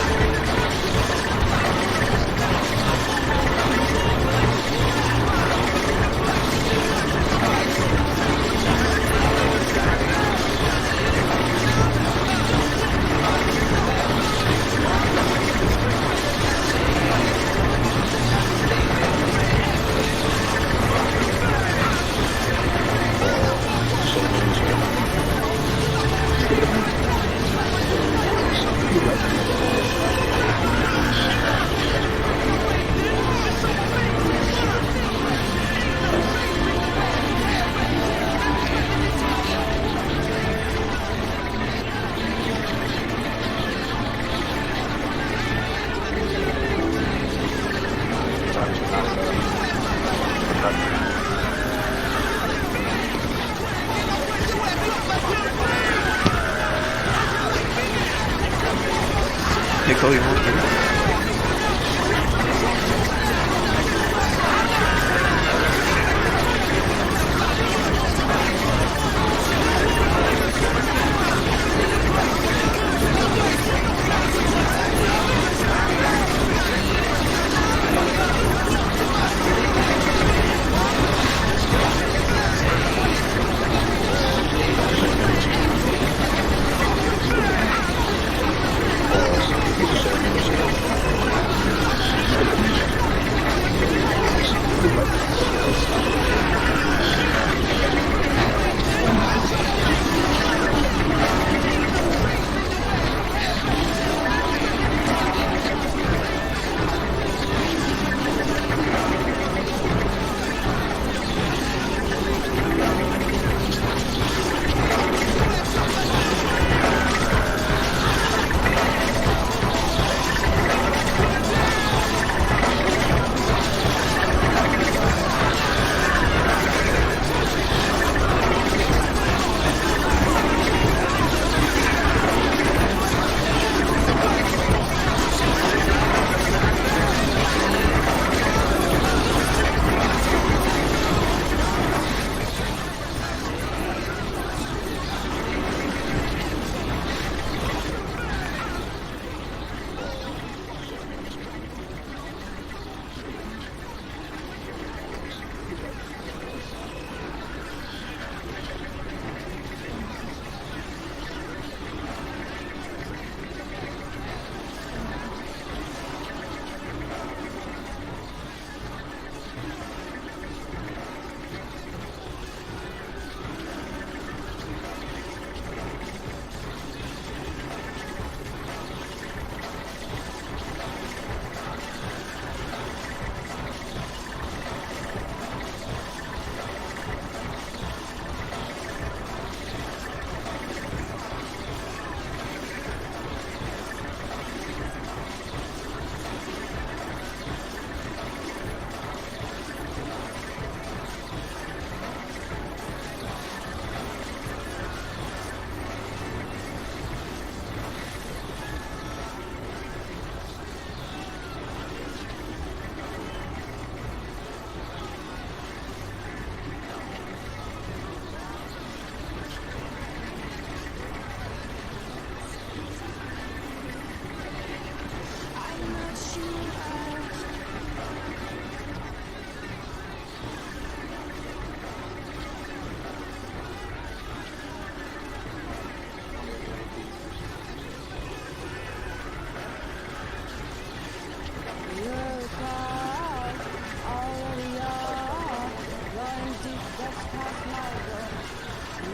Speaker 6: Take all you want, brother.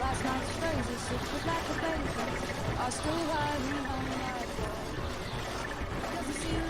Speaker 3: Last night's phrases, sifted like a basis, are still riding on my door. Does it see you?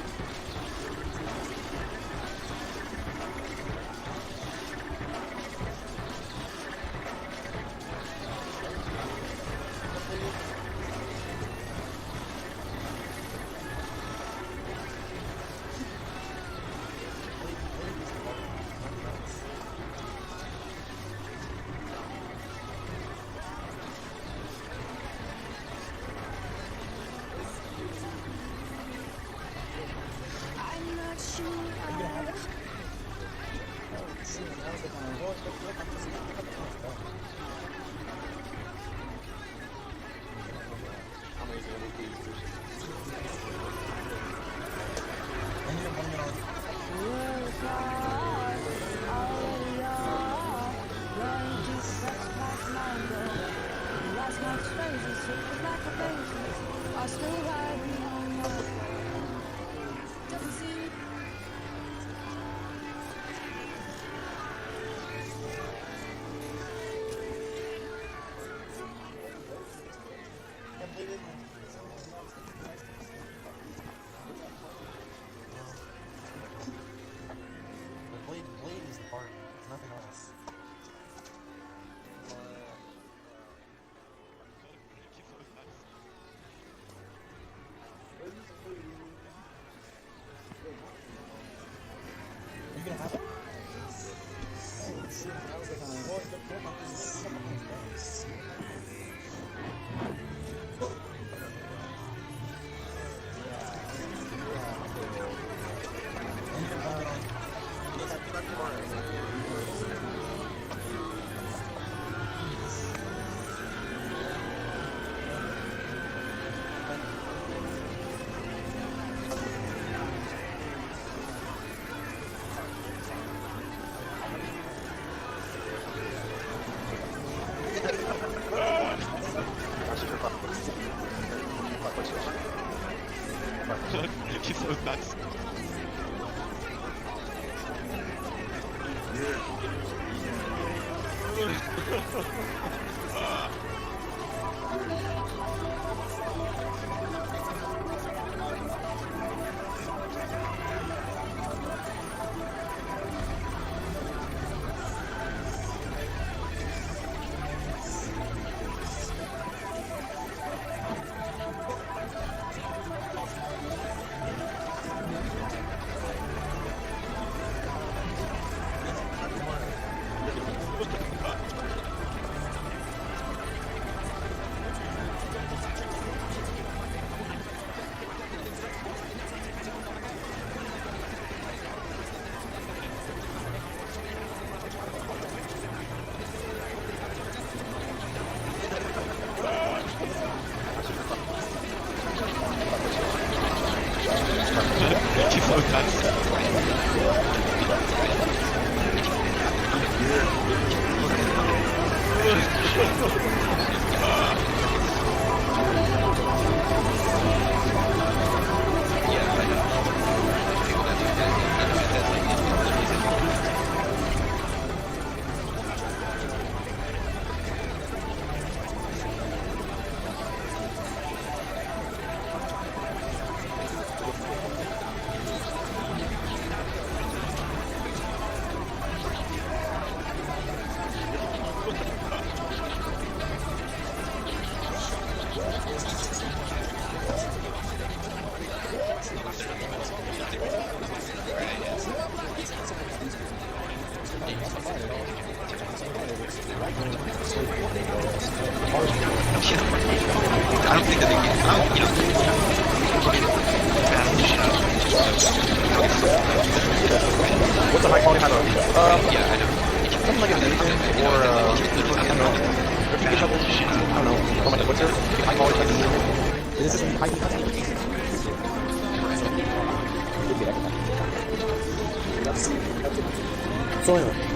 Speaker 3: sick like a baby. I still hide behind my wall. Doesn't seem
Speaker 10: Blade is the part, nothing else. Are you gonna have it? Oh, shit. Well,
Speaker 4: He's so nuts. He's so I don't think that they can, you know,
Speaker 10: what's a high quality highlight?
Speaker 4: yeah, I know.
Speaker 10: Something like an Asian or, I don't know. I don't know. From like a butcher, high quality like is this just high quality? So anyway.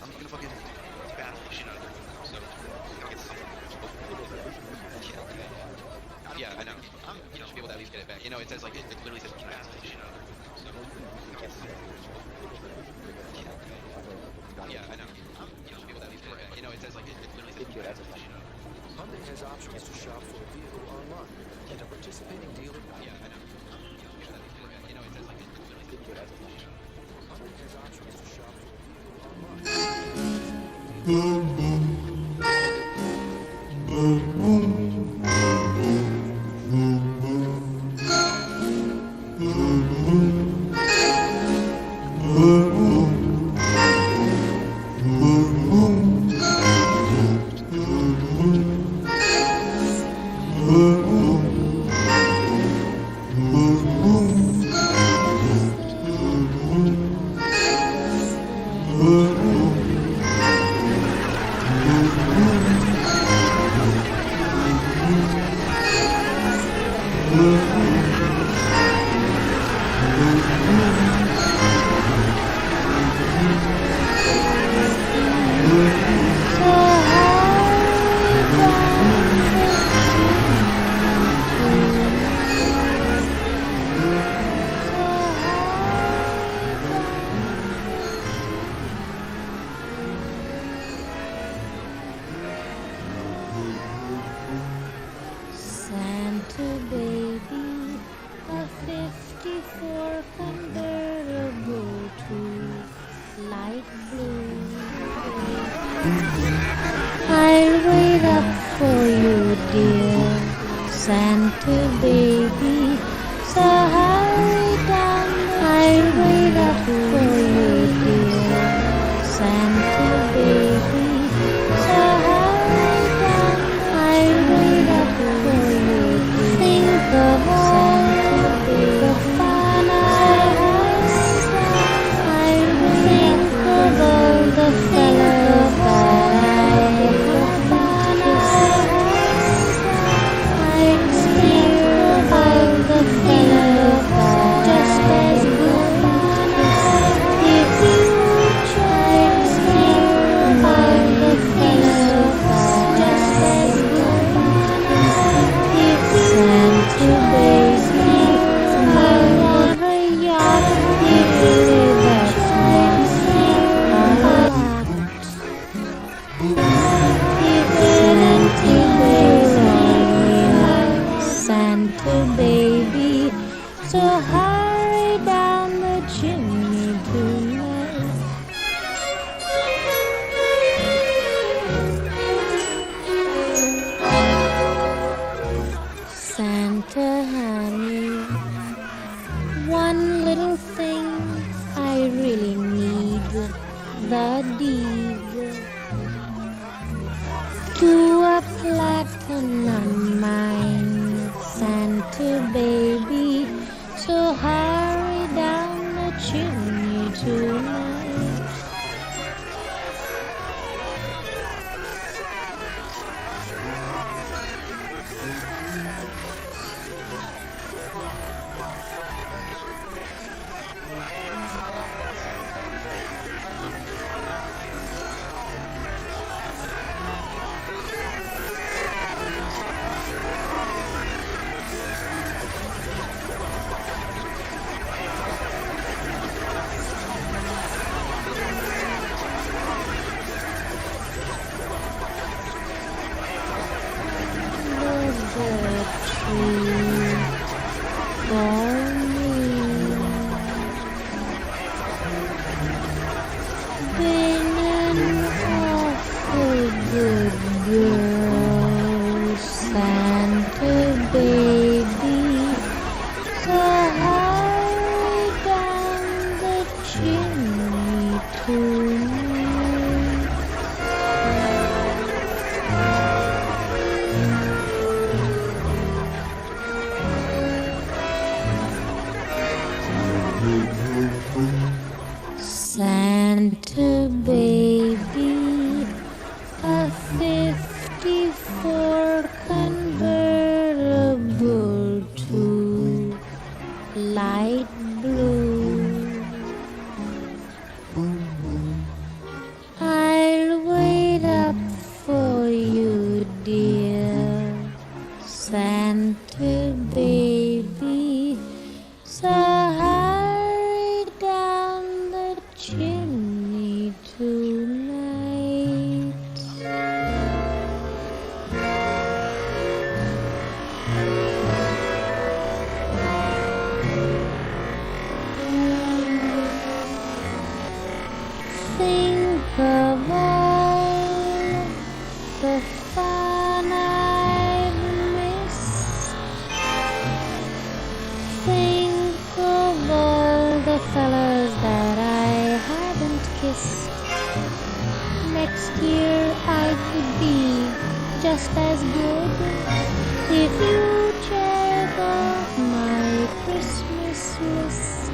Speaker 4: I'm gonna fucking battle the shit out of them. So it's yeah, I know. Should be able to at least get it back. It says like it literally says battle the shit out of them. So it's yeah, I know. Should be able to at least get it back. It says like it literally says battle the shit out of them.
Speaker 18: Hyundai has options to shop for a vehicle online at a participating dealer.
Speaker 4: Yeah, I know. It says like it literally says battle the shit out of them.
Speaker 18: Hyundai has options to shop for a vehicle online.
Speaker 3: Santa baby, a 54 convertible to light blue. I'll wait up for you, dear Santa baby. So hurry down. I'll wait up for you, dear Santa baby. So hurry down. I'll wait up for you, dear. Think of all the fun I had. I'll think of all the fellows that I had. I'll think of all the fellows just as good. If you try to think of all the fellows just as good. If Santa baby, I want a yacht. If you try to think of a lot. If anything goes wrong, Santa baby, so hurry down the chimney tonight. Santa honey, one little thing I really need, the deed to a platinum mine, Santa baby, so hurry down the chimney tonight.
Speaker 7: Next year I could be just as good if you check off my Christmas list.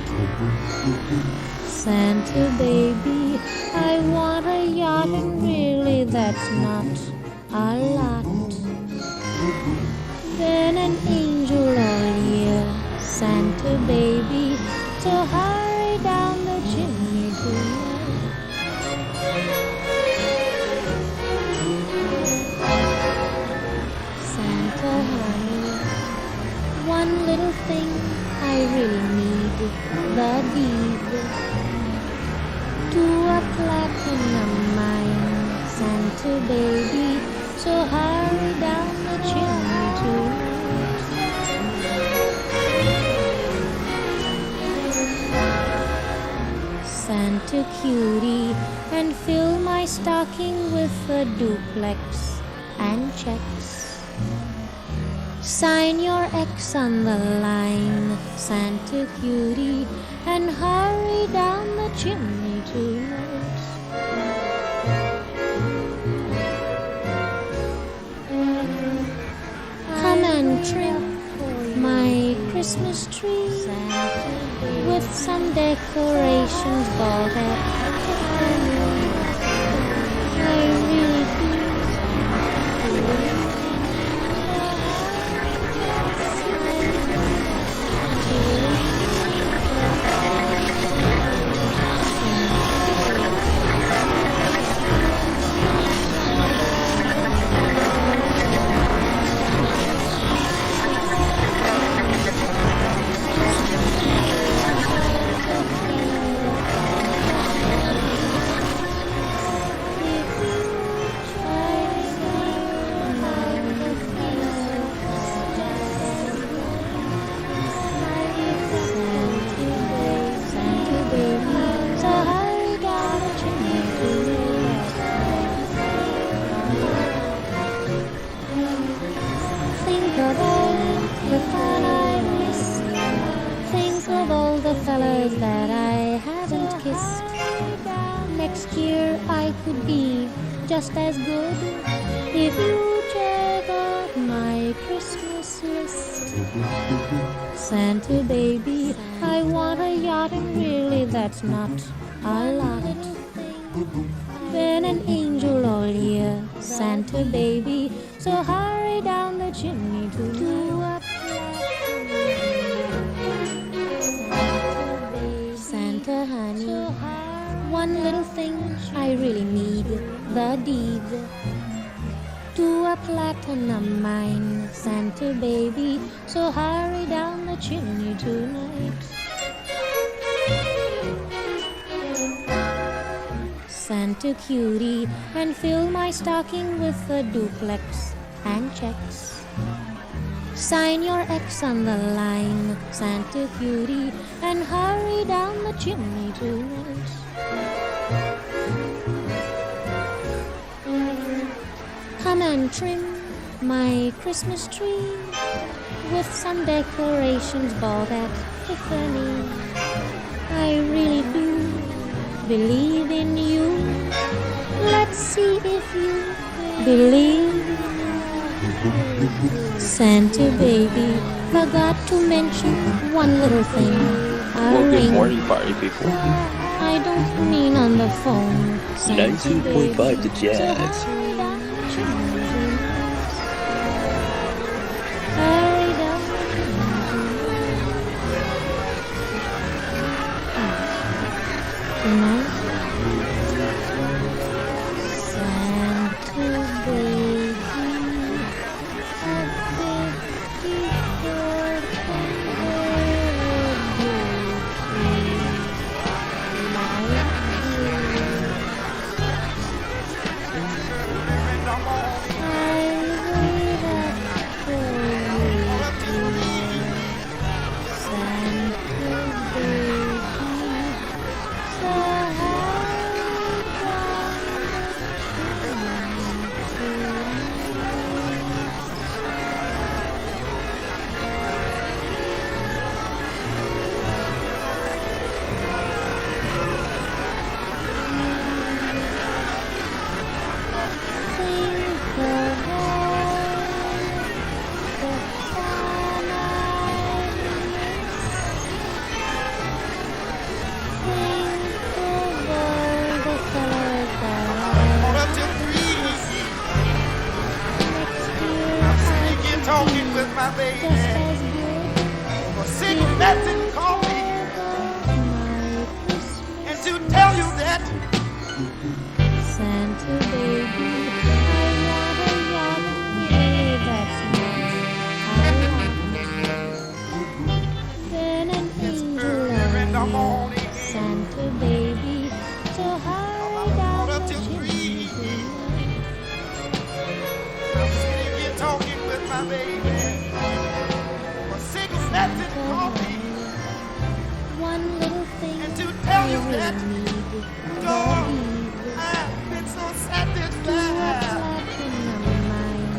Speaker 7: Santa baby, I want a yacht, and really that's not a lot. Been an angel all year, Santa baby, so hurry down the chimney tonight. Santa honey, one little thing I really need, the deed to a platinum mine, Santa baby, so hurry down the chimney tonight. Santa cutie, and fill my stocking with a duplex and checks. Sign your X on the line, Santa cutie, and hurry down the chimney tonight. Come and trim my Christmas tree with some decorations bought at Tiffany. I really fellas that I haven't kissed. Next year I could be just as good if you check out my Christmas list. Santa baby, I want a yacht, and really that's not a lot. Been an angel all year, Santa baby, so hurry down the chimney to a Santa honey, one little thing I really need, the deed to a platinum mine, Santa baby, so hurry down the chimney tonight. Santa cutie, and fill my stocking with a duplex and checks. Sign your X on the line, Santa cutie, and hurry down the chimney tonight. Come and trim my Christmas tree with some decorations bought at Tiffany. I really do believe in you. Let's see if you believe. Santa baby, forgot to mention one little thing.
Speaker 2: Well, good morning, party people.
Speaker 7: I don't mean on the phone.
Speaker 2: 92.5 The Jazz.
Speaker 15: my baby.
Speaker 7: just as good.
Speaker 15: For cigarettes and coffee.
Speaker 7: My Christmas
Speaker 15: And to tell you that
Speaker 7: Santa baby, I want a yacht, really, that's much I want. Then an angel on me, Santa baby, to hide down the chimney.
Speaker 15: I'm sitting here talking with my baby. For cigarettes and coffee.
Speaker 7: One little thing
Speaker 15: And to tell you
Speaker 7: I
Speaker 15: that,
Speaker 7: really need,
Speaker 15: dog,
Speaker 7: the
Speaker 15: I've been so satisfied.
Speaker 7: lap in my mind,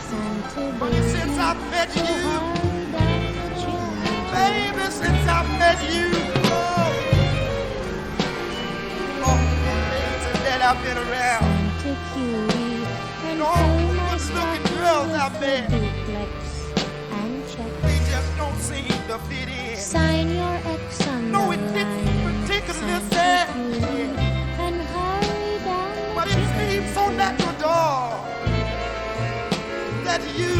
Speaker 7: Santa
Speaker 15: But
Speaker 7: baby,
Speaker 15: since I met
Speaker 7: to
Speaker 15: you,
Speaker 7: hide down the chimney.
Speaker 15: baby, since I met you, baby, that I've been around.
Speaker 7: Santa cutie, and
Speaker 15: All
Speaker 7: fill
Speaker 15: the
Speaker 7: my
Speaker 15: good-looking girls out
Speaker 7: stockings
Speaker 15: there,
Speaker 7: with duplex and checks.
Speaker 15: they just don't seem to fit in.
Speaker 7: Sign your X on
Speaker 15: No,
Speaker 7: the
Speaker 15: it didn't
Speaker 7: line,
Speaker 15: particularly
Speaker 7: Santa
Speaker 15: say,
Speaker 7: cutie, and hurry down the
Speaker 15: but it
Speaker 7: chimney.
Speaker 15: seems so natural, dog, that you